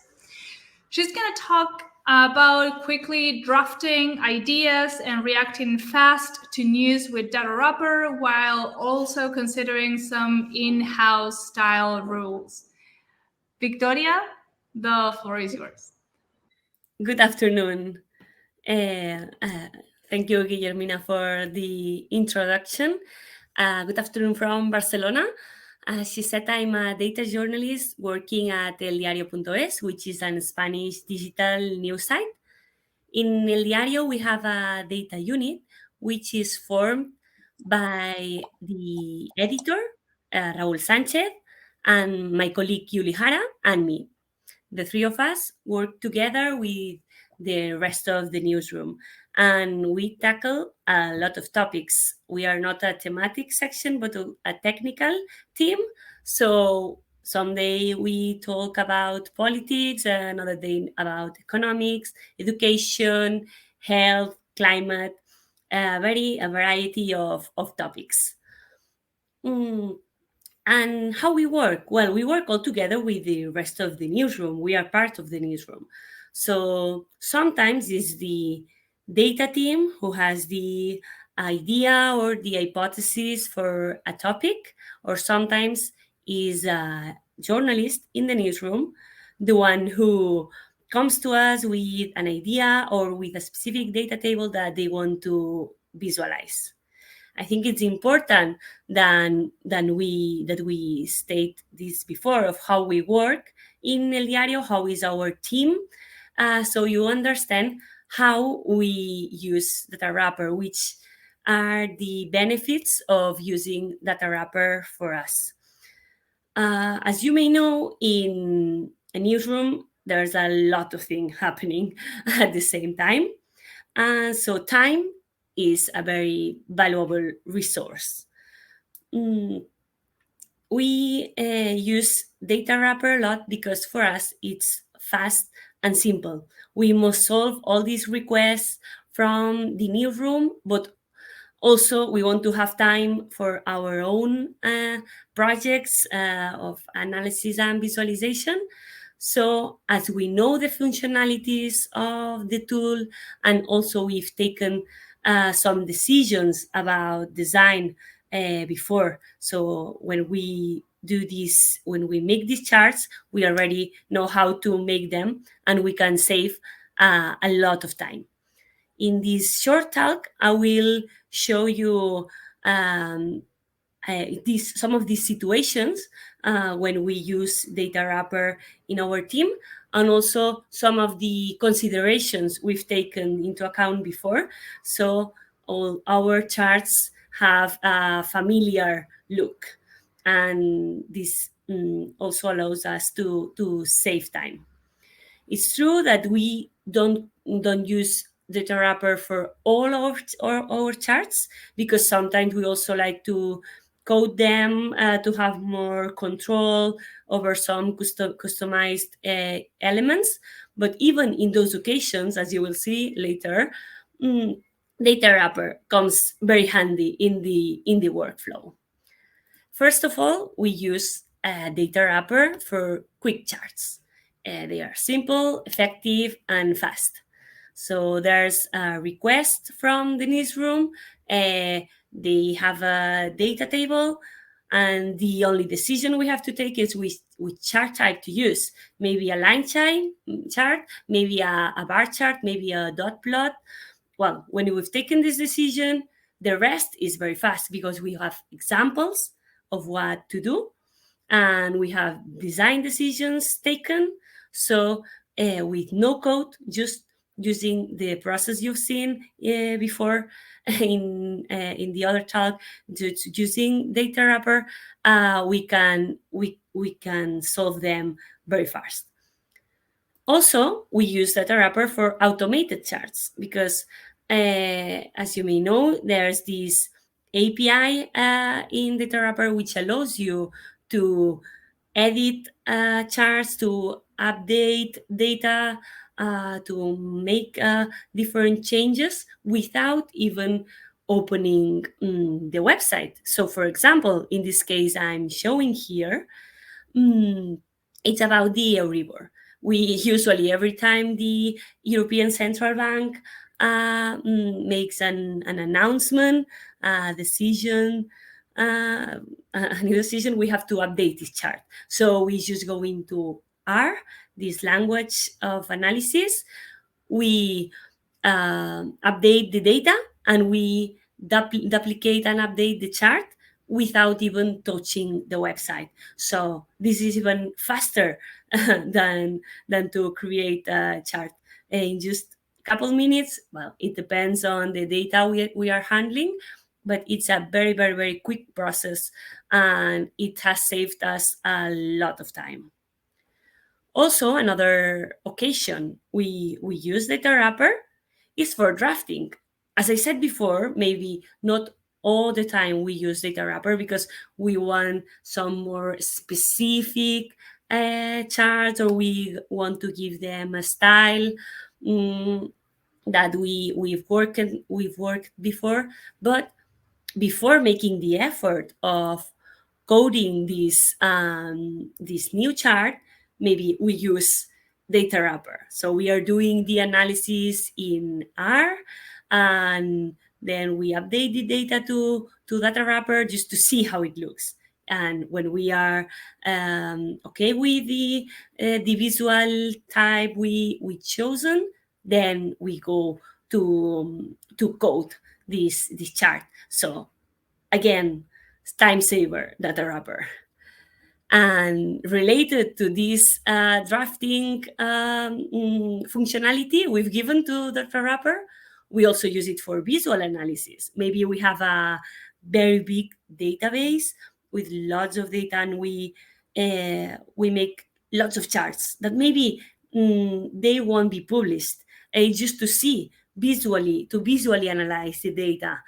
She's going to talk about quickly drafting ideas and reacting fast to news with Datawrapper while also considering some in-house style rules. Victòria, the floor is yours. Good afternoon. Thank you, Guillermina, for the introduction. Good afternoon from Barcelona. As she said, I'm a data journalist working at elDiario.es, which is a Spanish digital news site. In elDiario, we have a data unit, which is formed by the editor, Raúl Sánchez, and my colleague Yuli Jara, and me. The three of us work together with the rest of the newsroom, and we tackle a lot of topics. We are not a thematic section, but a technical team. So someday we talk about politics, another day about economics, education, health, climate, a variety of topics. And how we work? Well, we work all together with the rest of the newsroom. We are part of the newsroom. So sometimes it's the data team who has the idea or the hypothesis for a topic, or sometimes is a journalist in the newsroom, the one who comes to us with an idea or with a specific data table that they want to visualize. I think it's important that we state this before of how we work in elDiario, how is our team, so you understand how we use Datawrapper, which are the benefits of using Datawrapper for us. As you may know, in a newsroom, there's a lot of things happening at the same time. So time is a very valuable resource. We use Datawrapper a lot because for us it's fast and simple. We must solve all these requests from the newsroom, but also we want to have time for our own projects of analysis and visualization. So as we know the functionalities of the tool, and also we've taken some decisions about design before. So when we do this, when we make these charts, we already know how to make them, and we can save a lot of time. In this short talk, I will show you some of these situations when we use Datawrapper in our team, and also some of the considerations we've taken into account before. So all our charts have a familiar look, and this also allows us to save time. It's true that we don't use Datawrapper for all our charts, because sometimes we also like to code them to have more control over some customized elements. But even in those occasions, as you will see later, Datawrapper comes very handy in the workflow. First of all, we use Datawrapper for quick charts. They are simple, effective, and fast. So there's a request from the newsroom. They have a data table, and the only decision we have to take is which chart type to use. Maybe a line chart, maybe a bar chart, maybe a dot plot. Well, when we've taken this decision, the rest is very fast because we have examples of what to do, and we have design decisions taken. So with no code, just using the process you've seen before in the other talk, just using Datawrapper, we can solve them very fast. Also, we use Datawrapper for automated charts because, as you may know, there's this API in Datawrapper which allows you to edit charts, to update data to make different changes without even opening the website. So for example, in this case I'm showing here, it's about the Euribor. We usually, every time the European Central Bank makes an announcement, a decision, a new decision, we have to update this chart. So we just go into R, this language of analysis. We update the data, and we duplicate and update the chart without even touching the website. So this is even faster than to create a chart in just a couple minutes. Well, it depends on the data we are handling, but it's a very, very, very quick process, and it has saved us a lot of time. Also, another occasion we use Datawrapper is for drafting. As I said before, maybe not all the time we use Datawrapper because we want some more specific charts, or we want to give them a style that we've worked before. But before making the effort of coding this new chart, maybe we use Datawrapper. So we are doing the analysis in R, and then we update the data to Datawrapper just to see how it looks. And when we are okay with the visual type we chosen, then we go to code this chart. So again, time saver, Datawrapper. And related to this drafting functionality we've given to Datawrapper, we also use it for visual analysis. Maybe we have a very big database with lots of data, and we make lots of charts that maybe they won't be published. Just to see visually analyze the data.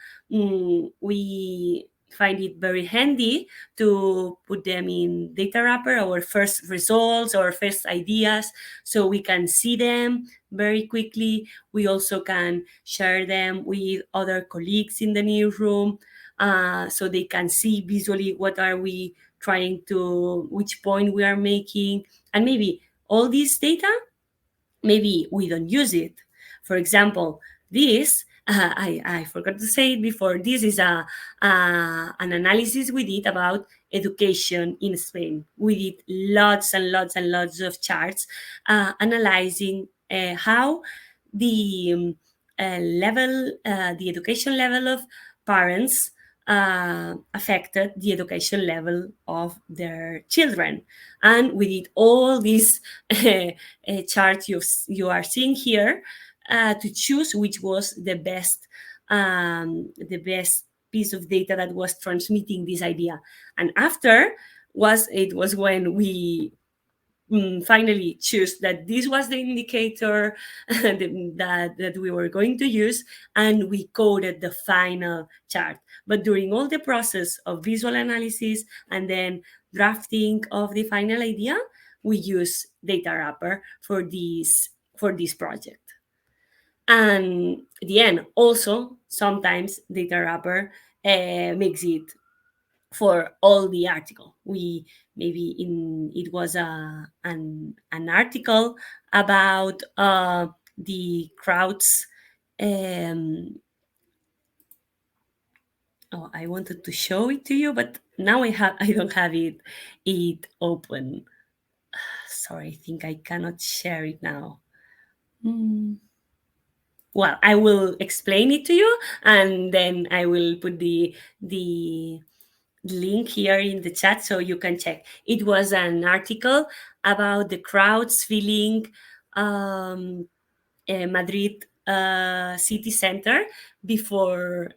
We find it very handy to put them in Datawrapper, our first results, our first ideas, so we can see them very quickly. We also can share them with other colleagues in the newsroom, so they can see visually what are we trying to, which point we are making, and maybe all this data, maybe we don't use it. For example, this, I forgot to say it before, this is an analysis we did about education in Spain. We did lots and lots and lots of charts analyzing how the the education level of parents affected the education level of their children. And we did all these charts you are seeing here to choose which was the best piece of data that was transmitting this idea. And after it was when we finally choose that this was the indicator that we were going to use, and we coded the final chart. But during all the process of visual analysis and then drafting of the final idea, we use Datawrapper for this project. And at the end, also, sometimes Datawrapper makes it for all the article. It was an article about the crowds. I wanted to show it to you, but now I don't have it open. Sorry, I think I cannot share it now. Well, I will explain it to you, and then I will put the link here in the chat so you can check. It was an article about the crowds filling Madrid city center before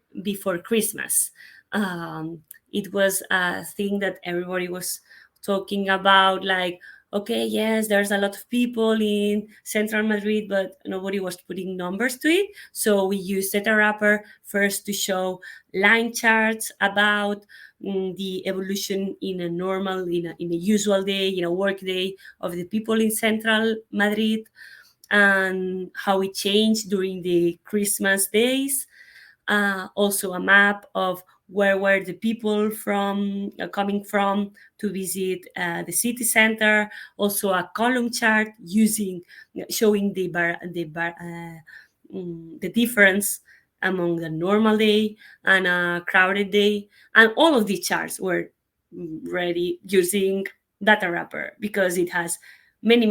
Christmas. It was a thing that everybody was talking about, like, okay, yes, there's a lot of people in central Madrid, but nobody was putting numbers to it. So we used Datawrapper first to show line charts about the evolution in a usual day, work day of the people in central Madrid. and how it changed during the Christmas days. Also a map of where were the people from coming from to visit the city center. Also a column chart showing the difference among the normal day and a crowded day. And all of these charts were ready using Datawrapper because it has many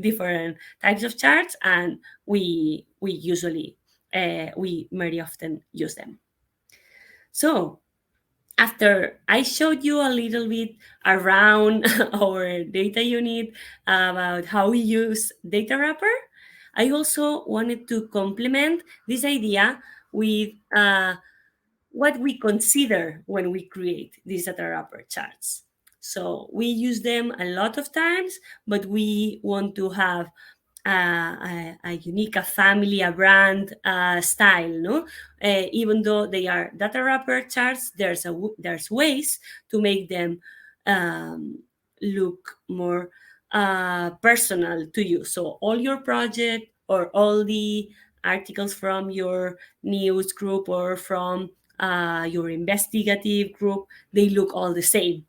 different types of charts, and we very often use them. So after I showed you a little bit around our data unit about how we use Datawrapper, I also wanted to complement this idea with what we consider when we create these Datawrapper charts. So we use them a lot of times, but we want to have a unique, a family, a brand style, no? Even though they are Datawrapper charts, there's ways to make them look more personal to you. So all your project or all the articles from your news group or from your investigative group, they look all the same.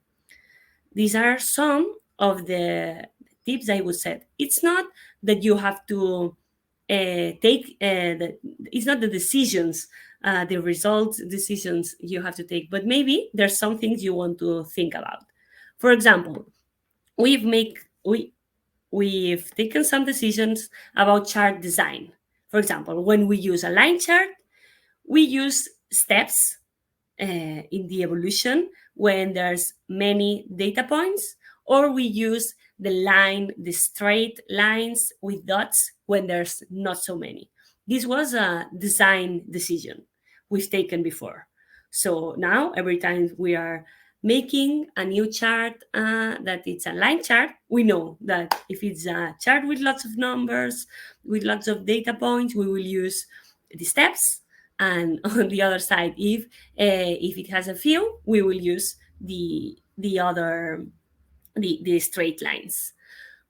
These are some of the tips I would say. It's not that you have to it's not the decisions, the results decisions you have to take, but maybe there's some things you want to think about. For example, we've taken some decisions about chart design. For example, when we use a line chart, we use steps in the evolution when there's many data points, or we use the straight lines with dots when there's not so many. This was a design decision we've taken before. So now every time we are making a new chart that it's a line chart, we know that if it's a chart with lots of numbers, with lots of data points, we will use the steps. And on the other side, if it has a few, we will use the straight lines.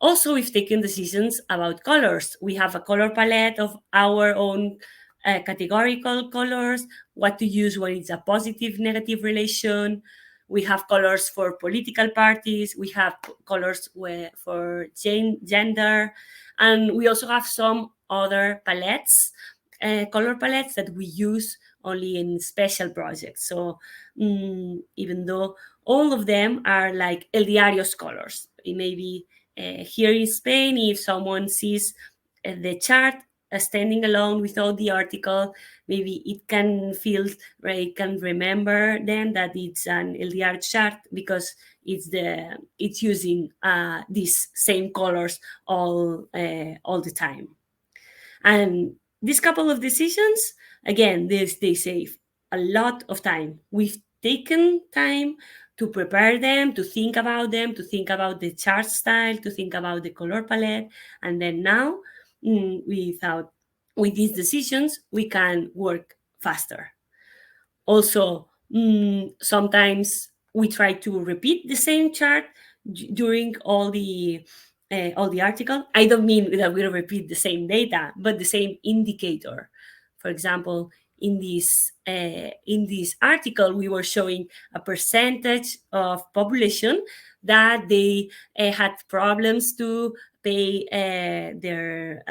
Also, we've taken decisions about colors. We have a color palette of our own categorical colors, what to use when it's a positive, negative relation. We have colors for political parties. We have colors for gender. And we also have some other palettes, color palettes that we use only in special projects. So even though all of them are like elDiario's colors, it may be here in Spain, if someone sees the chart standing alone without the article, maybe it can feel, right, it can remember then that it's an elDiario chart because it's using these same colors all the time. And this couple of decisions, again, they save a lot of time. We've taken time to prepare them, to think about the chart style, to think about the color palette. And then now, with these decisions, we can work faster. Also, sometimes we try to repeat the same chart during all the article. I don't mean that we repeat the same data, but the same indicator. For example, in this article, we were showing a percentage of population that they had problems to pay their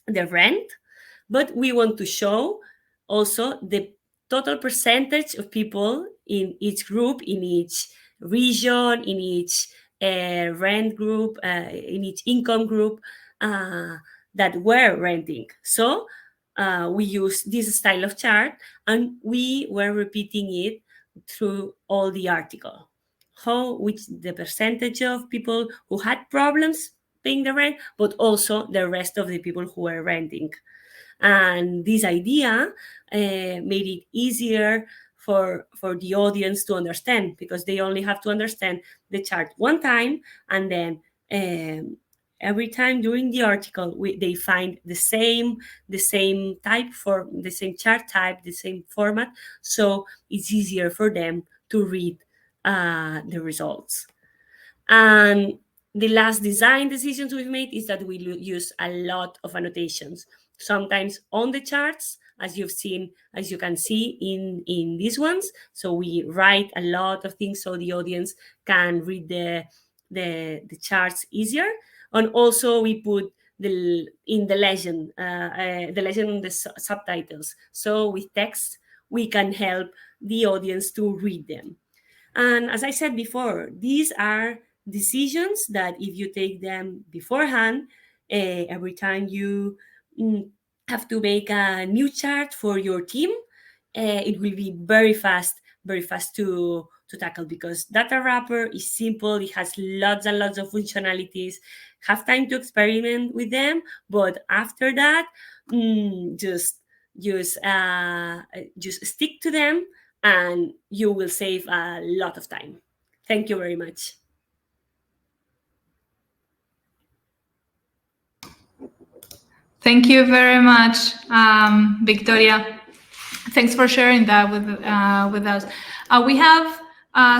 rent, but we want to show also the total percentage of people in each group, in each region, in each rent group, in each income group that were renting. So we use this style of chart, and we were repeating it through all the article. Which the percentage of people who had problems paying the rent, but also the rest of the people who were renting. And this idea made it easier for the audience to understand, because they only have to understand the chart one time, and then every time during the article they find the same type, for the same chart type, the same format, so it's easier for them to read the results. And the last design decisions we've made is that we use a lot of annotations, sometimes on the charts, as you can see in these ones. So we write a lot of things so the audience can read the charts easier. And also we put the legend on the subtitles. So with text, we can help the audience to read them. And as I said before, these are decisions that if you take them beforehand, every time you have to make a new chart for your team, it will be very fast to tackle, because Datawrapper is simple. It has lots and lots of functionalities. Have time to experiment with them, but after that, just stick to them, and you will save a lot of time. Thank you very much. Thank you very much, Victòria. Thanks for sharing that with us. We have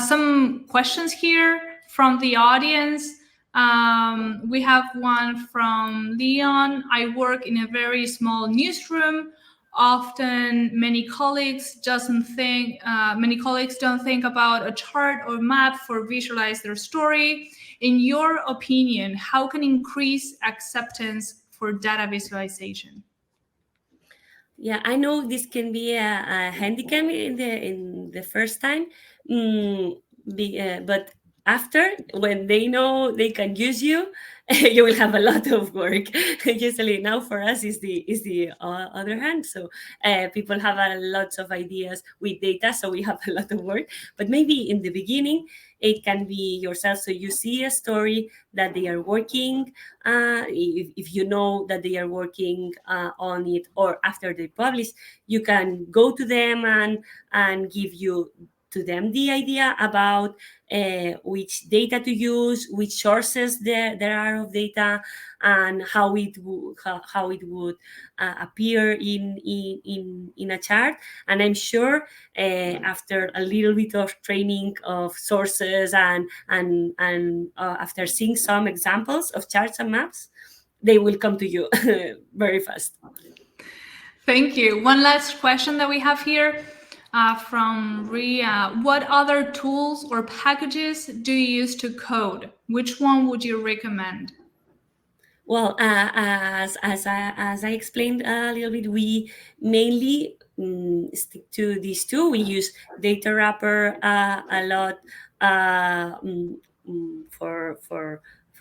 some questions here from the audience. We have one from Leon. I work in a very small newsroom. Often, many colleagues don't think about a chart or map for visualize their story. In your opinion, how can increase acceptance for data visualization? Yeah, I know this can be a handicap in the first time, but after, when they know they can use you, you will have a lot of work. Usually now for us is the other hand. So people have a lots of ideas with data, so we have a lot of work. But maybe in the beginning, it can be yourself. So you see a story that they are working. If you know that they are working on it, or after they publish, you can go to them and give to them the idea about which data to use, which sources there are of data, and how it would appear in a chart. And I'm sure after a little bit of training of sources and after seeing some examples of charts and maps, they will come to you very fast. Thank you. One last question that we have here from Ria. What other tools or packages do you use to code? Which one would you recommend? Well, as I explained a little bit, we mainly stick to these two. We use Datawrapper a lot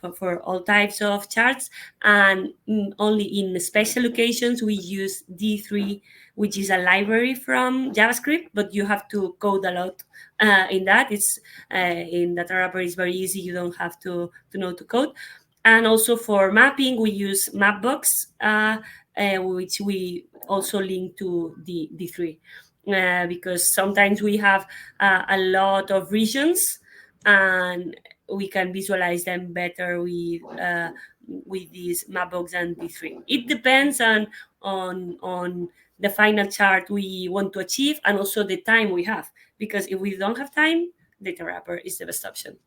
for all types of charts, and only in special occasions we use D3, which is a library from JavaScript, but you have to code a lot in that. It's in Datawrapper is very easy. You don't have to know to code. And also for mapping, we use Mapbox, which we also link to the D3, because sometimes we have a lot of regions, and we can visualize them better with this Mapbox and D3. It depends on the final chart we want to achieve, and also the time we have, because if we don't have time, Datawrapper is the best option.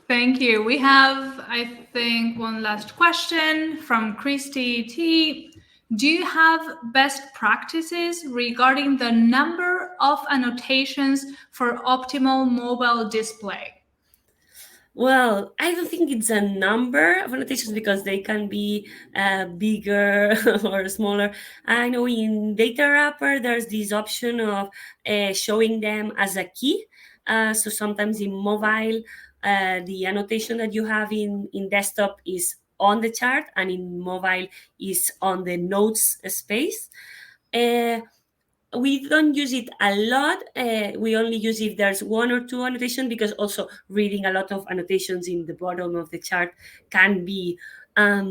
Thank you. We have, I think, one last question from Christy T. Do you have best practices regarding the number of annotations for optimal mobile display? Well, I don't think it's a number of annotations, because they can be bigger or smaller. I know in Datawrapper, there's this option of showing them as a key. So sometimes in mobile, the annotation that you have in desktop is on the chart, and in mobile is on the notes space. We don't use it a lot. We only use if there's one or two annotations, because also reading a lot of annotations in the bottom of the chart can be a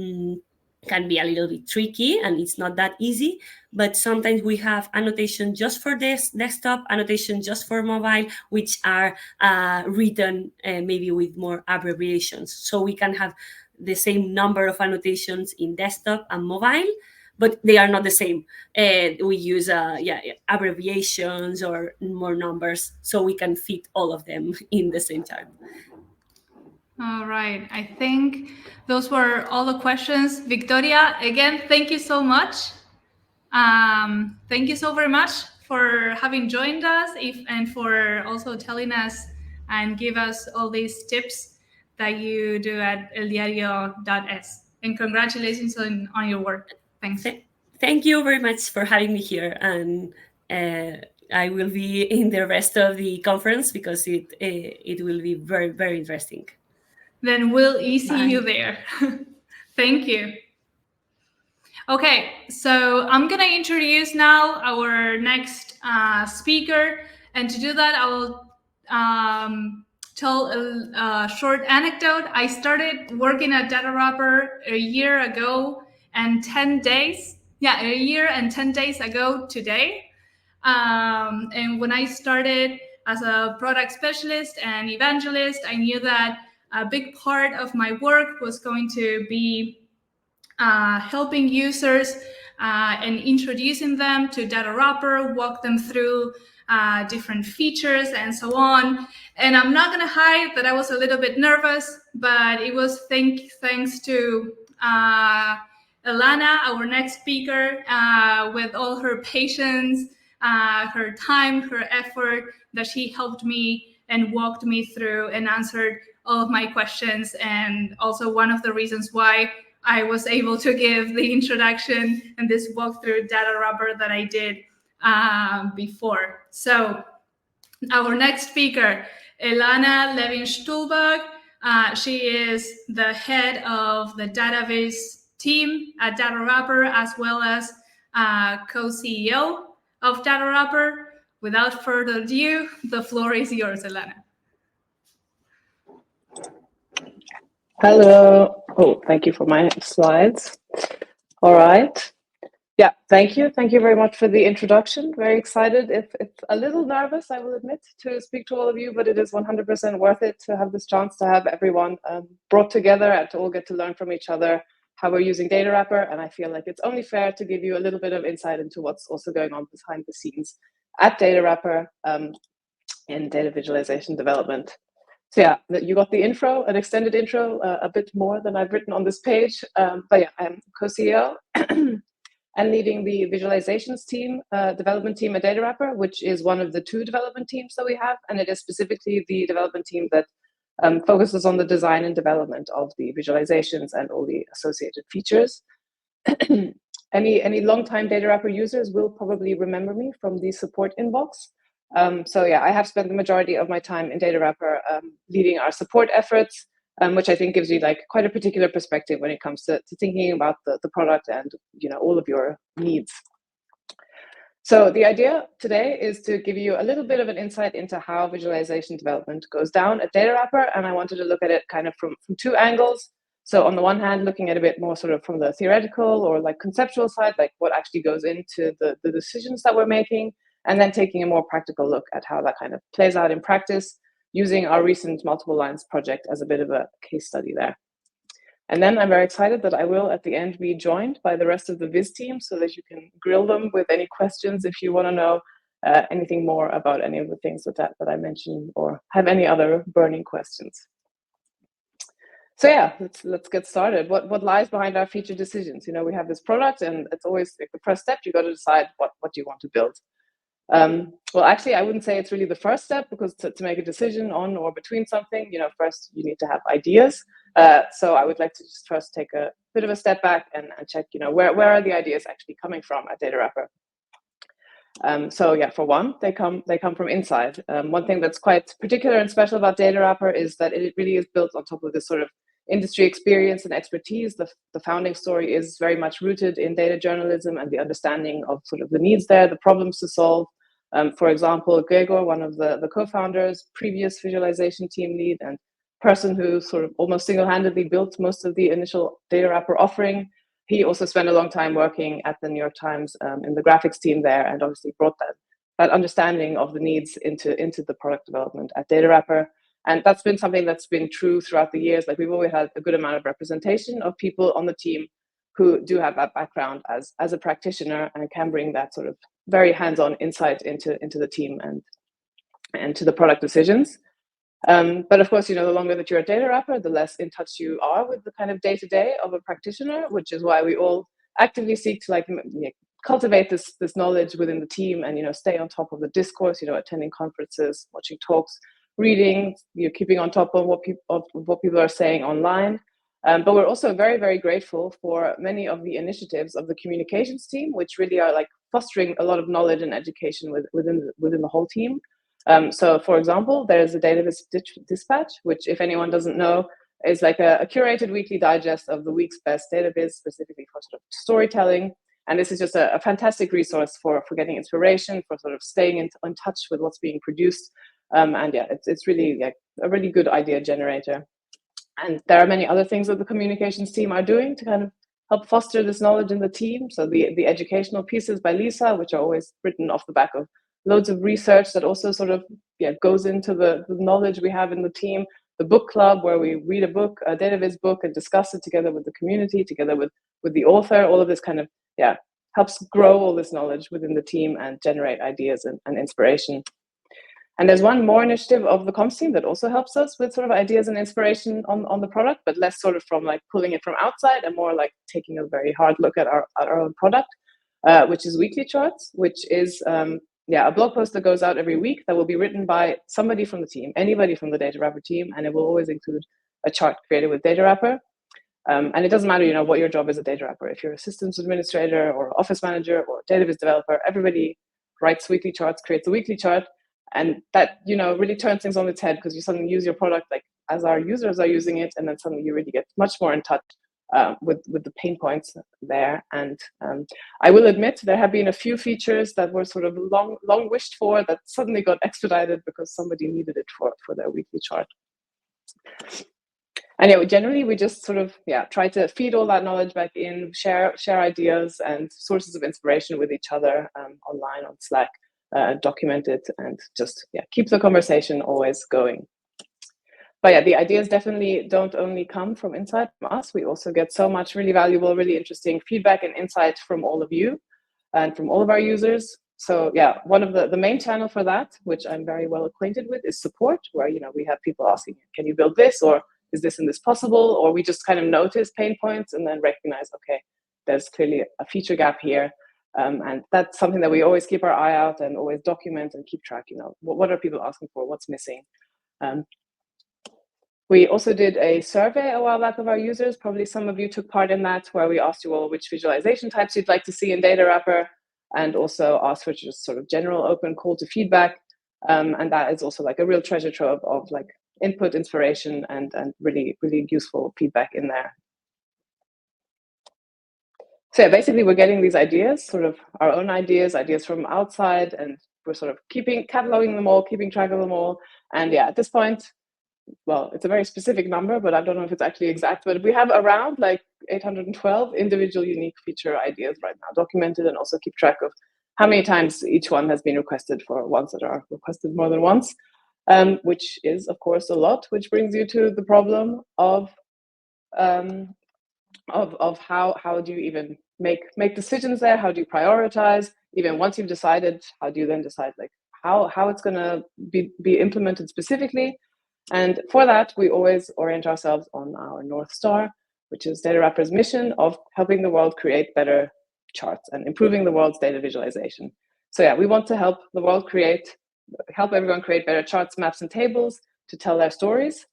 little bit tricky, and it's not that easy. But sometimes we have annotation just for this desktop, annotation just for mobile, which are written maybe with more abbreviations. So we can have the same number of annotations in desktop and mobile, but they are not the same. We use abbreviations or more numbers, so we can fit all of them in the same chart. All right. I think those were all the questions. Victòria, again, thank you so much. Thank you so very much for having joined us and for also telling us and give us all these tips that you do at elDiario.es. And congratulations on your work. Thanks. Thank you very much for having me here. And I will be in the rest of the conference because it will be very, very interesting. Then we'll see you there. Thank you. Okay, so I'm gonna introduce now our next speaker, and to do that, I will tell a short anecdote. I started working at Datawrapper a year ago and 10 days. Yeah, a year and 10 days ago today. And when I started as a product specialist and evangelist, I knew that a big part of my work was going to be helping users and introducing them to Datawrapper, walk them through different features and so on. And I'm not going to hide that I was a little bit nervous, but it was thanks to Elana, our next speaker, with all her patience, her time, her effort, that she helped me and walked me through and answered all of my questions. And also one of the reasons why I was able to give the introduction and this walkthrough Datawrapper that I did before. So our next speaker, Elana Levin Schtulberg. She is the head of the database team at Datawrapper, as well as co-CEO of Datawrapper. Without further ado, the floor is yours, Elana. Hello. Oh, thank you for my slides. All right. Yeah, thank you. Thank you very much for the introduction. Very excited. If a little nervous, I will admit, to speak to all of you, but it is 100% worth it to have this chance to have everyone brought together and to all get to learn from each other how we're using Datawrapper. And I feel like it's only fair to give you a little bit of insight into what's also going on behind the scenes at Datawrapper in data visualization development. So yeah, you got the intro, an extended intro, a bit more than I've written on this page. But yeah, I'm co-CEO and leading the visualizations team, development team at Datawrapper, which is one of the 2 development teams that we have. And it is specifically the development team that focuses on the design and development of the visualizations and all the associated features. Any long-time Datawrapper users will probably remember me from the support inbox. So yeah, I have spent the majority of my time in Datawrapper leading our support efforts, which I think gives you like quite a particular perspective when it comes to thinking about the product and all of your needs. So the idea today is to give you a little bit of an insight into how visualization development goes down at Datawrapper, and I wanted to look at it kind of from 2 angles. So on the one hand, looking at a bit more sort of from the theoretical or like conceptual side, like what actually goes into the decisions that we're making, and then taking a more practical look at how that kind of plays out in practice, using our recent multiple lines project as a bit of a case study there. And then I'm very excited that I will at the end be joined by the rest of the Viz team so that you can grill them with any questions if you want to know anything more about any of the things that I mentioned or have any other burning questions. So yeah, let's get started. What lies behind our feature decisions? We have this product, and it's always like the first step. You got to decide what you want to build. Well, actually, I wouldn't say it's really the first step, because to make a decision on or between something, first you need to have ideas. So I would like to just first take a bit of a step back and check, where are the ideas actually coming from at Datawrapper? So yeah, for one, they come from inside. One thing that's quite particular and special about Datawrapper is that it really is built on top of this sort of industry experience and expertise. The founding story is very much rooted in data journalism and the understanding of sort of the needs there, the problems to solve. For example, Gregor, one of the co-founders, previous visualization team lead and person who sort of almost single-handedly built most of the initial Datawrapper offering. He also spent a long time working at the New York Times in the graphics team there, and obviously brought that understanding of the needs into the product development at Datawrapper. And that's been something that's been true throughout the years. Like, we've always had a good amount of representation of people on the team who do have that background as a practitioner and can bring that sort of very hands-on insight into the team and to the product decisions. But of course, the longer that you're a Datawrapper, the less in touch you are with the kind of day-to-day of a practitioner, which is why we all actively seek to cultivate this knowledge within the team and stay on top of the discourse, attending conferences, watching talks, reading, keeping on top of what people are saying online. But we're also very, very grateful for many of the initiatives of the communications team, which really are fostering a lot of knowledge and education within the whole team. So, for example, there's a database dispatch, which, if anyone doesn't know, is a curated weekly digest of the week's best database, specifically for sort of storytelling. And this is just a fantastic resource for getting inspiration, for sort of staying in touch with what's being produced. And yeah, it's really a really good idea generator. And there are many other things that the communications team are doing to kind of help foster this knowledge in the team. So the educational pieces by Lisa, which are always written off the back of loads of research that also sort of goes into the knowledge we have in the team. The book club, where we read a book, a database book, and discuss it together with the community, together with the author. All of this kind of helps grow all this knowledge within the team and generate ideas and inspiration. And there's one more initiative of the comms team that also helps us with sort of ideas and inspiration on the product, but less sort of from pulling it from outside and more taking a very hard look at our own product, which is Weekly Charts, which is a blog post that goes out every week that will be written by somebody from the team, anybody from the Datawrapper team, and it will always include a chart created with Datawrapper. And it doesn't matter, what your job is at Datawrapper. If you're a systems administrator or office manager or database developer, everybody writes weekly charts, creates a weekly chart. And that, really turns things on its head, because you suddenly use your product as our users are using it, and then suddenly you really get much more in touch with the pain points there. And I will admit there have been a few features that were sort of long wished for that suddenly got expedited because somebody needed it for their weekly chart. And generally we just sort of try to feed all that knowledge back in, share ideas and sources of inspiration with each other online on Slack. Document it and just keep the conversation always going. But the ideas definitely don't only come from inside from us. We also get so much really valuable, really interesting feedback and insight from all of you and from all of our users. So one of the main channel for that, which I'm very well acquainted with, is support, where we have people asking, can you build this, or is this and this possible? Or we just kind of notice pain points and then recognize, okay, there's clearly a feature gap here. And that's something that we always keep our eye out and always document and keep track, what are people asking for, what's missing. We also did a survey a while back of our users. Probably some of you took part in that, where we asked you all which visualization types you'd like to see in Datawrapper, and also asked for just sort of general open call to feedback. And that is also a real treasure trove of input, inspiration, and really, really useful feedback in there. So basically we're getting these ideas, sort of our own ideas from outside, and we're sort of cataloging them all, keeping track of them all. And at this point, well, it's a very specific number, but I don't know if it's actually exact, but we have around 812 individual unique feature ideas right now documented, and also keep track of how many times each one has been requested for ones that are requested more than once, which is of course a lot, which brings you to the problem of how do you even make decisions there? How do you prioritize? Even once you've decided, how do you then decide how it's going to be implemented specifically? And for that, we always orient ourselves on our North Star, which is Datawrapper's mission of helping the world create better charts and improving the world's data visualization. So we want to help everyone create better charts, maps, and tables to tell their stories.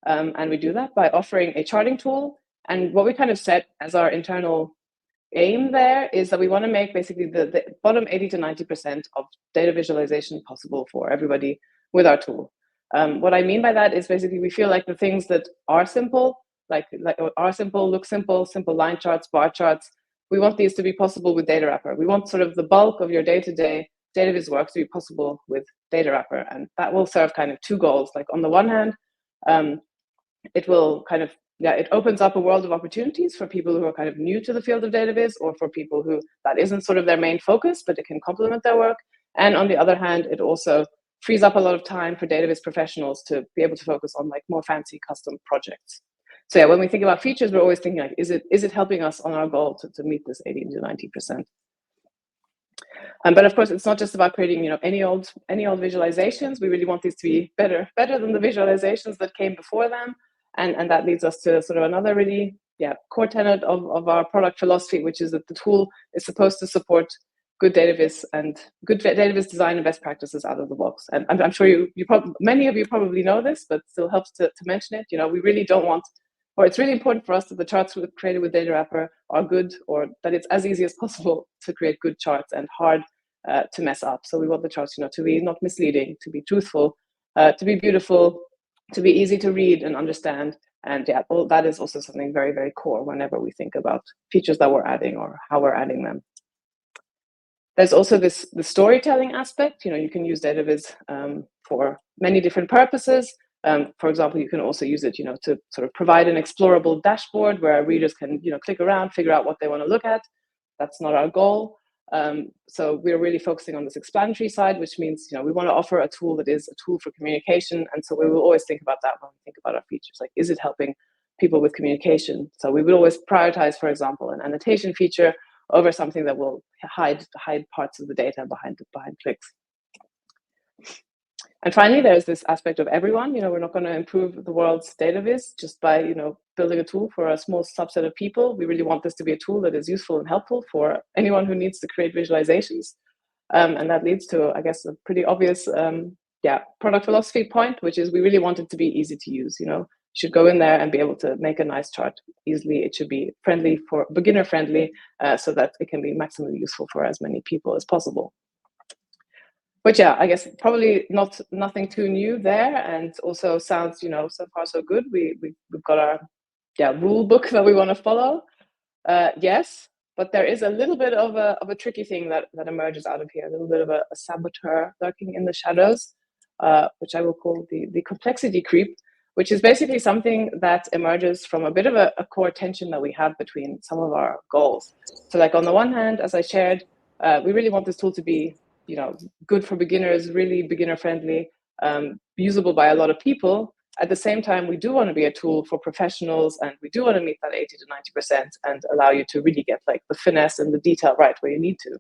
And we do that by offering a charting tool. And what we kind of set as our internal aim there is that we want to make basically the bottom 80 to 90% of data visualization possible for everybody with our tool. What I mean by that is basically we feel like the things that are simple, look simple line charts, bar charts, we want these to be possible with Datawrapper. We want sort of the bulk of your day-to-day data viz work to be possible with Datawrapper. And that will serve kind of two goals. On the one hand, it will kind of it opens up a world of opportunities for people who are kind of new to the field of database, or for people who that isn't sort of their main focus, but it can complement their work. And on the other hand, it also frees up a lot of time for database professionals to be able to focus on more fancy custom projects. So when we think about features, we're always thinking is it helping us on our goal to meet this 80 to 90%? But of course, it's not just about creating, any old visualizations. We really want these to be better than the visualizations that came before them. And that leads us to sort of another really core tenet of our product philosophy, which is that the tool is supposed to support good database design and best practices out of the box. And I'm sure many of you probably know this, but still helps to mention it. We really don't want, or it's really important for us that the charts created with Datawrapper are good, or that it's as easy as possible to create good charts and hard to mess up. So we want the charts, to be not misleading, to be truthful, to be beautiful, to be easy to read and understand. And all that is also something very, very core whenever we think about features that we're adding or how we're adding them. There's also the storytelling aspect. You can use Dataviz for many different purposes. For example, you can also use it, to sort of provide an explorable dashboard where our readers can, click around, figure out what they want to look at. That's not our goal. So we're really focusing on this explanatory side, which means, we want to offer a tool that is a tool for communication. And so we will always think about that when we think about our features. Like, is it helping people with communication? So we will always prioritize, for example, an annotation feature over something that will hide parts of the data behind clicks. And finally, there's this aspect of everyone. We're not going to improve the world's Dataviz just by, building a tool for a small subset of people. We really want this to be a tool that is useful and helpful for anyone who needs to create visualizations. And that leads to, I guess, a pretty obvious, product philosophy point, which is we really want it to be easy to use. You should go in there and be able to make a nice chart easily. It should be beginner friendly, so that it can be maximally useful for as many people as possible. But I guess probably nothing too new there, and also sounds, so far so good. We've got our rule book that we want to follow. Yes, but there is a little bit of a tricky thing that emerges out of here, a little bit of a saboteur lurking in the shadows, which I will call the complexity creep, which is basically something that emerges from a bit of a core tension that we have between some of our goals. So like on the one hand, as I shared, we really want this tool to be, good for beginners, really beginner friendly, usable by a lot of people. At the same time, we do want to be a tool for professionals, and we do want to meet that 80 to 90% and allow you to really get like the finesse and the detail right where you need to.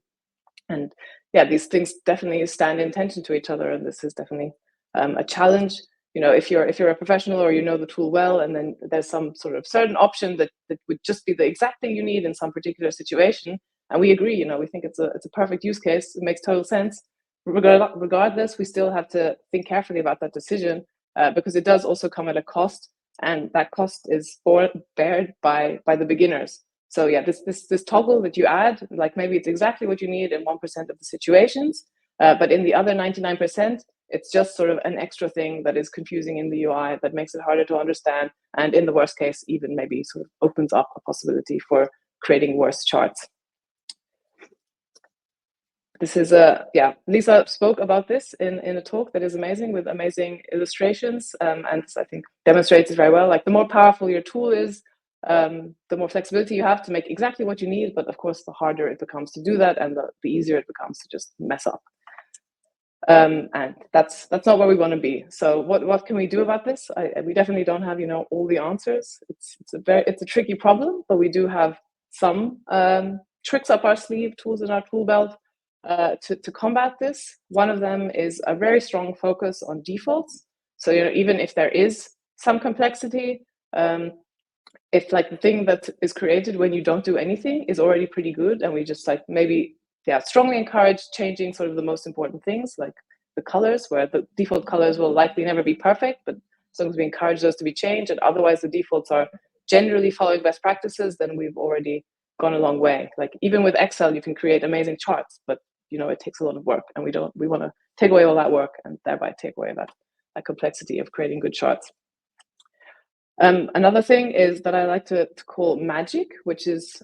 And these things definitely stand in tension to each other, and this is definitely a challenge. If you're a professional or the tool well, and then there's some sort of certain option that would just be the exact thing you need in some particular situation, and we agree, we think it's a perfect use case, it makes total sense. Regardless, we still have to think carefully about that decision, because it does also come at a cost, and that cost is bared by the beginners. So this toggle that you add, like maybe it's exactly what you need in 1% of the situations, but in the other 99%, it's just sort of an extra thing that is confusing in the UI, that makes it harder to understand, and in the worst case, even maybe sort of opens up a possibility for creating worse charts. This is Lisa spoke about this in a talk that is amazing, with amazing illustrations, and I think demonstrates it very well. Like, the more powerful your tool is, the more flexibility you have to make exactly what you need, but of course the harder it becomes to do that, and the easier it becomes to just mess up. And that's not where we want to be. So what can we do about this? We definitely don't have all the answers. It's a tricky problem, but we do have some tricks up our sleeve, tools in our tool belt, to combat this. One of them is a very strong focus on defaults. So even if there is some complexity, if like the thing that is created when you don't do anything is already pretty good, and we just like maybe strongly encourage changing sort of the most important things, like the colors, where the default colors will likely never be perfect, but as long as we encourage those to be changed, and otherwise the defaults are generally following best practices, then we've already gone a long way. Like, even with Excel, you can create amazing charts, but it takes a lot of work, and we want to take away all that work and thereby take away that complexity of creating good charts. Another thing is that I like to call magic, which is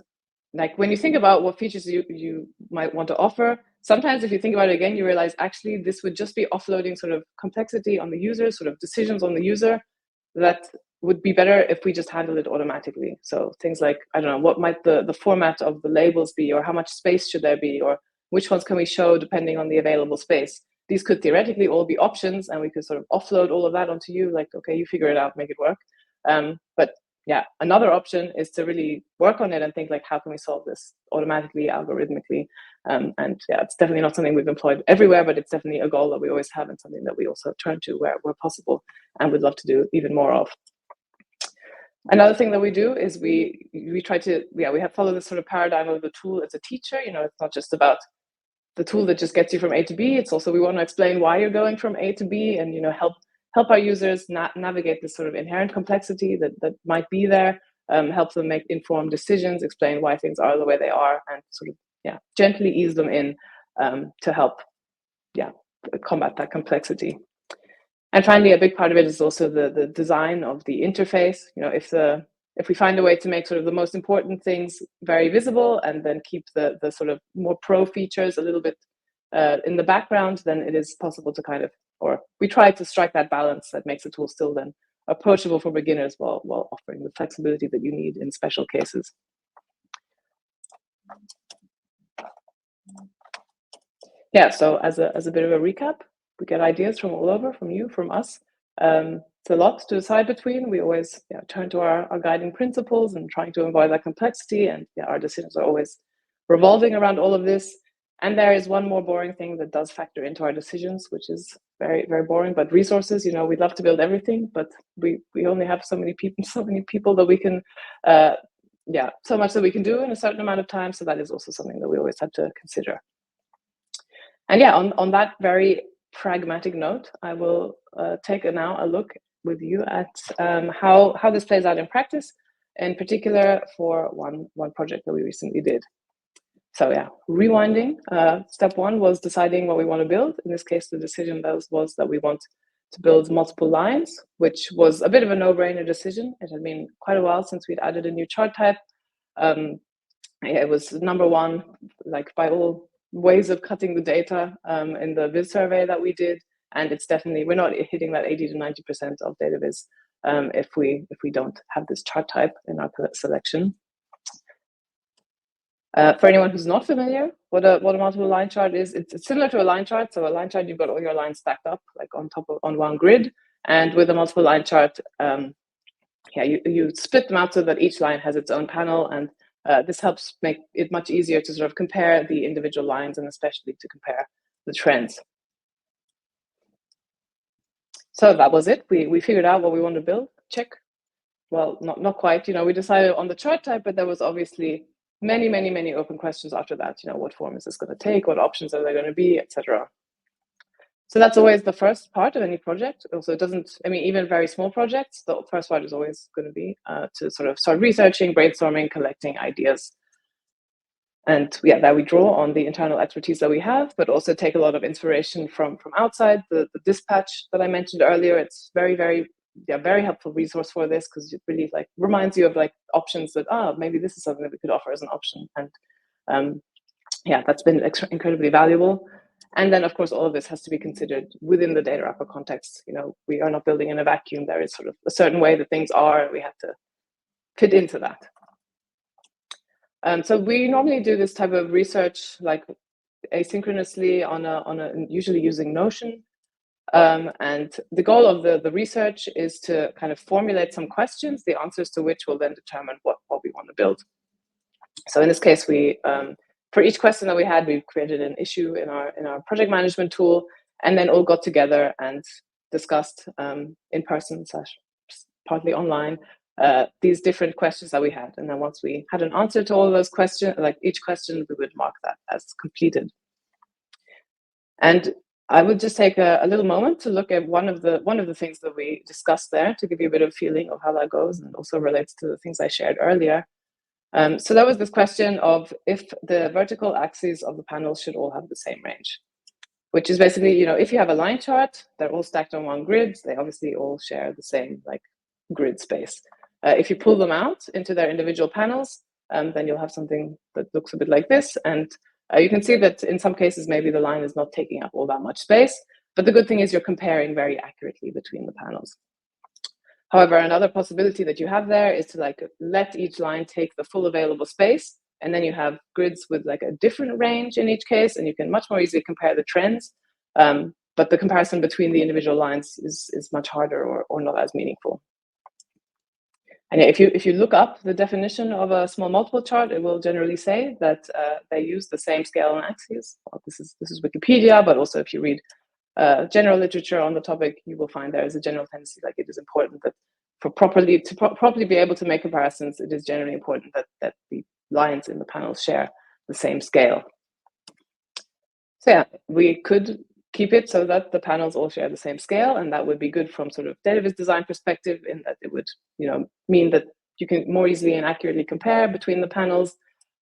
like, when you think about what features you might want to offer, sometimes if you think about it again, you realize actually this would just be offloading sort of complexity on the user, sort of decisions on the user, that would be better if we just handle it automatically. So things like, I don't know, what might the format of the labels be, or how much space should there be, or which ones can we show depending on the available space. These could theoretically all be options, and we could sort of offload all of that onto you, like, okay, you figure it out, make it work. But yeah, another option is to really work on it and think like, how can we solve this automatically, algorithmically? And yeah, it's definitely not something we've employed everywhere, but it's definitely a goal that we always have and something that we also turn to where possible and would love to do even more of. Another thing that we do is we try to, yeah, we have followed this sort of paradigm of the tool as a teacher. You know, it's not just about the tool that just gets you from A to B. It's also, we want to explain why you're going from A to B and, you know, help our users navigate this sort of inherent complexity that might be there, help them make informed decisions, explain why things are the way they are, and sort of, yeah, gently ease them in to help, yeah, combat that complexity. And finally, a big part of it is also the design of the interface. You know, if we find a way to make sort of the most important things very visible and then keep the sort of more pro features a little bit in the background, then it is possible to kind of, or we try to strike that balance that makes the tool still then approachable for beginners while offering the flexibility that you need in special cases. Yeah, so as a bit of a recap, we get ideas from all over, from you, from us. It's a lot to decide between. We always turn to our guiding principles and trying to avoid that complexity, and our decisions are always revolving around all of this. And there is one more boring thing that does factor into our decisions, which is very, very boring, but resources. You know, we'd love to build everything, but we only have so many people that we can, so much that we can do in a certain amount of time. So that is also something that we always have to consider. And yeah, on that very pragmatic note, I will take now a look with you at how this plays out in practice, in particular for one project that we recently did. So yeah, rewinding. Step one was deciding what we want to build. In this case, the decision was that we want to build multiple lines, which was a bit of a no-brainer decision. It had been quite a while since we'd added a new chart type. It was number one, like by all ways of cutting the data in the viz survey that we did, and it's definitely, we're not hitting that 80 to 90% of data viz if we don't have this chart type in our selection. For anyone who's not familiar, what a multiple line chart is, it's similar to a line chart. So a line chart, you've got all your lines stacked up like on one grid, and with a multiple line chart, you split them out so that each line has its own panel, and this helps make it much easier to sort of compare the individual lines and especially to compare the trends. So that was it. We figured out what we want to build. Check. Well, not quite. You know, we decided on the chart type, but there was obviously many open questions after that. You know, what form is this going to take? What options are there going to be, etc. So that's always the first part of any project. Also, it doesn't, I mean, even very small projects, the first part is always going to be to sort of start researching, brainstorming, collecting ideas. And yeah, that we draw on the internal expertise that we have, but also take a lot of inspiration from outside. The dispatch that I mentioned earlier, it's very helpful resource for this, because it really like reminds you of like options that, maybe this is something that we could offer as an option. And that's been incredibly valuable. And then, of course, all of this has to be considered within the Datawrapper context. You know, we are not building in a vacuum. There is sort of a certain way that things are, and we have to fit into that. So we normally do this type of research like asynchronously on usually using Notion. And the goal of the research is to kind of formulate some questions, the answers to which will then determine what we want to build. So in this case, we for each question that we had, we created an issue in our project management tool, and then all got together and discussed in person / partly online these different questions that we had. And then once we had an answer to all of those questions, like each question, we would mark that as completed. And I would just take a little moment to look at one of the things that we discussed there to give you a bit of feeling of how that goes, and also relates to the things I shared earlier. So that was this question of if the vertical axes of the panels should all have the same range, which is basically, you know, if you have a line chart, they're all stacked on one grid, they obviously all share the same like grid space. If you pull them out into their individual panels, then you'll have something that looks a bit like this. And you can see that in some cases, maybe the line is not taking up all that much space, but the good thing is you're comparing very accurately between the panels. However, another possibility that you have there is to like let each line take the full available space, and then you have grids with like a different range in each case, and you can much more easily compare the trends. But the comparison between the individual lines is much harder or not as meaningful. And yeah, if you look up the definition of a small multiple chart, it will generally say that they use the same scale and axes. Well, this is Wikipedia, but also if you read general literature on the topic, you will find there is a general tendency, like it is important that to properly be able to make comparisons, it is generally important that the lines in the panels share the same scale. So yeah, we could keep it so that the panels all share the same scale, and that would be good from sort of database design perspective, in that it would mean that you can more easily and accurately compare between the panels.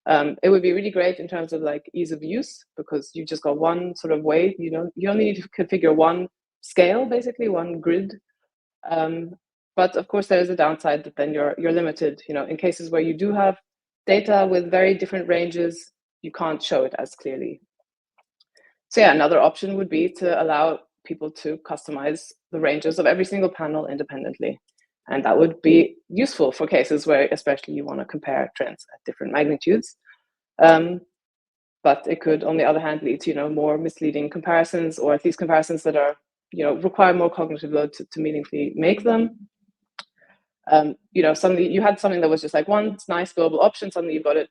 It would be really great in terms of like ease of use, because you just got one sort of way, you only need to configure one scale, basically one grid. But of course there is a downside that then you're limited, in cases where you do have data with very different ranges, you can't show it as clearly. So yeah, another option would be to allow people to customize the ranges of every single panel independently. And that would be useful for cases where especially you want to compare trends at different magnitudes. But it could, on the other hand, lead to more misleading comparisons, or at least comparisons that are require more cognitive load to meaningfully make them. Suddenly you had something that was just like one nice global option, suddenly you've got it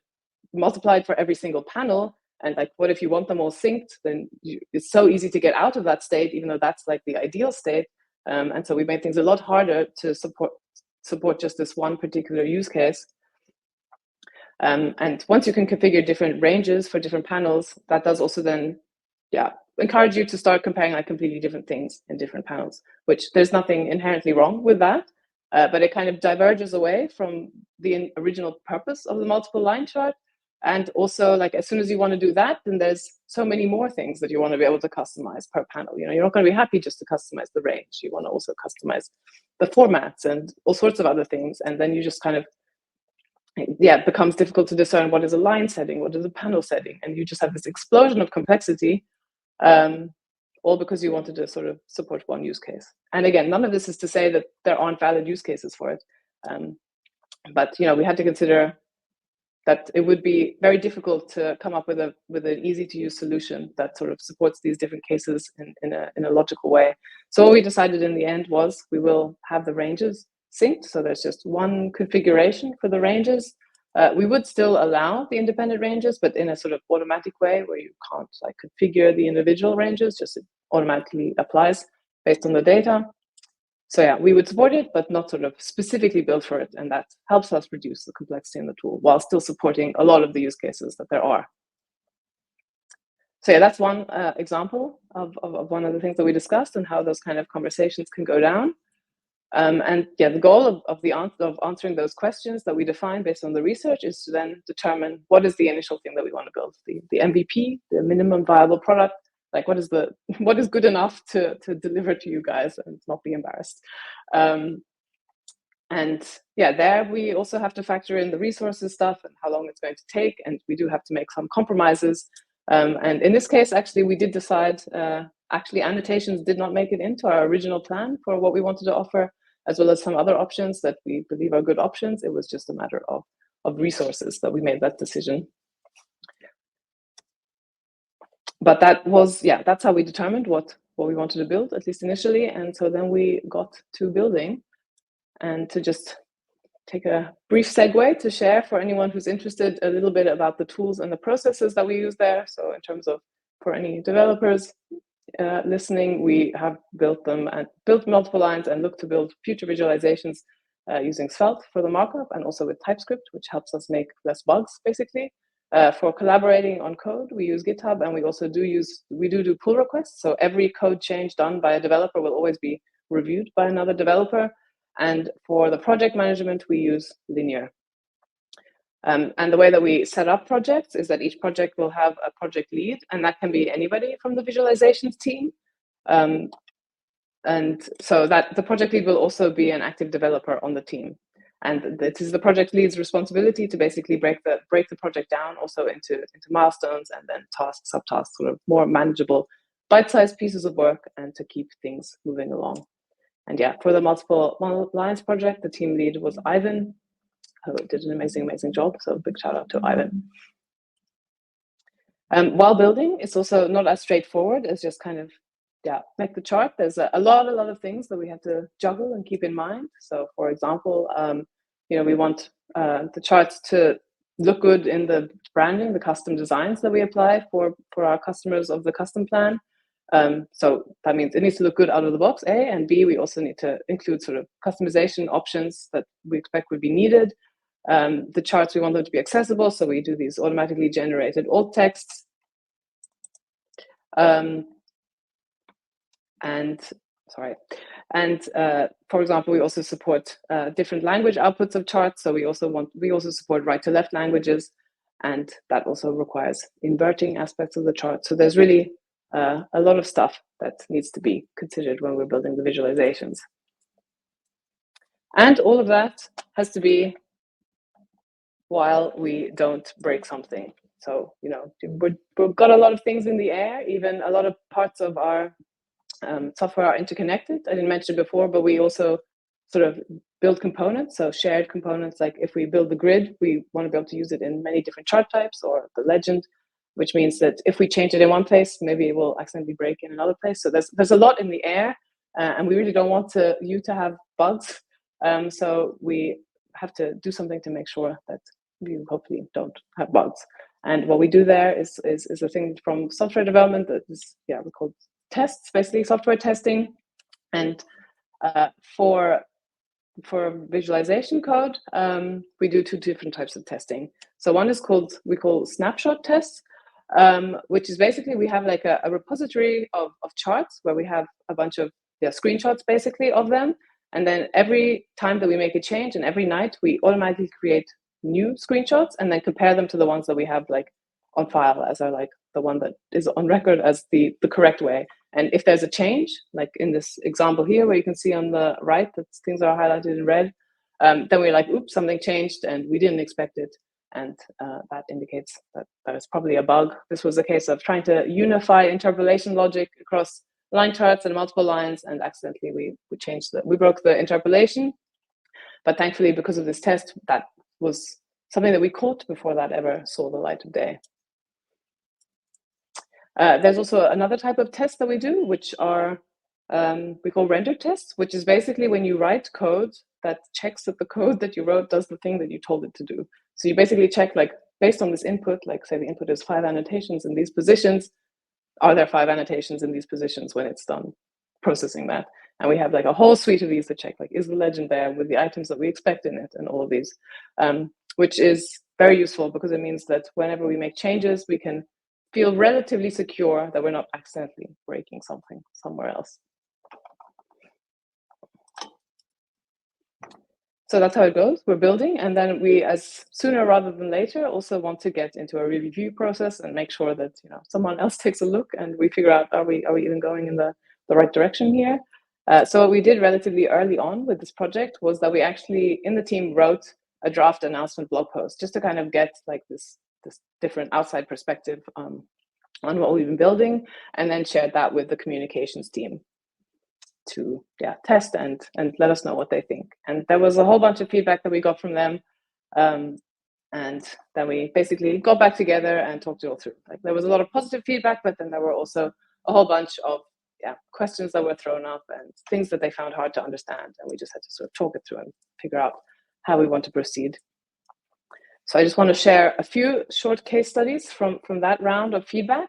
multiplied for every single panel. And like, what if you want them all synced? Then it's so easy to get out of that state, even though that's like the ideal state. And so we made things a lot harder to support just this one particular use case. And once you can configure different ranges for different panels, that does also then, encourage you to start comparing like completely different things in different panels, which there's nothing inherently wrong with that. But it kind of diverges away from the original purpose of the multiple line chart. And also, like, as soon as you want to do that, then there's so many more things that you want to be able to customize per panel. You're not going to be happy just to customize the range. You want to also customize the formats and all sorts of other things. And then you just kind of, it becomes difficult to discern what is a line setting, what is a panel setting. And you just have this explosion of complexity, all because you wanted to sort of support one use case. And again, none of this is to say that there aren't valid use cases for it. But we had to consider that it would be very difficult to come up with an easy to use solution that sort of supports these different cases in a logical way. So what we decided in the end was we will have the ranges synced. So there's just one configuration for the ranges. We would still allow the independent ranges, but in a sort of automatic way where you can't like configure the individual ranges, just it automatically applies based on the data. So yeah, we would support it, but not sort of specifically built for it. And that helps us reduce the complexity in the tool while still supporting a lot of the use cases that there are. So yeah, that's one example of one of the things that we discussed and how those kind of conversations can go down. And yeah, the goal of answering those questions that we define based on the research is to then determine what is the initial thing that we want to build, the MVP, the minimum viable product. Like what is good enough to deliver to you guys and not be embarrassed. And yeah, there we also have to factor in the resources stuff and how long it's going to take. And we do have to make some compromises. And in this case, actually, we did decide, annotations did not make it into our original plan for what we wanted to offer, as well as some other options that we believe are good options. It was just a matter of resources that we made that decision. But that was, that's how we determined what we wanted to build, at least initially. And so then we got to building. And to just take a brief segue to share for anyone who's interested a little bit about the tools and the processes that we use there. So in terms of, for any developers listening, we have built them and built multiple lines and look to build future visualizations using Svelte for the markup and also with TypeScript, which helps us make less bugs, basically. For collaborating on code, we use GitHub, and we also do pull requests. So every code change done by a developer will always be reviewed by another developer. And for the project management, we use Linear. And the way that we set up projects is that each project will have a project lead, and that can be anybody from the visualizations team. And so that the project lead will also be an active developer on the team. And it is the project lead's responsibility to basically break the project down also into milestones and then tasks, subtasks, sort of more manageable, bite-sized pieces of work, and to keep things moving along. And yeah, for the multiple lines project, the team lead was Ivan, who did an amazing job. So big shout out to Ivan. While building, it's also not as straightforward as just kind of make the chart. There's a lot of things that we have to juggle and keep in mind. So for example, we want the charts to look good in the branding, the custom designs that we apply for our customers of the custom plan. So that means it needs to look good out of the box, A, and B, we also need to include sort of customization options that we expect would be needed. The charts, we want them to be accessible, so we do these automatically generated alt texts. For example, we also support different language outputs of charts. So we also support right-to-left languages, and that also requires inverting aspects of the chart. So there's really a lot of stuff that needs to be considered when we're building the visualizations. And all of that has to be while we don't break something. So, we've got a lot of things in the air, even a lot of parts of our software are interconnected. I didn't mention it before, but we also sort of build components, so shared components. Like if we build the grid, we want to be able to use it in many different chart types, or the legend, which means that if we change it in one place, maybe it will accidentally break in another place. So there's a lot in the air, and we really don't want you to have bugs. So we have to do something to make sure that you hopefully don't have bugs. And what we do there is a thing from software development that is, we call tests, basically software testing. And for visualization code, we do two different types of testing. So one is we call snapshot tests, which is basically we have like a repository of charts where we have a bunch of screenshots basically of them. And then every time that we make a change and every night we automatically create new screenshots and then compare them to the ones that we have like on file as are like the one that is on record as the correct way. And if there's a change, like in this example here, where you can see on the right that things are highlighted in red, then we're like, oops, something changed and we didn't expect it. And that indicates that it's probably a bug. This was a case of trying to unify interpolation logic across line charts and multiple lines, and accidentally we broke the interpolation. But thankfully, because of this test, that was something that we caught before that ever saw the light of day. There's also another type of test that we do, which are we call render tests, which is basically when you write code that checks that the code that you wrote does the thing that you told it to do. So you basically check, like, based on this input, like say the input is 5 annotations in these positions, are there 5 annotations in these positions when it's done processing that? And we have like a whole suite of these to check, like, is the legend there with the items that we expect in it and all of these, which is very useful because it means that whenever we make changes, we can feel relatively secure that we're not accidentally breaking something somewhere else. So that's how it goes. We're building, and then we, as sooner rather than later, also want to get into a review process and make sure that someone else takes a look and we figure out, are we even going in the right direction here? So what we did relatively early on with this project was that we actually, in the team, wrote a draft announcement blog post just to kind of get like this different outside perspective on what we've been building, and then shared that with the communications team to test and let us know what they think. And there was a whole bunch of feedback that we got from them, and then we basically got back together and talked it all through. Like, there was a lot of positive feedback, but then there were also a whole bunch of questions that were thrown up and things that they found hard to understand, and we just had to sort of talk it through and figure out how we want to proceed. So I just want to share a few short case studies from that round of feedback.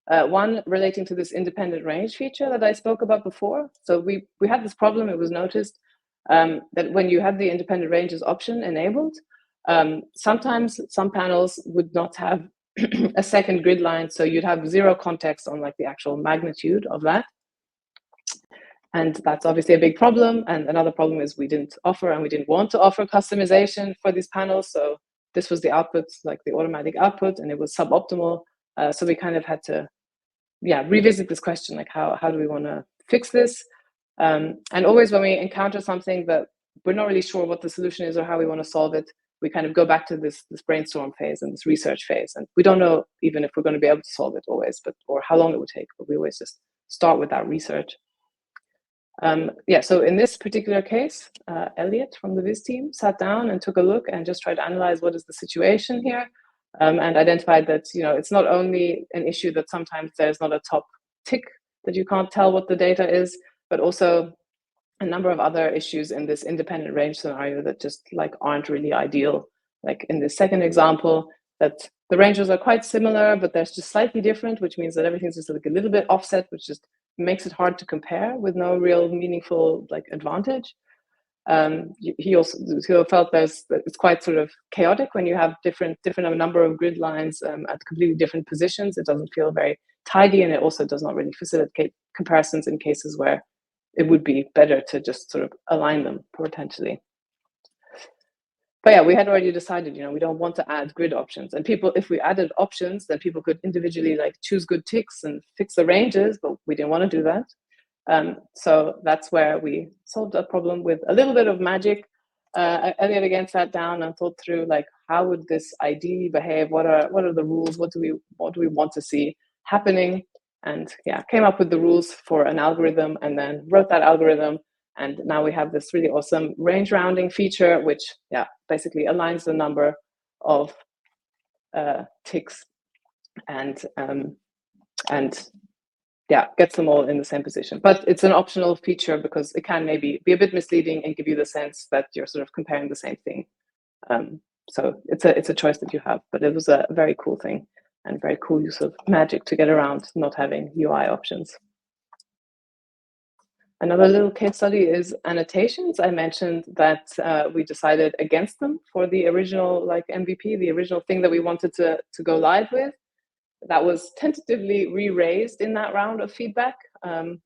One relating to this independent range feature that I spoke about before. So we had this problem. It was noticed that when you have the independent ranges option enabled, sometimes some panels would not have a second grid line, so you'd have zero context on like the actual magnitude of that. And that's obviously a big problem. And another problem is we didn't offer, and we didn't want to offer, customization for these panels. So this was the output, like the automatic output, and it was suboptimal. So we kind of had to revisit this question, like how do we want to fix this? And always when we encounter something that we're not really sure what the solution is or how we want to solve it, we kind of go back to this brainstorm phase and this research phase. And we don't know even if we're going to be able to solve it always, or how long it would take, but we always just start with that research. So in this particular case, Elliot from the Viz team sat down and took a look and just tried to analyze what is the situation here, and identified that it's not only an issue that sometimes there's not a top tick that you can't tell what the data is, but also a number of other issues in this independent range scenario that just like aren't really ideal. Like in the second example, that the ranges are quite similar, but they're just slightly different, which means that everything's just like a little bit offset, which just makes it hard to compare with no real meaningful like advantage. He also felt it's quite sort of chaotic when you have different a number of grid lines at completely different positions. It doesn't feel very tidy, and it also does not really facilitate comparisons in cases where it would be better to just sort of align them potentially. But yeah, we had already decided, we don't want to add grid options. And if we added options, then people could individually like choose good ticks and fix the ranges, but we didn't want to do that. So that's where we solved that problem with a little bit of magic. Elliot again sat down and thought through like, how would this ID behave? What are the rules? What do we want to see happening? And yeah, came up with the rules for an algorithm and then wrote that algorithm. And now we have this really awesome range rounding feature, which basically aligns the number of ticks and gets them all in the same position. But it's an optional feature because it can maybe be a bit misleading and give you the sense that you're sort of comparing the same thing. So it's a choice that you have, but it was a very cool thing and very cool use of magic to get around not having UI options. Another little case study is annotations. I mentioned that we decided against them for the original like MVP, the original thing that we wanted to go live with. That was tentatively re-raised in that round of feedback,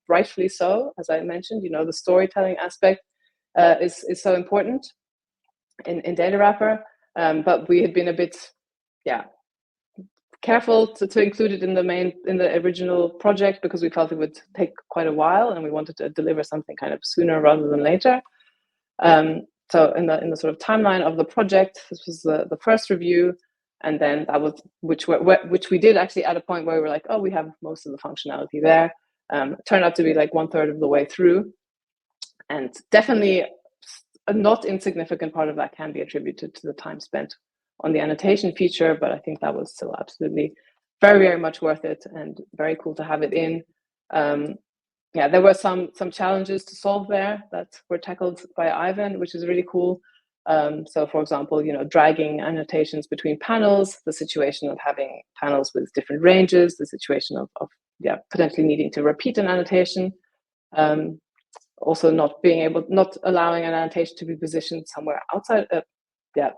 rightfully so. As I mentioned, the storytelling aspect is so important in Datawrapper, but we had been a bit, careful to include it in the original project because we felt it would take quite a while and we wanted to deliver something kind of sooner rather than later. So in the sort of timeline of the project, this was the first review, and then that was which we did actually at a point where we were like, oh, we have most of the functionality there. It turned out to be like 1/3 of the way through, and definitely a not insignificant part of that can be attributed to the time spent on the annotation feature, but I think that was still absolutely very, very much worth it and very cool to have it in. There were some challenges to solve there that were tackled by Ivan, which is really cool. So for example, dragging annotations between panels, the situation of having panels with different ranges, the situation of potentially needing to repeat an annotation. Also not allowing an annotation to be positioned somewhere outside,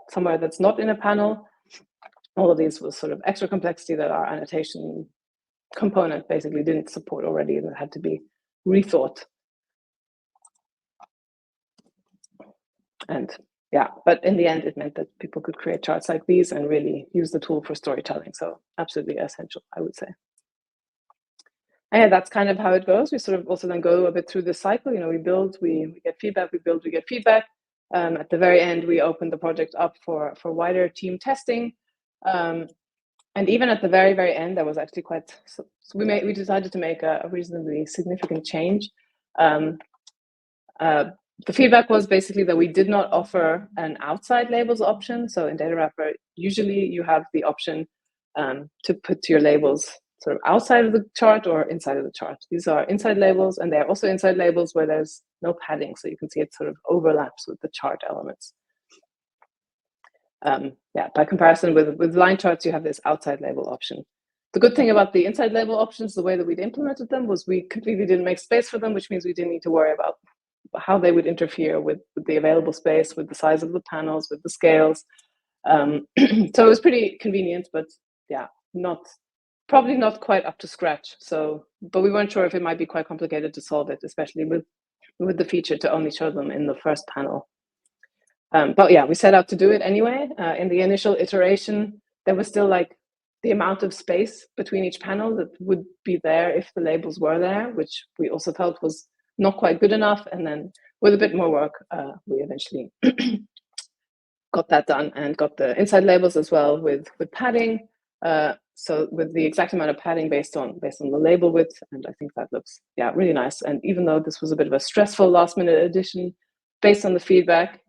somewhere that's not in a panel. All of these was sort of extra complexity that our annotation component basically didn't support already and had to be rethought. And but in the end, it meant that people could create charts like these and really use the tool for storytelling. So absolutely essential, I would say. And that's kind of how it goes. We sort of also then go a bit through the cycle. We build, we get feedback, we build, we get feedback. At the very end, we opened the project up for wider team testing. And even at the very, very end, there was actually we decided to make a reasonably significant change. The feedback was basically that we did not offer an outside labels option. So in Datawrapper, usually you have the option to put your labels sort of outside of the chart or inside of the chart. These are inside labels, and they're also inside labels where there's no padding, so you can see it sort of overlaps with the chart elements. By comparison with line charts, you have this outside label option. The good thing about the inside label options, the way that we'd implemented them, was we completely didn't make space for them, which means we didn't need to worry about how they would interfere with the available space, with the size of the panels, with the scales. So it was pretty convenient, but probably not quite up to scratch. But we weren't sure if it might be quite complicated to solve it, especially with the feature to only show them in the first panel. But we set out to do it anyway. In the initial iteration, there was still like the amount of space between each panel that would be there if the labels were there, which we also felt was not quite good enough. And then with a bit more work, we eventually got that done and got the inside labels as well with padding. So with the exact amount of padding based on the label width, and I think that looks really nice. And even though this was a bit of a stressful last minute addition, based on the feedback,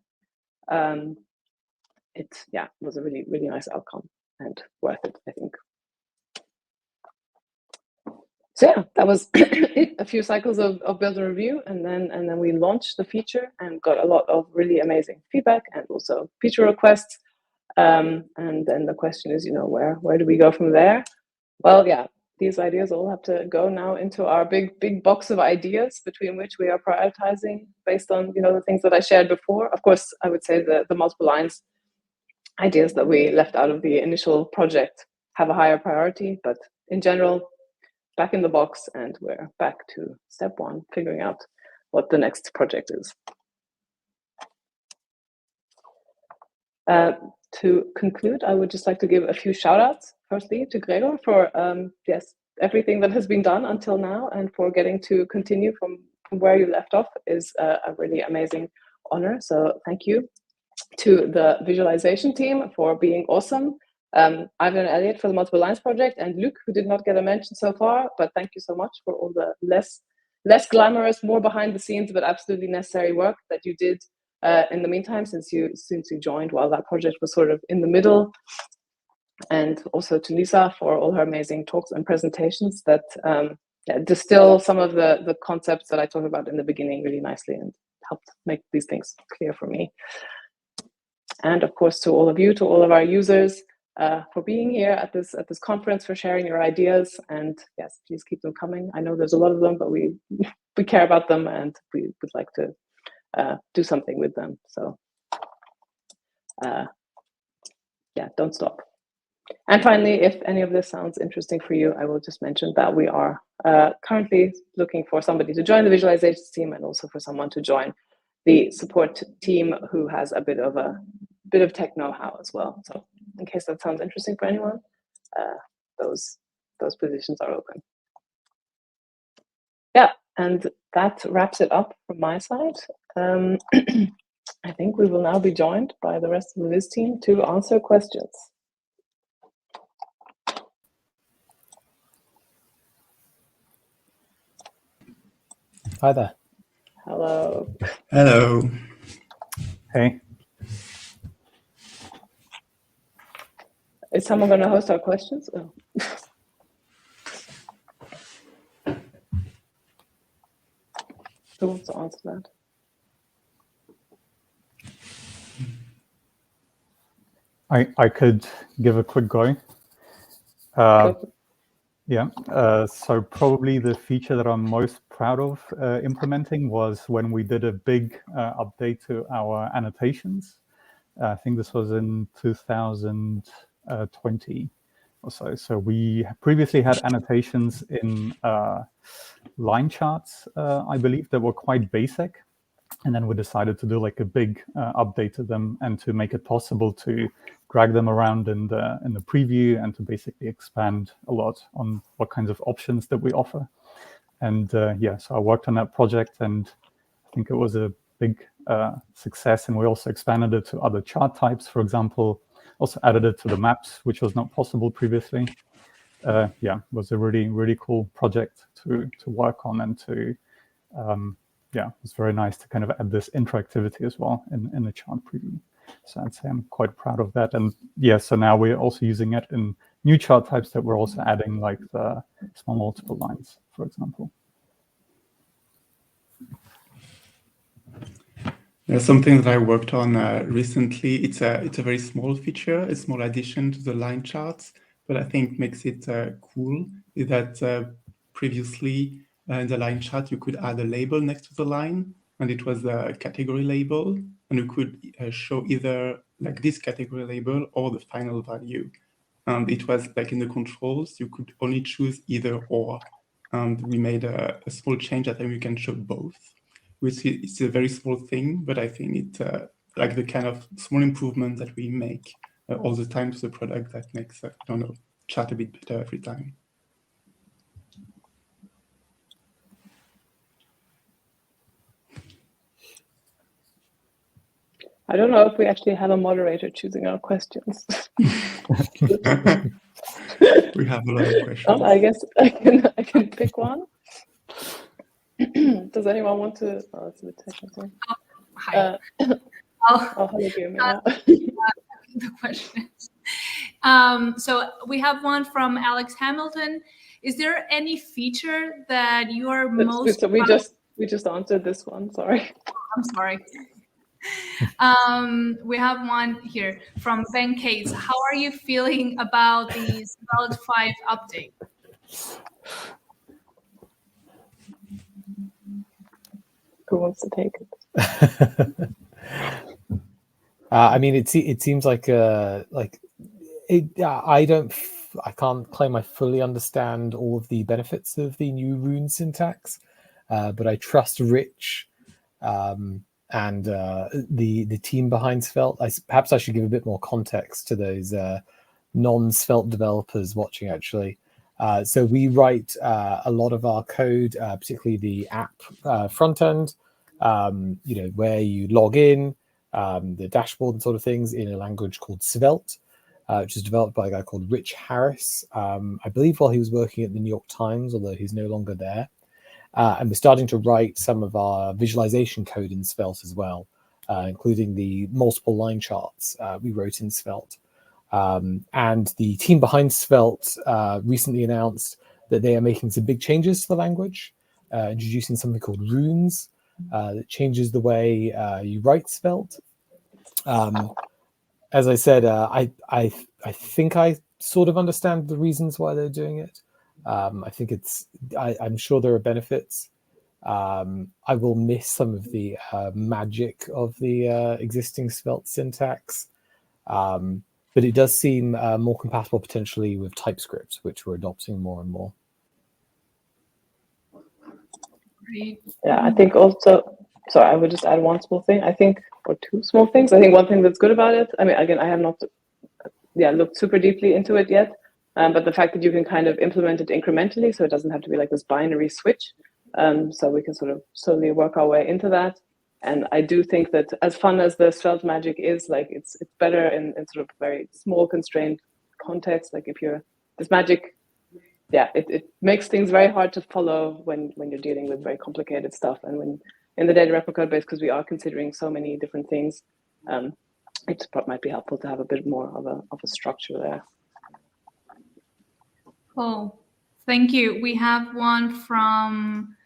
it was a really, really nice outcome and worth it, I think. So yeah, that was it. A few cycles of build and review, and then we launched the feature and got a lot of really amazing feedback and also feature requests. And then the question is, where do we go from there? Well, yeah, these ideas all have to go now into our big box of ideas, between which we are prioritizing based on the things that I shared before. Of course, I would say the multiple lines ideas that we left out of the initial project have a higher priority, but in general, back in the box, and we're back to step one, figuring out what the next project is. To conclude, I would just like to give a few shout outs, firstly to Gregor for everything that has been done until now, and for getting to continue from where you left off is a really amazing honor. So thank you. To the visualization team for being awesome. Ivan and Elliot for the multiple lines project, and Luc, who did not get a mention so far, but thank you so much for all the less glamorous, more behind the scenes, but absolutely necessary work that you did in the meantime, since you joined while that project was sort of in the middle. And also to Lisa for all her amazing talks and presentations that distill some of the concepts that I talked about in the beginning really nicely and helped make these things clear for me. And of course, to all of you, to all of our users, for being here at this conference, for sharing your ideas, and yes, please keep them coming. I know there's a lot of them, but we care about them, and we would like to do something with them. So don't stop. And finally, if any of this sounds interesting for you, I will just mention that we are currently looking for somebody to join the visualizations team, and also for someone to join the support team who has a bit of tech know-how as well. So in case that sounds interesting for anyone, those positions are open. Yeah, and that wraps it up from my side. I think we will now be joined by the rest of the Viz team to answer questions. Hi there. Hello. Hello. Hey. Is someone going to host our questions? Oh. Who wants to answer that? I could give a quick go. Yeah, so probably the feature that I'm most proud of implementing was when we did a big update to our annotations. I think this was in 2020 or so. So we previously had annotations in line charts, I believe, that were quite basic. And then we decided to do like a big update to them, and to make it possible to drag them around in the preview, and to basically expand a lot on what kinds of options that we offer. And so I worked on that project, and I think it was a big success. And we also expanded it to other chart types, for example, also added it to the maps, which was not possible previously. It was a really, really cool project to work on, and to it was very nice to kind of add this interactivity as well in the chart preview. So I'd say I'm quite proud of that. And so now we're also using it in new chart types that we're also adding, like the small multiple lines, for example. There's something that I worked on recently. It's a very small feature, a small addition to the line charts, but I think makes it cool, is that previously in the line chart, you could add a label next to the line, and it was a category label, and you could show either like this category label or the final value. And it was like in the controls, you could only choose either or. And we made a small change that you can show both, which is a very small thing, but I think it's like the kind of small improvement that we make all the time to the product that makes, chat a bit better every time. I don't know if we actually have a moderator choosing our questions. We have a lot of questions. I guess I can pick one. Does anyone want to? Oh, it's a bit technical. Hi. Hello, Guillermina. The questions. So we have one from Alex Hamilton. Is there any feature that you are most So we just answered this one. Sorry. I'm sorry. We have one here from Ben Cates. How are you feeling about the Svelte 5 update? Who wants to take it? I mean, it seems like I can't claim I fully understand all of the benefits of the new rune syntax, but I trust Rich and the team behind Svelte. Perhaps I should give a bit more context to those non-Svelte developers watching, actually. So we write a lot of our code, particularly the app front end, where you log in, the dashboard and sort of things, in a language called Svelte, which is developed by a guy called Rich Harris, I believe while he was working at the New York Times, although he's no longer there. And we're starting to write some of our visualization code in Svelte as well, including the multiple line charts we wrote in Svelte. And the team behind Svelte recently announced that they are making some big changes to the language, introducing something called runes that changes the way you write Svelte. As I said, I think I sort of understand the reasons why they're doing it. I think I'm sure there are benefits. I will miss some of the magic of the existing Svelte syntax. But it does seem more compatible potentially with TypeScript, which we're adopting more and more. Great. Yeah, I think also, sorry, I would just add one small thing. I think, or two small things. I think one thing that's good about it, I mean, again, I have not looked super deeply into it yet, but the fact that you can kind of implement it incrementally, so it doesn't have to be like this binary switch. So we can sort of slowly work our way into that. And I do think that as fun as the Svelte magic is, like it's better in sort of very small constrained context. Like if you're this magic, it makes things very hard to follow when you're dealing with very complicated stuff. And when in the Datawrapper code base, because we are considering so many different things, it might be helpful to have a bit more of a structure there. Cool. Thank you. We have one from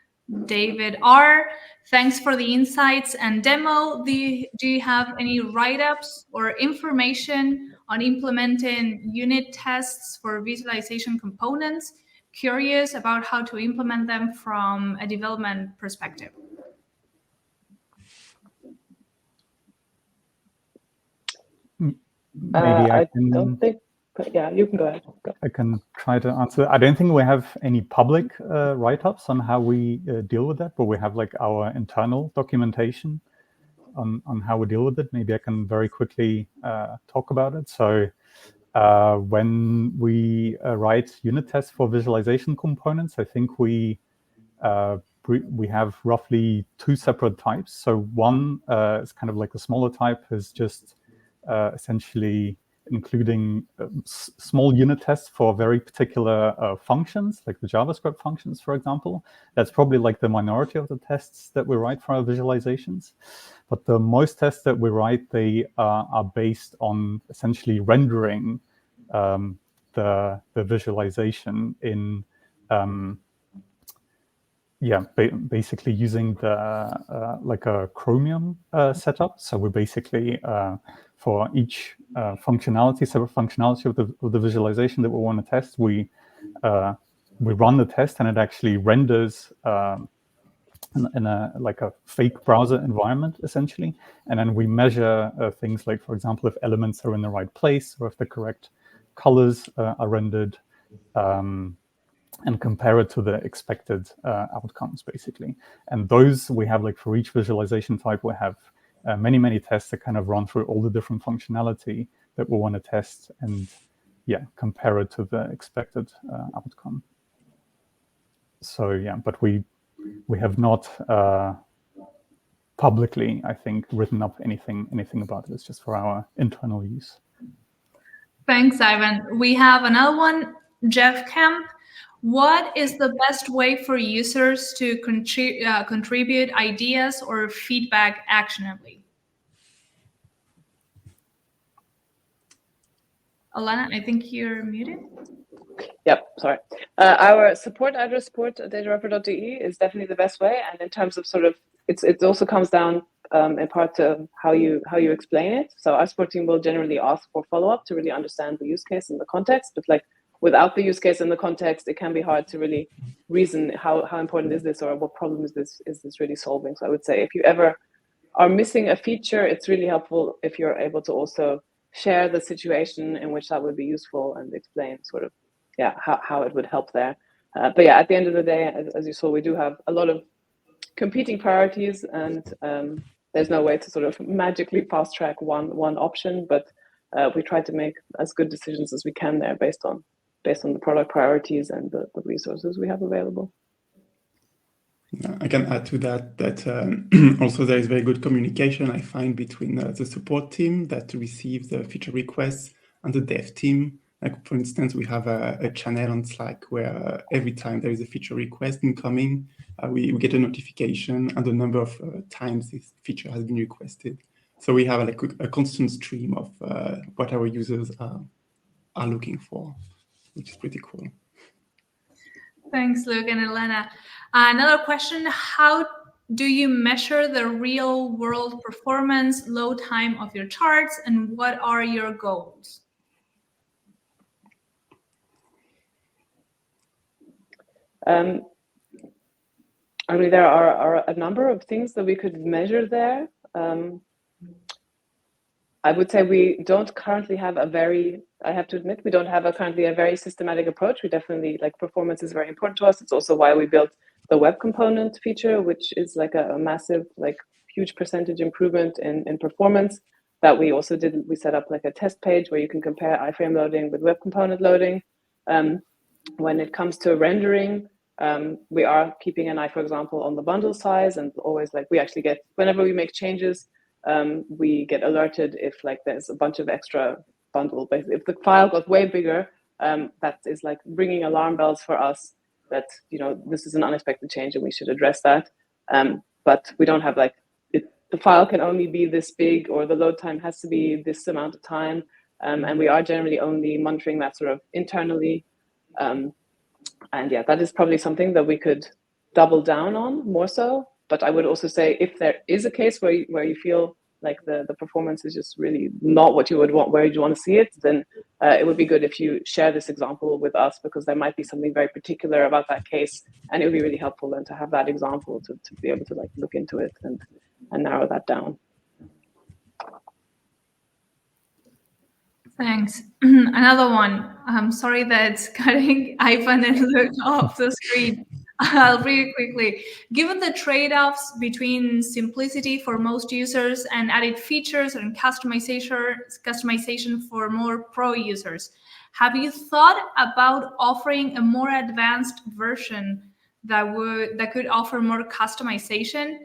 David R. Thanks for the insights and demo. Do you have any write-ups or information on implementing unit tests for visualization components? Curious about how to implement them from a development perspective. Maybe I can. Don't think. But yeah, you can go ahead. I can try to answer. I don't think we have any public write-ups on how we deal with that, but we have like our internal documentation on how we deal with it. Maybe I can very quickly talk about it. So when we write unit tests for visualization components, I think we have roughly two separate types. So one is kind of like the smaller type, is just essentially including small unit tests for very particular functions, like the JavaScript functions, for example. That's probably like the minority of the tests that we write for our visualizations. But the most tests that we write, they are based on essentially rendering the visualization in basically using the like a Chromium setup. So we basically for each separate functionality of the visualization that we want to test, we run the test, and it actually renders in a like a fake browser environment essentially, and then we measure things like, for example, if elements are in the right place or if the correct colors are rendered. And compare it to the expected outcomes, basically. And those we have, like for each visualization type, we have many tests that kind of run through all the different functionality that we want to test and compare it to the expected outcome. So but we have not publicly, I think, written up anything about it. It's just for our internal use. Thanks, Ivan. We have another one, Jeff Kemp. What is the best way for users to contribute ideas or feedback actionably? Elana, I think you're muted. Yep, sorry. Our support address, support@Datawrapper.de, is definitely the best way. And in terms of sort of, it also comes down in part to how you explain it. So our support team will generally ask for follow-up to really understand the use case and the context. But like without the use case and the context, it can be hard to really reason how important is this, or what problem is this really solving. So I would say if you ever are missing a feature, it's really helpful if you're able to also share the situation in which that would be useful and explain sort of how it would help there. But yeah, at the end of the day, as you saw, we do have a lot of competing priorities, and there's no way to sort of magically fast track one option, but we try to make as good decisions as we can there based on the product priorities and the resources we have available. I can add to that also there is very good communication, I find, between the support team that receives the feature requests and the dev team. Like, for instance, we have a channel on Slack where every time there is a feature request incoming, we get a notification and the number of times this feature has been requested. So we have like a constant stream of what our users are looking for, which is pretty cool. Thanks, Luke and Elana. Another question: how do you measure the real-world performance, load time of your charts, and what are your goals? I mean, there are a number of things that we could measure there. I would say we don't currently have I have to admit, we don't have currently a very systematic approach. We definitely, like, performance is very important to us. It's also why we built the web component feature, which is like a massive, like, huge percentage improvement in performance that we also did. We set up like a test page where you can compare iframe loading with web component loading. When it comes to rendering, we are keeping an eye, for example, on the bundle size, and always, like, we actually get, whenever we make changes, we get alerted if, like, there's a bunch of extra bundle. If the file got way bigger, that is like ringing alarm bells for us that, you know, this is an unexpected change and we should address that. But we don't have, like, the file can only be this big, or the load time has to be this amount of time. And we are generally only monitoring that sort of internally. And yeah, that is probably something that we could double down on more so. But I would also say, if there is a case where you feel like the performance is just really not what you would want, where you want to see it, then it would be good if you share this example with us, because there might be something very particular about that case, and it would be really helpful then to have that example to be able to, like, look into it and narrow that down. Thanks. Another one. I'm sorry that's cutting Ivan and Luke off the screen. I'll read it quickly. Given the trade-offs between simplicity for most users and added features and customization for more pro users, have you thought about offering a more advanced version that could offer more customization?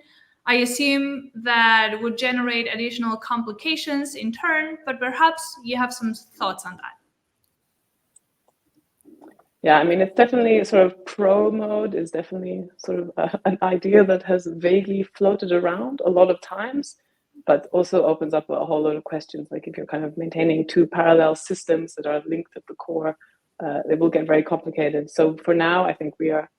I assume that would generate additional complications in turn, but perhaps you have some thoughts on that. Yeah, I mean, it's definitely sort of pro mode is definitely sort of an idea that has vaguely floated around a lot of times, but also opens up a whole lot of questions. Like, if you're kind of maintaining two parallel systems that are linked at the core, it will get very complicated. So for now, I think we're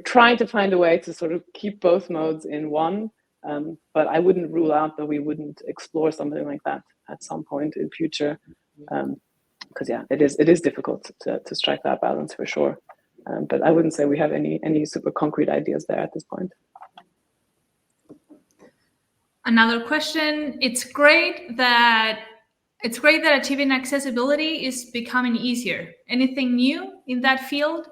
trying to find a way to sort of keep both modes in one. But I wouldn't rule out that we wouldn't explore something like that at some point in future. Because yeah, it is difficult to strike that balance for sure. But I wouldn't say we have any super concrete ideas there at this point. Another question: It's great that achieving accessibility is becoming easier. Anything new in that field?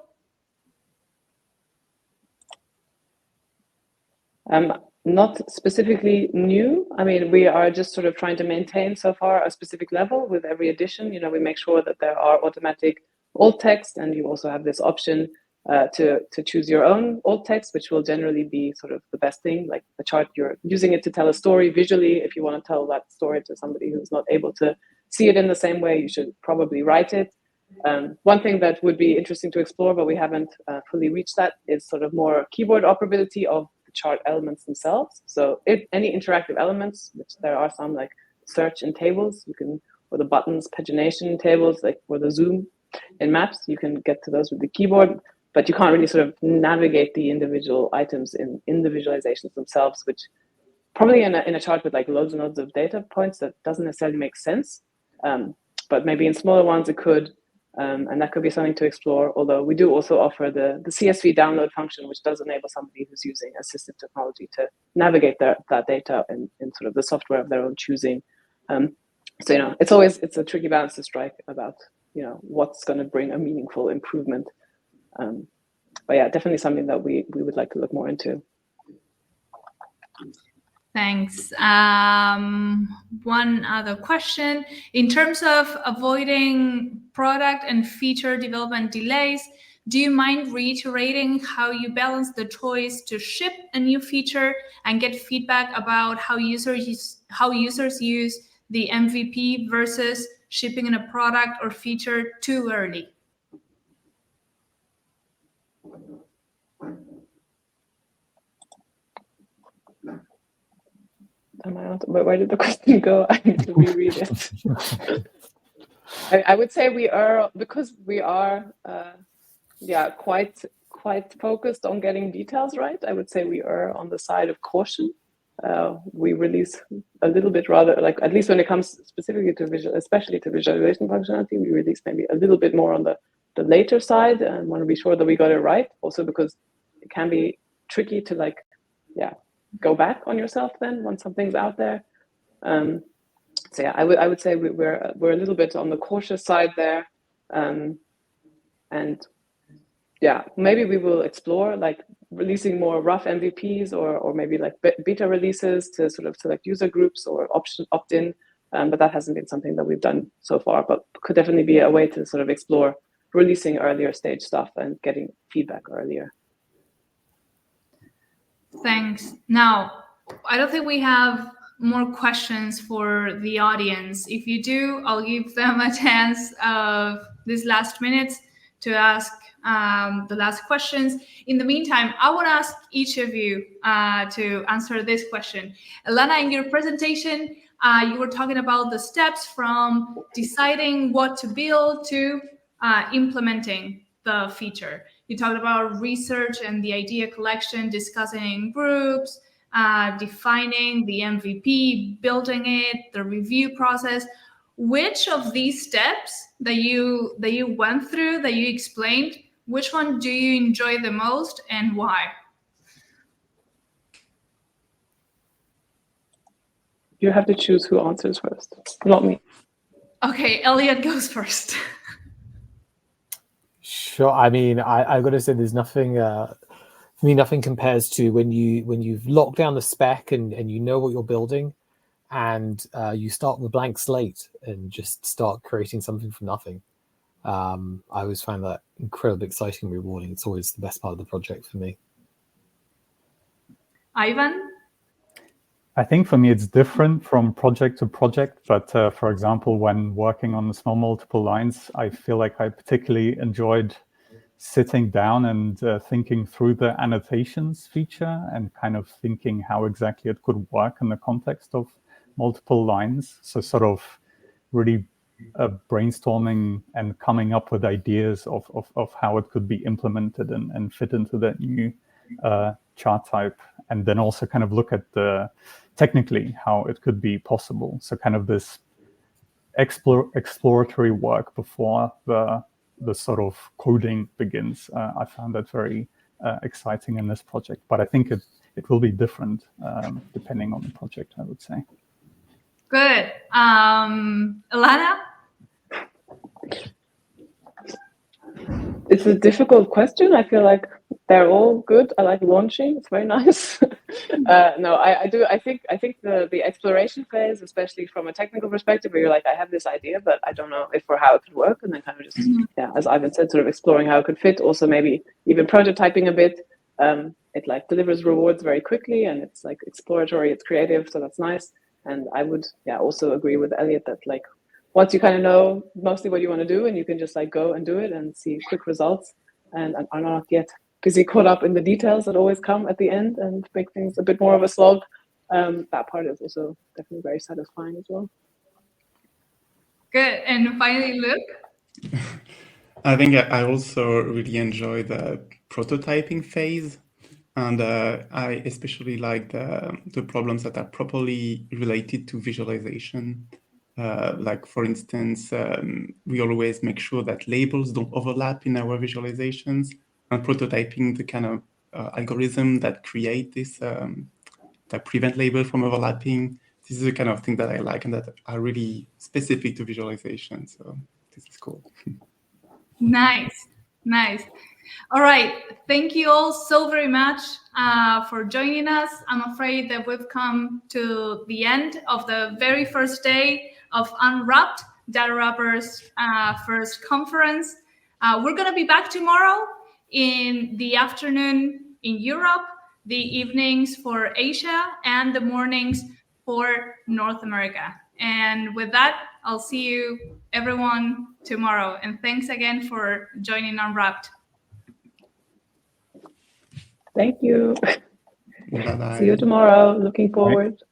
Not specifically new. I mean, we are just sort of trying to maintain so far a specific level with every edition. You know, we make sure that there are automatic alt text, and you also have this option to choose your own alt text, which will generally be sort of the best thing. Like the chart, you're using it to tell a story visually. If you want to tell that story to somebody who's not able to see it in the same way, you should probably write it. One thing that would be interesting to explore, but we haven't fully reached that, is sort of more keyboard operability of chart elements themselves. So if any interactive elements, which there are some, like search and tables, you can, or the buttons, pagination tables, like for the zoom In maps, you can get to those with the keyboard, but you can't really sort of navigate the individual items in the visualizations themselves, which probably in a chart with like loads and loads of data points, that doesn't necessarily make sense. But maybe in smaller ones it could, and that could be something to explore. Although we do also offer the CSV download function, which does enable somebody who's using assistive technology to navigate that data in sort of the software of their own choosing. So it's a tricky balance to strike about what's going to bring a meaningful improvement. But yeah, definitely something that we would like to look more into. Thanks. One other question. In terms of avoiding product and feature development delays, do you mind reiterating how you balance the choice to ship a new feature and get feedback about how users use the MVP versus shipping in a product or feature too early? Where did the question go? I need to reread it. I would say we are, because we are quite focused on getting details right. I would say we are on the side of caution. We release a little bit rather, like at least when it comes specifically to especially to visualization functionality, we release maybe a little bit more on the later side, and want to be sure that we got it right. Also because it can be tricky to go back on yourself then when something's out there. So yeah, I would say we're a little bit on the cautious side there, and yeah, maybe we will explore like releasing more rough MVPs or maybe like beta releases to sort of select user groups or opt-in, but that hasn't been something that we've done so far, but could definitely be a way to sort of explore releasing earlier stage stuff and getting feedback earlier. Thanks. Now, I don't think we have more questions for the audience. If you do, I'll give them a chance of these last minutes to ask the last questions. In the meantime, I want to ask each of you to answer this question. Elana, in your presentation, you were talking about the steps from deciding what to build to implementing the feature. You talked about research and the idea collection, discussing in groups, defining the MVP, building it, the review process. Which of these steps that you went through, that you explained, which one do you enjoy the most and why? You have to choose who answers first, not me. Okay, Elliot goes first. Sure. I mean, I've got to say, there's nothing. For me, nothing compares to when you've locked down the spec and you know what you're building, and you start with a blank slate and just start creating something from nothing. I always find that incredibly exciting and rewarding. It's always the best part of the project for me. Ivan? I think for me it's different from project to project, but for example, when working on the small multiple lines, I feel like I particularly enjoyed sitting down and thinking through the annotations feature and kind of thinking how exactly it could work in the context of multiple lines. So sort of really brainstorming and coming up with ideas of how it could be implemented and fit into that new chart type, and then also kind of look at the technically how it could be possible. So kind of this exploratory work before the sort of coding begins. I found that very exciting in this project, but I think it will be different depending on the project, I would say. Good. Elana? It's a difficult question. I feel like they're all good. I like launching. It's very nice. No, I do. I think the exploration phase, especially from a technical perspective, where you're like, I have this idea, but I don't know if or how it could work, and then kind of just, as Ivan said, sort of exploring how it could fit. Also, maybe even prototyping a bit. It like delivers rewards very quickly, and it's like exploratory. It's creative, so that's nice. And I would, also agree with Elliot that like once you kind of know mostly what you want to do, and you can just like go and do it and see quick results, and are not yet busy caught up in the details that always come at the end and make things a bit more of a slog. That part is also definitely very satisfying as well. Good. And finally, Luke? I think I also really enjoy the prototyping phase. And I especially like the problems that are properly related to visualization. Like, for instance, we always make sure that labels don't overlap in our visualizations, and prototyping the kind of algorithm that create this, that prevent labels from overlapping. This is the kind of thing that I like and that are really specific to visualization. So this is cool. Nice, nice. All right, thank you all so very much for joining us. I'm afraid that we've come to the end of the very first day of Unwrapped, Datawrapper's first conference. We're going to be back tomorrow in the afternoon in Europe, the evenings for Asia, and the mornings for North America. And with that, I'll see you everyone tomorrow. And thanks again for joining Unwrapped. Thank you. Bye-bye. See you tomorrow. Looking forward.